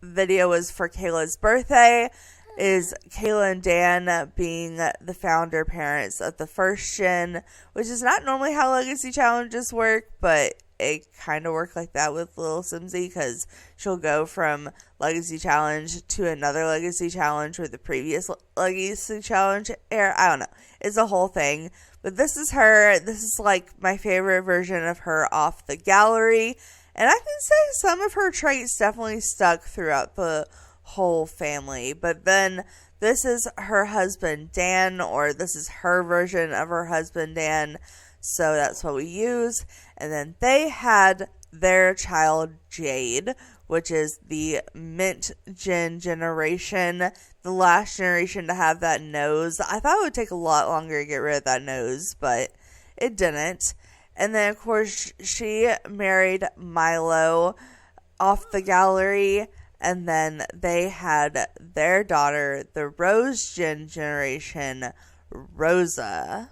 video is for Kayla's birthday, is Kayla and Dan being the founder parents of the first gen, which is not normally how legacy challenges work, but it kind of worked like that with lilsimsie, because she'll go from legacy challenge to another legacy challenge with the previous legacy challenge era. I don't know. It's a whole thing. But this is her. This is like my favorite version of her off the gallery. And I can say some of her traits definitely stuck throughout the whole family. But then this is her husband Dan, or this is her version of her husband Dan. So that's what we use. And then they had their child Jade, which is the mint generation, the last generation to have that nose. I thought it would take a lot longer to get rid of that nose, but it didn't. And then, of course, she married Milo off the gallery. And then they had their daughter, the Rose generation, Rosa.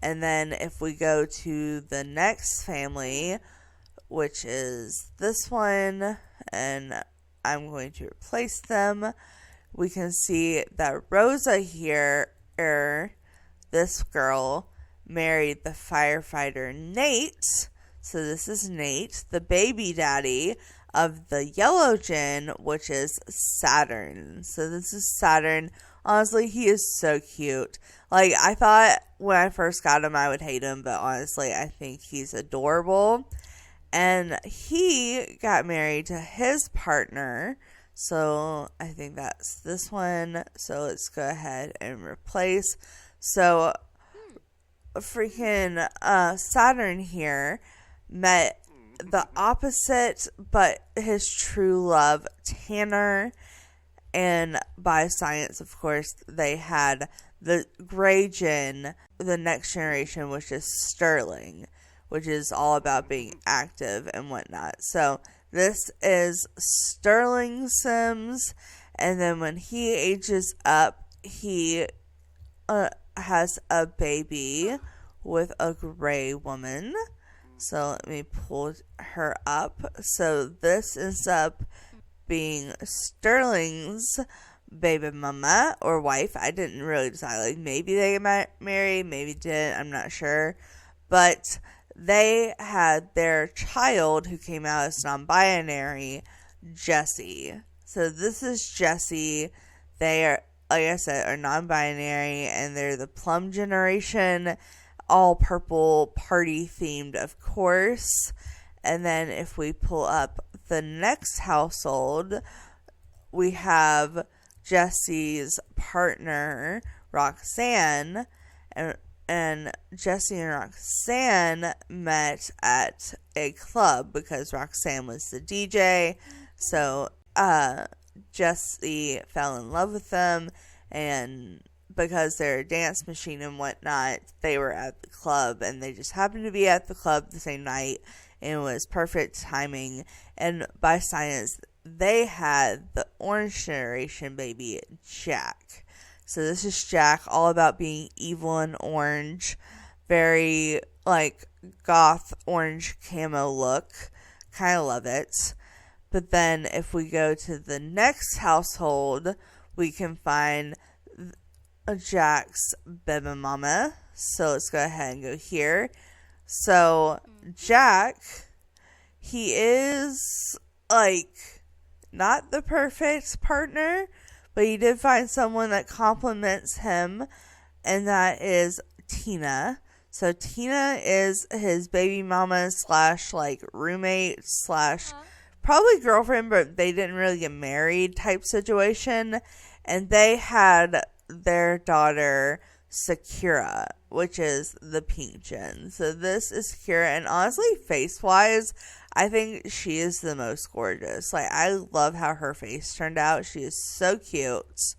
And then if we go to the next family, which is this one, and I'm going to replace them, we can see that Rosa here, this girl, married the firefighter Nate. So this is Nate, the baby daddy of the yellow gen, which is Saturn. So this is Saturn. Honestly, he is so cute. Like, I thought when I first got him I would hate him, but honestly, I think he's adorable. And he got married to his partner, so I think that's this one. So let's go ahead and replace. So freaking Saturn here met the opposite, but his true love, Tanner. And by science, of course, they had the gray gen, the next generation, which is Sterling, which is all about being active and whatnot. So this is Sterling Sims, and then when he ages up he has a baby with a gray woman. So let me pull her up. So this ends up being Sterling's baby mama or wife. I didn't really decide. Like, maybe they got married, maybe didn't. I'm not sure. But they had their child who came out as non-binary, Jesse. So this is Jesse. They are, like I said, are non-binary, and they're the plum generation, all purple, party themed, of course. And then if we pull up the next household, we have Jesse's partner, Roxanne, and Jesse and Roxanne met at a club because Roxanne was the DJ. So Jesse fell in love with them, and because they're a dance machine and whatnot, they were at the club, and they just happened to be at the club the same night, and it was perfect timing. And by science, they had the orange generation baby, Jack. So this is Jack, all about being evil and orange, very like goth orange camo look. Kind of love it. But then if we go to the next household, we can find Jack's baby mama. So let's go ahead and go here. So Jack, he is like not the perfect partner, but he did find someone that complements him, and that is Tina. So Tina is his baby mama / like roommate / probably girlfriend, but they didn't really get married type situation. And they had their daughter, Sakura, which is the pink gen. So this is Sakura, and honestly, face-wise, I think she is the most gorgeous. Like, I love how her face turned out. She is so cute.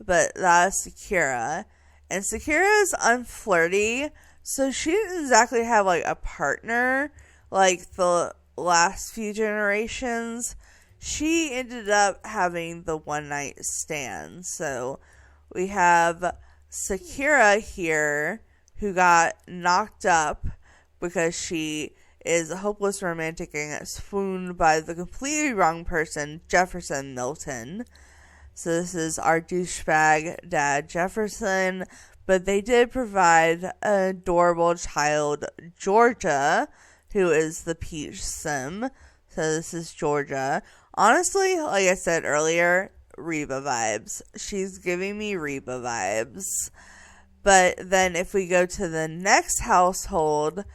But that's Sakura. And Sakura is unflirty, so she didn't exactly have, like, a partner like the last few generations. She ended up having the one-night stand. So we have Sakura here, who got knocked up because she is a hopeless romantic and got swooned by the completely wrong person, Jefferson Milton. So this is our douchebag dad, Jefferson. But they did provide an adorable child, Georgia, who is the peach sim. So this is Georgia. Honestly, like I said earlier, Reba vibes. She's giving me Reba vibes. But then if we go to the next household,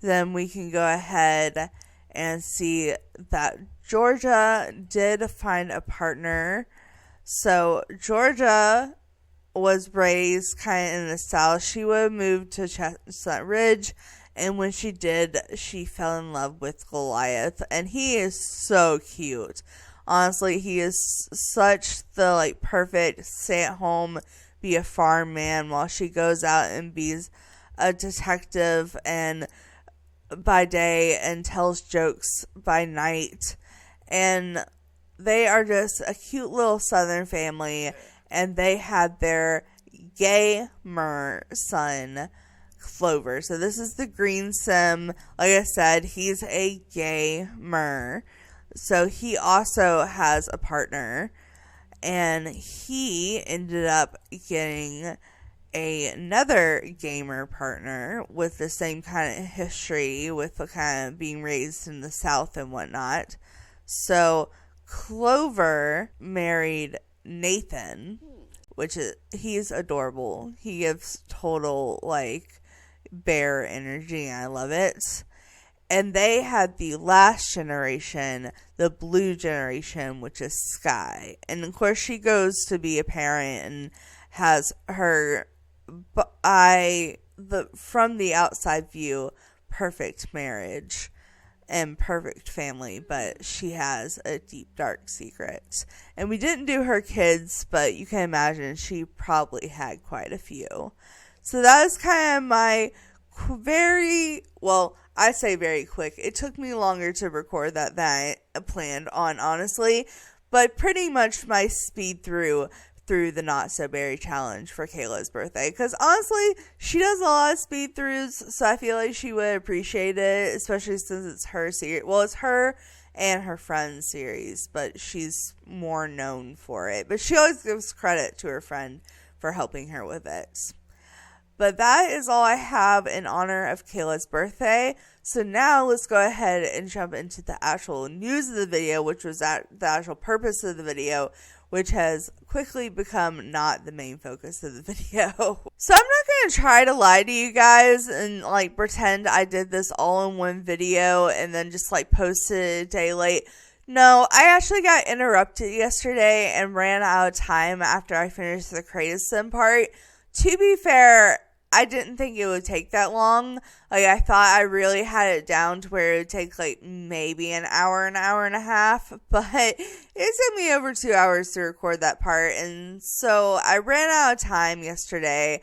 then we can go ahead and see that Georgia did find a partner. So Georgia was raised kind of in the South. She would have moved to Chestnut Ridge, and when she did, she fell in love with Goliath, and he is so cute. Honestly, he is such the like perfect stay at home, be a farm man while she goes out and be a detective and by day and tells jokes by night. And they are just a cute little Southern family, and they had their gamer son, Clover. So this is the green sim. Like I said, he's a gamer. So he also has a partner, and he ended up getting another gamer partner with the same kind of history, with the kind of being raised in the South and whatnot. So Clover married Nathan, which is, he's adorable. He gives total like bear energy. I love it. And they had the last generation, the blue generation, which is Sky. And of course she goes to be a parent and has her, from the outside view, perfect marriage and perfect family, but she has a deep, dark secret. And we didn't do her kids, but you can imagine she probably had quite a few. So that is kind of my I say very quick. It took me longer to record that than I planned on, honestly. But pretty much my speed through through the Not So Berry challenge for Kayla's birthday. Because honestly, she does a lot of speed throughs, so I feel like she would appreciate it, especially since it's her series. Well, it's her and her friend's series, but she's more known for it. But she always gives credit to her friend for helping her with it. But that is all I have in honor of Kayla's birthday. So now let's go ahead and jump into the actual news of the video, which was the actual purpose of the video, which has quickly become not the main focus of the video. So I'm not going to try to lie to you guys and like pretend I did this all in one video and then just like posted it a day late. No, I actually got interrupted yesterday and ran out of time after I finished the Creative Sim part. To be fair, I didn't think it would take that long. Like, I thought I really had it down to where it would take, like, maybe an hour and a half. But it took me over 2 hours to record that part. And so I ran out of time yesterday.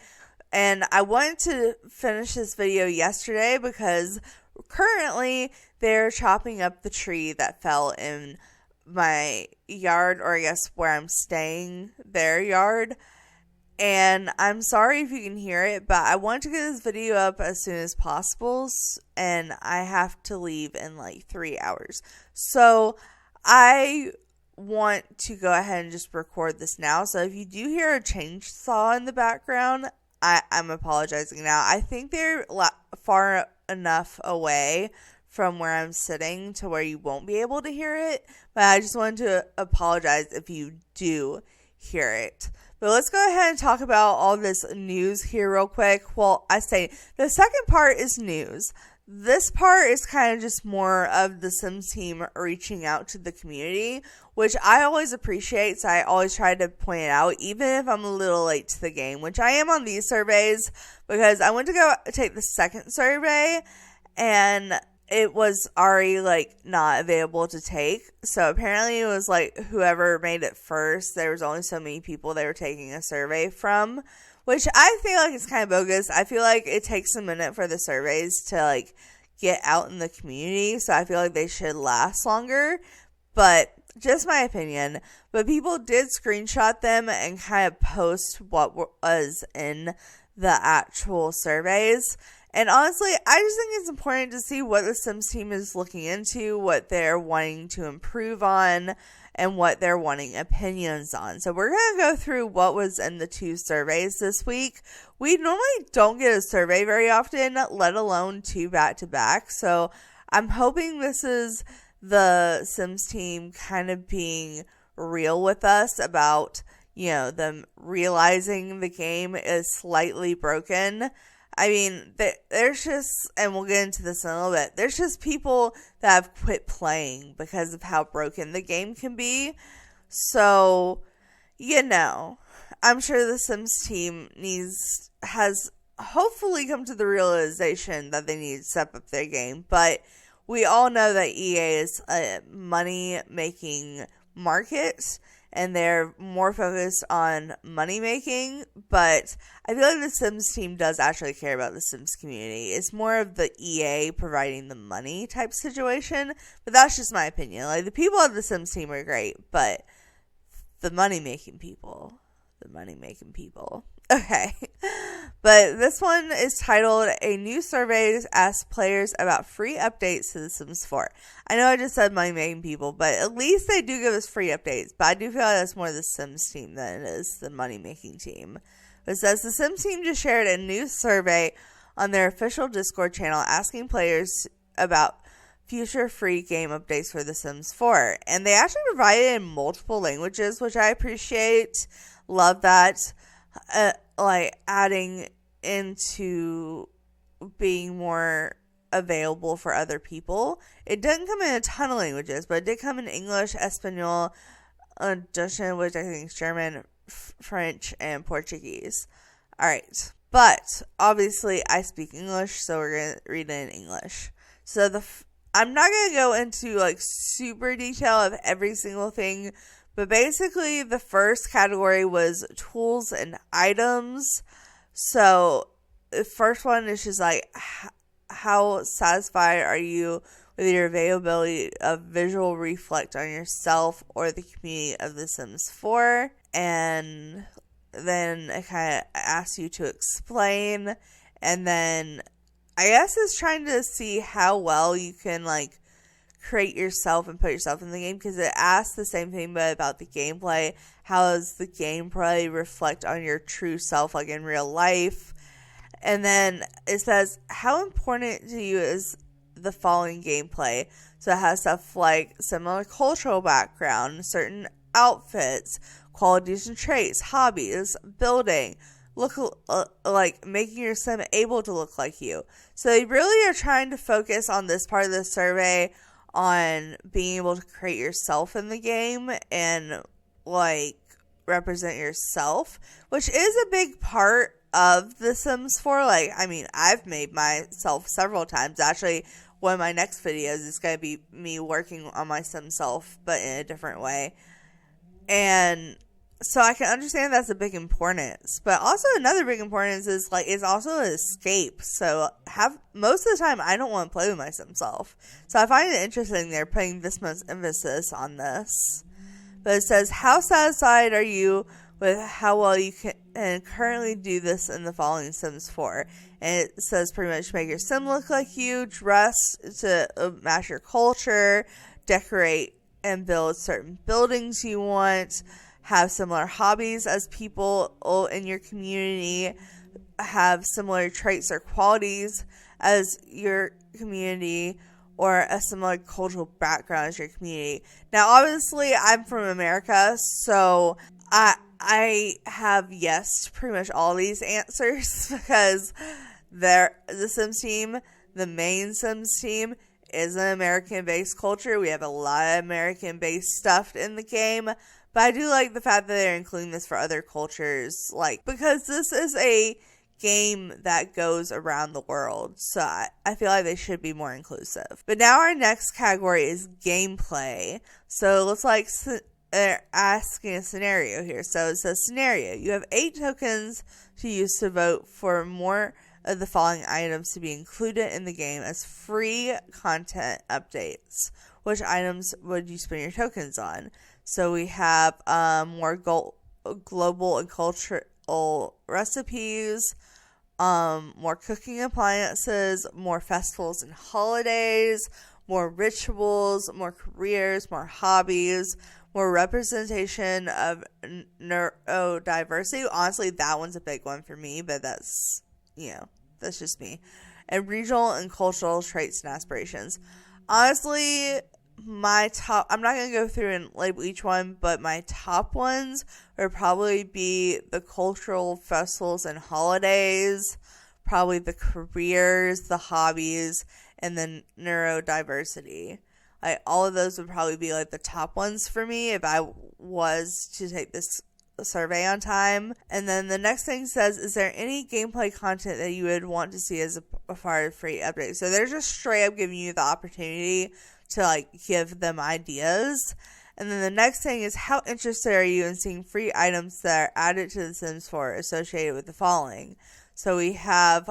And I wanted to finish this video yesterday because currently they're chopping up the tree that fell in my yard, or I guess where I'm staying, their yard. And I'm sorry if you can hear it, but I want to get this video up as soon as possible, and I have to leave in like 3 hours. So I want to go ahead and just record this now. So if you do hear a chainsaw in the background, I'm apologizing now. I think they're far enough away from where I'm sitting to where you won't be able to hear it, but I just wanted to apologize if you do hear it. But let's go ahead and talk about all this news here real quick. Well, I say the second part is news. This part is kind of just more of the Sims team reaching out to the community, which I always appreciate. So I always try to point it out, even if I'm a little late to the game, which I am on these surveys, because I went to go take the second survey and it was already like not available to take. So apparently it was like whoever made it first, there was only so many people they were taking a survey from, which I feel like is kind of bogus. I feel like it takes a minute for the surveys to like get out in the community, so I feel like they should last longer, but just my opinion. But people did screenshot them and kind of post what was in the actual surveys. And honestly, I just think it's important to see what the Sims team is looking into, what they're wanting to improve on, and what they're wanting opinions on. So we're going to go through what was in the 2 surveys this week. We normally don't get a survey very often, let alone 2 back-to-back. So I'm hoping this is the Sims team kind of being real with us about, you know, them realizing the game is slightly broken. I mean, there's just, and we'll get into this in a little bit, there's just people that have quit playing because of how broken the game can be. So, you know, I'm sure the Sims team has hopefully come to the realization that they need to step up their game. But we all know that EA is a money-making market, and they're more focused on money making, but I feel like the Sims team does actually care about the Sims community. It's more of the EA providing the money type situation, but that's just my opinion. Like, the people of the Sims team are great, but the money making people. Okay. But this one is titled, A New Survey Asks Players About Free Updates to The Sims 4. I know I just said money-making people, but at least they do give us free updates. But I do feel like that's more the Sims team than it is the money-making team. It says, the Sims team just shared a new survey on their official Discord channel asking players about future free game updates for The Sims 4. And they actually provided it in multiple languages, which I appreciate. Love that. Like adding into being more available for other people. It didn't come in a ton of languages, but it did come in English, Espanol, Dutch, which I think is German, French, and Portuguese. Alright. But obviously I speak English, so we're going to read it in English. So I'm not going to go into like super detail of every single thing, but basically the first category was tools and items. So the first one is just like, how satisfied are you with your availability of visual reflect on yourself or the community of The Sims 4. And then it kind of asks you to explain, and then I guess it's trying to see how well you can like create yourself and put yourself in the game, because it asks the same thing but about the gameplay. How does the gameplay reflect on your true self, like in real life? And then it says, how important to you is the following gameplay? So it has stuff like similar cultural background, certain outfits, qualities and traits, hobbies, building, like making your sim able to look like you. So they really are trying to focus on this part of the survey on being able to create yourself in the game and like represent yourself, which is a big part of The Sims 4. Like, I mean, I've made myself several times. Actually, one of my next videos is going to be me working on my sim self, but in a different way. And so I can understand that's a big importance. But also another big importance is like it's also an escape. So most of the time I don't want to play with my sim self. So I find it interesting they're putting this much emphasis on this. But it says, how satisfied are you with how well you can currently do this in the following Sims 4? And it says pretty much make your sim look like you, dress to match your culture, decorate and build certain buildings you want, have similar hobbies as people in your community, have similar traits or qualities as your community, or a similar cultural background as your community. Now, obviously, I'm from America, so I have yes to pretty much all these answers because the Sims team, the main Sims team, is an American-based culture. We have a lot of American-based stuff in the game, but I do like the fact that they're including this for other cultures, like, because this is a game that goes around the world, so I feel like they should be more inclusive. But now our next category is gameplay. So it looks like they're asking a scenario here. So it says scenario. You have 8 tokens to use to vote for more of the following items to be included in the game as free content updates. Which items would you spend your tokens on? So we have more global and cultural recipes, more cooking appliances, more festivals and holidays, more rituals, more careers, more hobbies, more representation of neurodiversity. Honestly, that one's a big one for me, but that's just me. And regional and cultural traits and aspirations. Honestly, my top, I'm not going to go through and label each one, but my top ones would probably be the cultural festivals and holidays, probably the careers, the hobbies, and the neurodiversity. Like, all of those would probably be like the top ones for me if I was to take this survey on time. And then the next thing says, is there any gameplay content that you would want to see as a part of free update? So they're just straight up giving you the opportunity to like give them ideas. And then the next thing is, how interested are you in seeing free items that are added to The Sims 4 associated with the following? So we have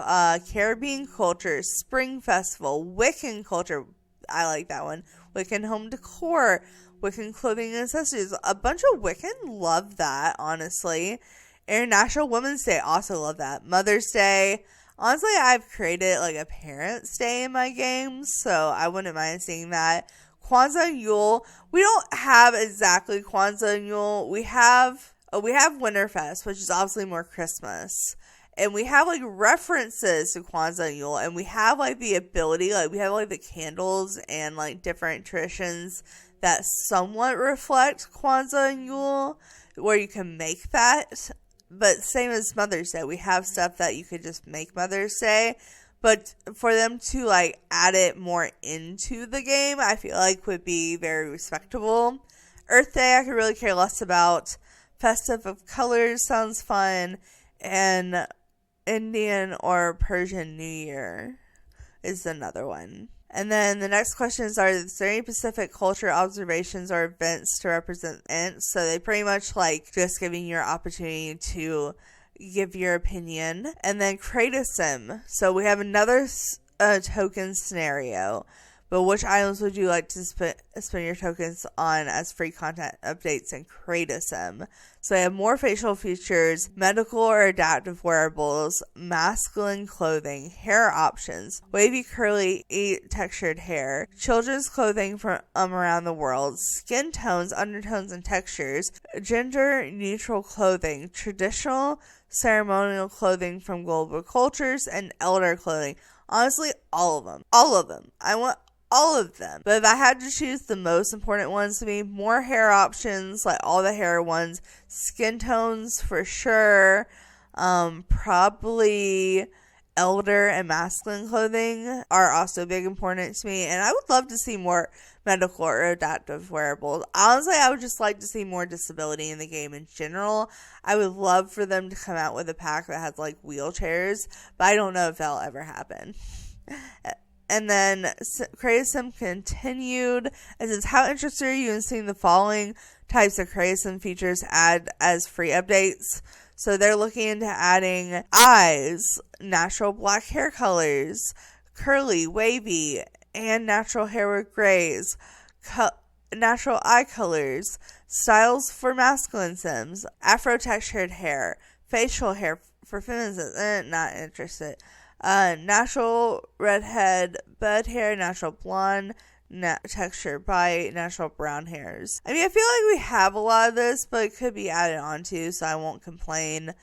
Caribbean culture, Spring Festival, Wiccan culture. I like that one. Wiccan home decor, Wiccan clothing and accessories. A bunch of Wiccan love that, honestly. International Women's Day, also love that. Mother's Day. Honestly, I've created like a Parents' Day in my games, so I wouldn't mind seeing that. Kwanzaa and Yule. We don't have exactly Kwanzaa and Yule. We have Winterfest, which is obviously more Christmas. And we have like references to Kwanzaa and Yule, and we have like the ability, like we have like the candles and like different traditions that somewhat reflect Kwanzaa and Yule, where you can make that. But same as Mother's Day, we have stuff that you could just make Mother's Day. But for them to like add it more into the game, I feel like would be very respectable. Earth Day, I could really care less about. Festive of Colors sounds fun. And Indian or Persian New Year is another one. And then the next questions are, is there any Pacific culture observations or events to represent it? So they pretty much like just giving you an opportunity to give your opinion. And then create a sim. So we have another token scenario. but which items would you like to spend your tokens on as free content updates in Create a Sim? So they have more facial features, medical or adaptive wearables, masculine clothing, hair options, wavy, curly, textured hair, children's clothing from around the world, skin tones, undertones, and textures, gender-neutral clothing, traditional ceremonial clothing from global cultures, and elder clothing. Honestly, all of them. All of them. I want all of them. But if I had to choose the most important ones to me, more hair options, like all the hair ones, skin tones for sure, probably elder and masculine clothing are also big important to me, and I would love to see more medical or adaptive wearables. Honestly, I would just like to see more disability in the game in general. I would love for them to come out with a pack that has like wheelchairs, but I don't know if that'll ever happen. And then Create a Sim continued. It says, how interested are you in seeing the following types of Create a Sim features add as free updates? So they're looking into adding eyes, natural black hair colors, curly, wavy, and natural hair with grays, natural eye colors, styles for masculine Sims, afro-textured hair, facial hair for feminine, not interested. Natural redhead, bud hair, natural blonde, texture by natural brown hairs. I mean, I feel like we have a lot of this, but it could be added on to, so I won't complain.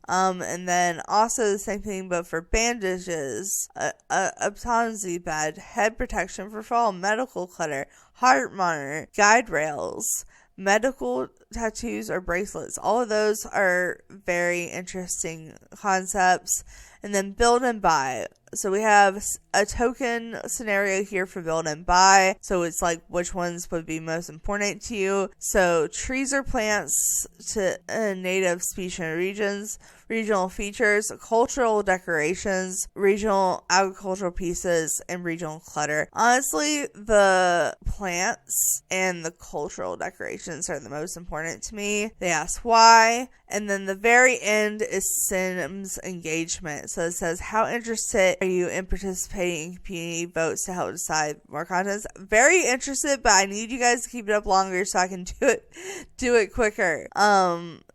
And then also the same thing, but for bandages, a Tonzi bed, head protection for fall, medical clutter, heart monitor, guide rails, medical tattoos or bracelets. All of those are very interesting concepts. And then build and buy. So we have a token scenario here for build and buy. So it's like which ones would be most important to you. So trees or plants to native species and regions, regional features, cultural decorations, regional agricultural pieces, and regional clutter. Honestly, the plants and the cultural decorations are the most important to me. They ask why. And then the very end is Sims engagement. So it says, how interested are you in participating in community votes to help decide more contents? Very interested, but I need you guys to keep it up longer so I can do it quicker.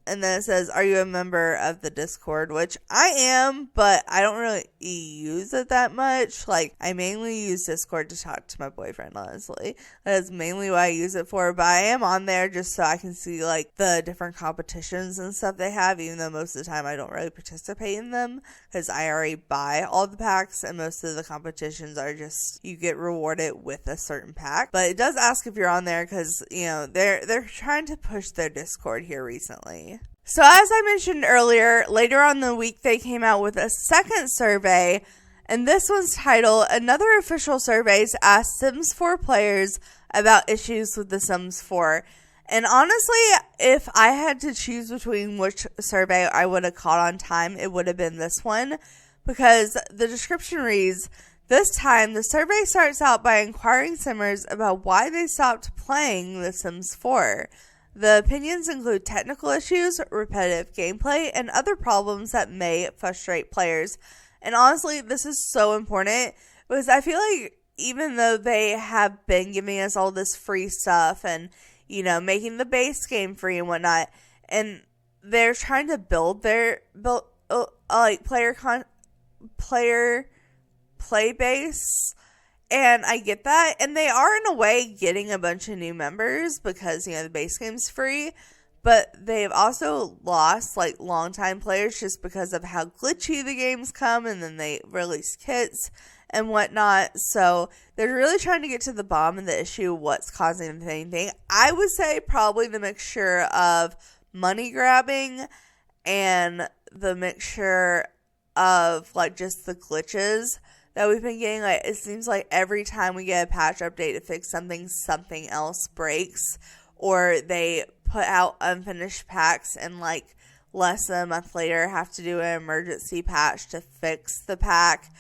And then it says, are you a member of the Discord? Which I am, but I don't really use it that much. Like, I mainly use Discord to talk to my boyfriend, honestly. That's mainly what I use it for. But I am on there just so I can see, like, the different competitions and stuff they have, even though most of the time I don't really participate in them because I already buy all the packs, and most of the competitions are just, you get rewarded with a certain pack. But it does ask if you're on there because, you know, they're trying to push their Discord here recently. So as I mentioned earlier, later on in the week they came out with a second survey, and this one's titled, Another Official Surveys Asked Sims 4 Players About Issues with The Sims 4. And honestly, if I had to choose between which survey I would have caught on time, it would have been this one, because the description reads, this time the survey starts out by inquiring Simmers about why they stopped playing The Sims 4. The opinions include technical issues, repetitive gameplay, and other problems that may frustrate players. And honestly, this is so important because I feel like even though they have been giving us all this free stuff and, you know, making the base game free and whatnot, and they're trying to build their play base. And I get that. And they are, in a way, getting a bunch of new members because, you know, the base game's free. But they've also lost, like, longtime players just because of how glitchy the games come. And then they release kits and whatnot. So they're really trying to get to the bottom of the issue, what's causing the thing. I would say probably the mixture of money grabbing and the mixture of, like, just the glitches that we've been getting. Like, it seems like every time we get a patch update to fix something, something else breaks, or they put out unfinished packs and, like, less than a month later have to do an emergency patch to fix the pack.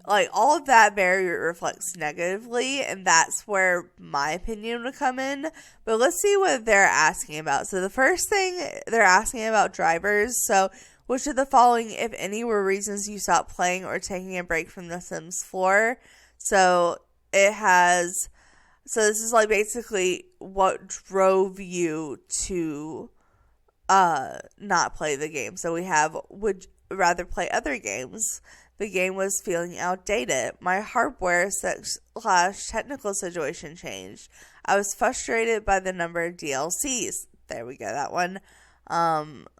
Like, all of that very reflects negatively, and that's where my opinion would come in. But let's see what they're asking about. So the first thing they're asking about drivers. So which of the following, if any, were reasons you stopped playing or taking a break from The Sims 4? So it has, so this is like basically what drove you to not play the game. So we have would rather play other games. The game was feeling outdated. My hardware / technical situation changed. I was frustrated by the number of DLCs. There we go, that one.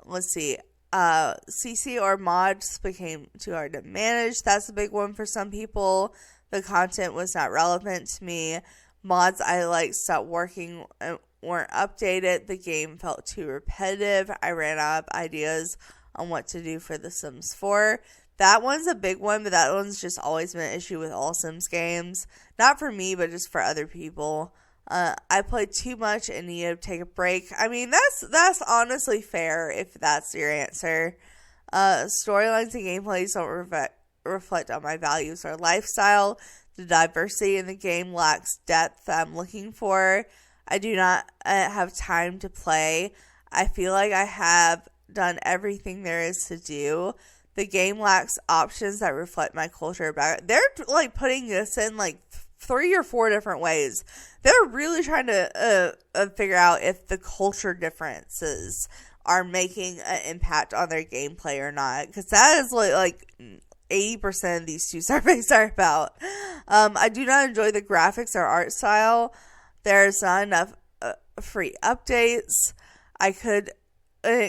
Let's see. CC or mods became too hard to manage. That's a big one for some people. The content was not relevant to me. Mods I liked stopped working and weren't updated. The game felt too repetitive. I ran out of ideas on what to do for The Sims 4. That one's a big one, but that one's just always been an issue with all Sims games. Not for me, but just for other people. I played too much and needed to take a break. I mean, that's honestly fair if that's your answer. Storylines and gameplays don't reflect on my values or lifestyle. The diversity in the game lacks depth I'm looking for. I do not have time to play. I feel like I have done everything there is to do. The game lacks options that reflect my culture about it. They're like putting this in like 3 or 4 different ways. They're really trying to figure out if the culture differences are making an impact on their gameplay or not. Because that is like 80% of these 2 surveys are about. I do not enjoy the graphics or art style. There's not enough free updates. I couldn't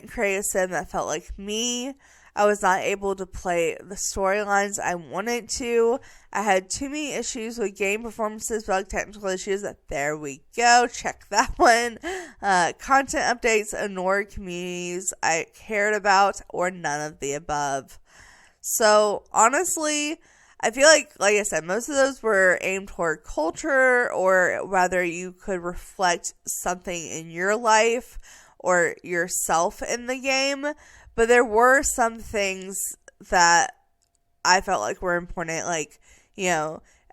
create a sim that felt like me. I was not able to play the storylines I wanted to. I had too many issues with game performances, bug technical issues. There we go. Check that one. Content updates, ignored communities I cared about, or none of the above. So, honestly, I feel like I said, most of those were aimed toward culture, or whether you could reflect something in your life or yourself in the game. But there were some things that I felt like were important, like,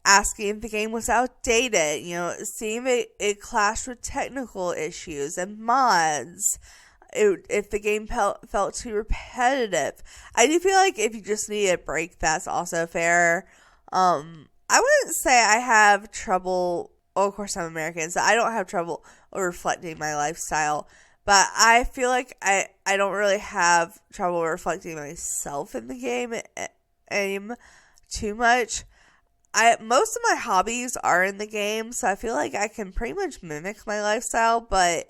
asking if the game was outdated, seeing if it clashed with technical issues and mods, if the game felt too repetitive. I do feel like if you just need a break, that's also fair. I wouldn't say I have trouble, of course I'm American, so I don't have trouble reflecting my lifestyle. But I feel like I don't really have trouble reflecting myself in the game too much. Most of my hobbies are in the game, so I feel like I can pretty much mimic my lifestyle. But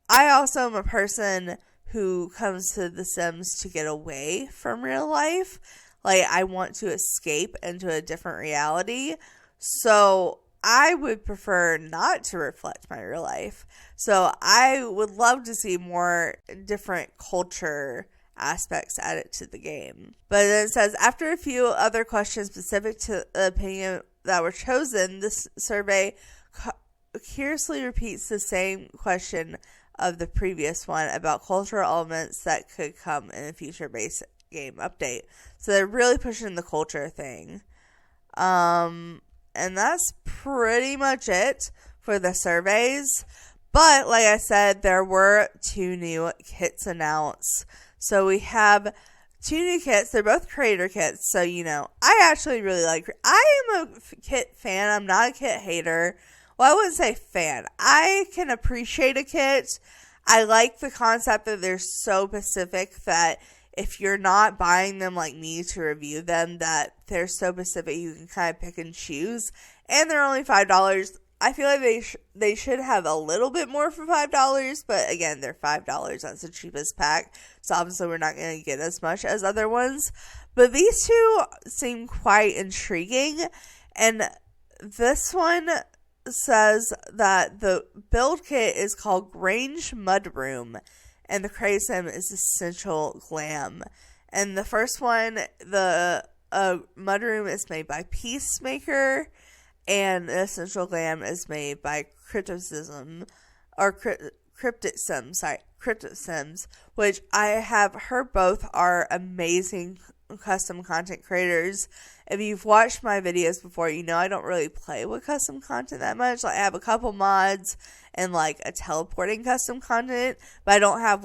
I also am a person who comes to The Sims to get away from real life. Like, I want to escape into a different reality. So I would prefer not to reflect my real life. So I would love to see more different culture aspects added to the game. But then it says, after a few other questions specific to the opinion that were chosen, this survey curiously repeats the same question of the previous one about cultural elements that could come in a future base game update. So they're really pushing the culture thing. And that's pretty much it for the surveys. But like I said, there were 2 new kits announced. So we have 2 new kits. They're both creator kits. So, I actually really like, I am a kit fan. I'm not a kit hater. Well, I wouldn't say fan. I can appreciate a kit. I like the concept that they're so specific that if you're not buying them like me to review them, that they're so specific you can kind of pick and choose. And they're only $5. I feel like they should have a little bit more for $5, but again, they're $5. That's the cheapest pack, so obviously we're not going to get as much as other ones. But these 2 seem quite intriguing, and this one says that the build kit is called Grange Mudroom, and the craze sim is Essential Glam. And the first one, the Mudroom, is made by Peacemaker, and Essential Glam is made by Cryptic Sims, which I have heard both are amazing custom content creators. If you've watched my videos before, I don't really play with custom content that much. I have a couple mods and a teleporting custom content, but I don't have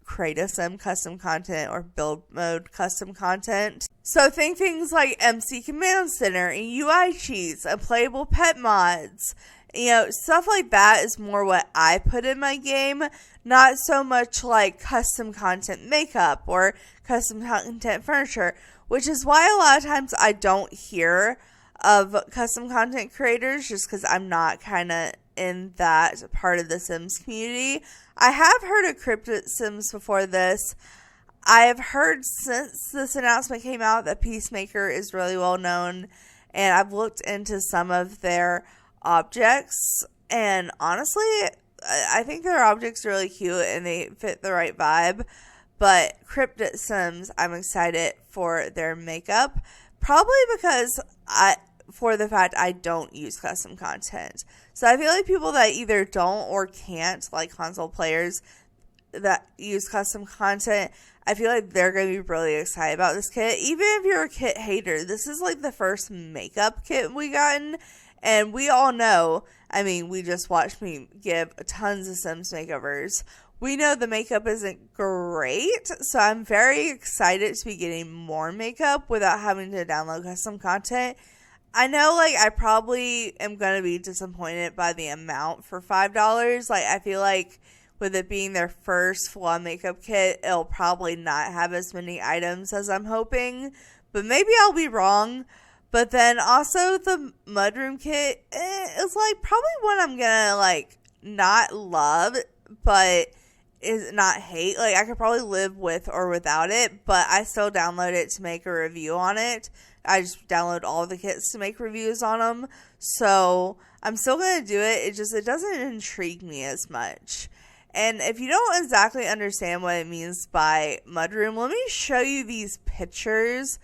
create a sim custom content or build mode custom content. So think things like MC Command Center and UI cheats and playable pet mods. Stuff like that is more what I put in my game, not so much like custom content makeup or custom content furniture, which is why a lot of times I don't hear of custom content creators just because I'm not kind of in that part of the Sims community. I have heard of Cryptid Sims before this. I have heard since this announcement came out that Peacemaker is really well known, and I've looked into some of their objects, and honestly, I think their objects are really cute and they fit the right vibe. But Cryptid Sims, I'm excited for their makeup, probably because for the fact I don't use custom content. So I feel like people that either don't or can't, like console players that use custom content, I feel like they're going to be really excited about this kit. Even if you're a kit hater, this is like the first makeup kit we gotten. And we all know, we just watched me give tons of Sims makeovers. We know the makeup isn't great, so I'm very excited to be getting more makeup without having to download custom content. I know, I probably am going to be disappointed by the amount for $5. I feel like with it being their first full-on makeup kit, it'll probably not have as many items as I'm hoping. But maybe I'll be wrong. But then also the mudroom kit is probably one I'm gonna not love, but is not hate. I could probably live with or without it, but I still download it to make a review on it. I just download all the kits to make reviews on them. So I'm still gonna do it. It doesn't intrigue me as much. And if you don't exactly understand what it means by mudroom, let me show you these pictures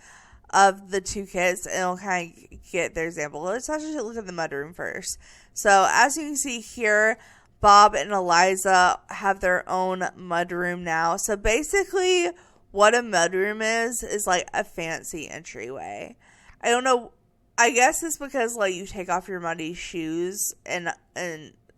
of the two kits, and it'll kind of get their example. Let's actually look at the mudroom first. So as you can see here, Bob and Eliza have their own mudroom now. So basically what a mudroom is like a fancy entryway. I don't know, I guess it's because you take off your muddy shoes and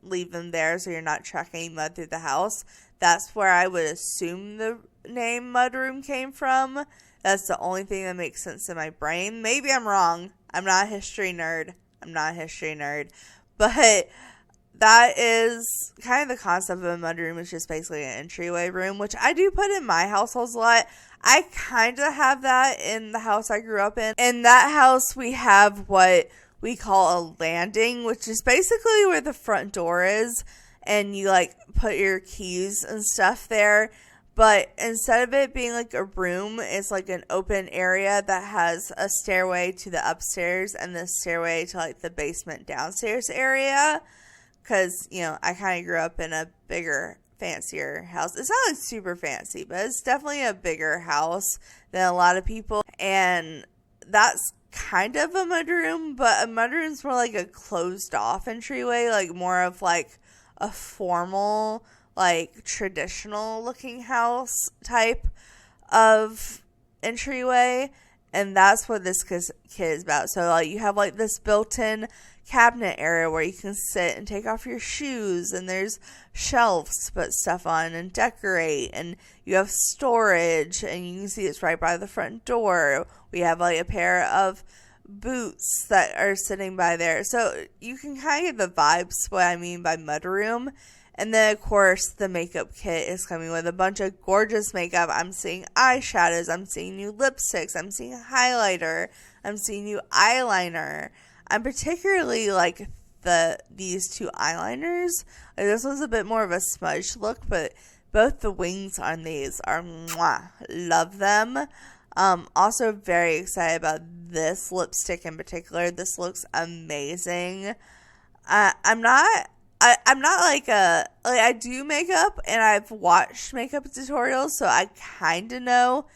leave them there so you're not tracking mud through the house. That's where I would assume the name mudroom came from. That's the only thing that makes sense in my brain. Maybe I'm wrong. I'm not a history nerd. But that is kind of the concept of a mudroom. It's just basically an entryway room, which I do put in my households a lot. I kind of have that in the house I grew up in. In that house, we have what we call a landing, which is basically where the front door is. And you put your keys and stuff there. But instead of it being a room, it's an open area that has a stairway to the upstairs and the stairway to the basement downstairs area. Because, I kind of grew up in a bigger, fancier house. It's not super fancy, but it's definitely a bigger house than a lot of people. And that's kind of a mudroom, but a mudroom's more a closed off entryway, more of a formal, traditional looking house type of entryway. And that's what this kit is about. So you have this built-in cabinet area where you can sit and take off your shoes, and there's shelves to put stuff on and decorate, and you have storage, and you can see it's right by the front door. We have a pair of boots that are sitting by there. So you can kind of get the vibes what I mean by mudroom. And then, of course, the makeup kit is coming with a bunch of gorgeous makeup. I'm seeing eyeshadows. I'm seeing new lipsticks. I'm seeing highlighter. I'm seeing new eyeliner. I'm particularly these two eyeliners. This one's a bit more of a smudge look, but both the wings on these are mwah. Love them. Also very excited about this lipstick in particular. This looks amazing. I'm not I do makeup, and I've watched makeup tutorials, so I kind of know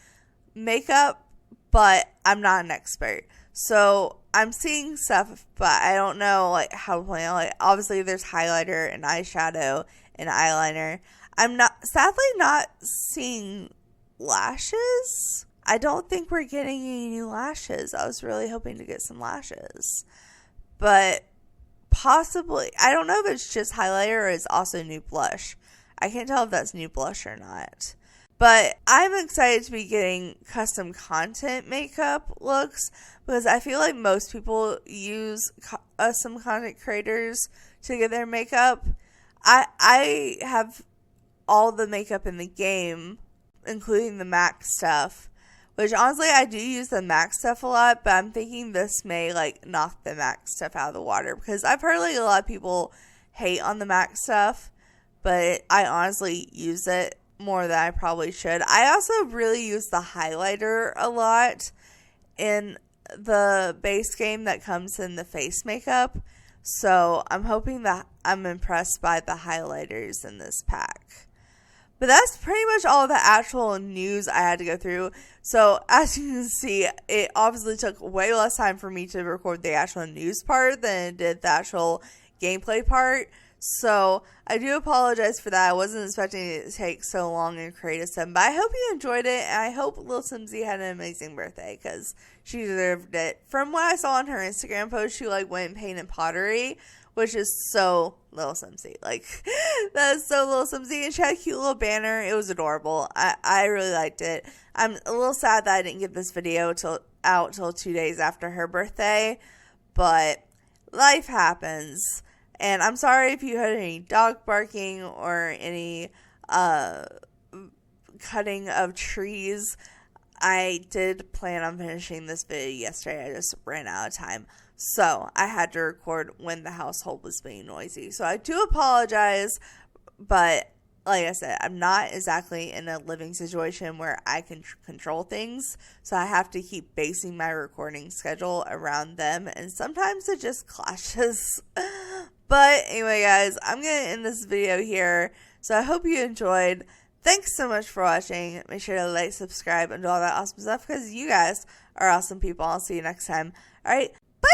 makeup, but I'm not an expert. So I'm seeing stuff, but I don't know how to play it. Obviously there's highlighter and eyeshadow and eyeliner. I'm sadly not seeing lashes. I don't think we're getting any new lashes. I was really hoping to get some lashes, but possibly, I don't know if it's just highlighter or it's also new blush. I can't tell if that's new blush or not. But I'm excited to be getting custom content makeup looks because I feel like most people use custom content creators to get their makeup. I have all the makeup in the game, including the MAC stuff, which honestly I do use the MAC stuff a lot, but I'm thinking this may like knock the MAC stuff out of the water because I've heard like a lot of people hate on the MAC stuff, but I honestly use it more than I probably should. I also really use the highlighter a lot in the base game that comes in the face makeup. So I'm hoping that I'm impressed by the highlighters in this pack. But that's pretty much all the actual news I had to go through. So as you can see, it obviously took way less time for me to record the actual news part than it did the actual gameplay part. So I do apologize for that. I wasn't expecting it to take so long and create a sim, but I hope you enjoyed it, and I hope lilsimsie had an amazing birthday because she deserved it. From what I saw on her Instagram post, she like went and painted pottery, which is so lilsimsie. Like that is so lilsimsie, and she had a cute little banner. It was adorable. I really liked it. I'm a little sad that I didn't get this video out till 2 days after her birthday, but life happens. And I'm sorry if you heard any dog barking or any cutting of trees. I did plan on finishing this video yesterday. I just ran out of time. So I had to record when the household was being noisy. So I do apologize. But like I said, I'm not exactly in a living situation where I can control things. So I have to keep basing my recording schedule around them. And sometimes it just clashes. But anyway, guys, I'm going to end this video here. So I hope you enjoyed. Thanks so much for watching. Make sure to like, subscribe, and do all that awesome stuff because you guys are awesome people. I'll see you next time. All right. Bye.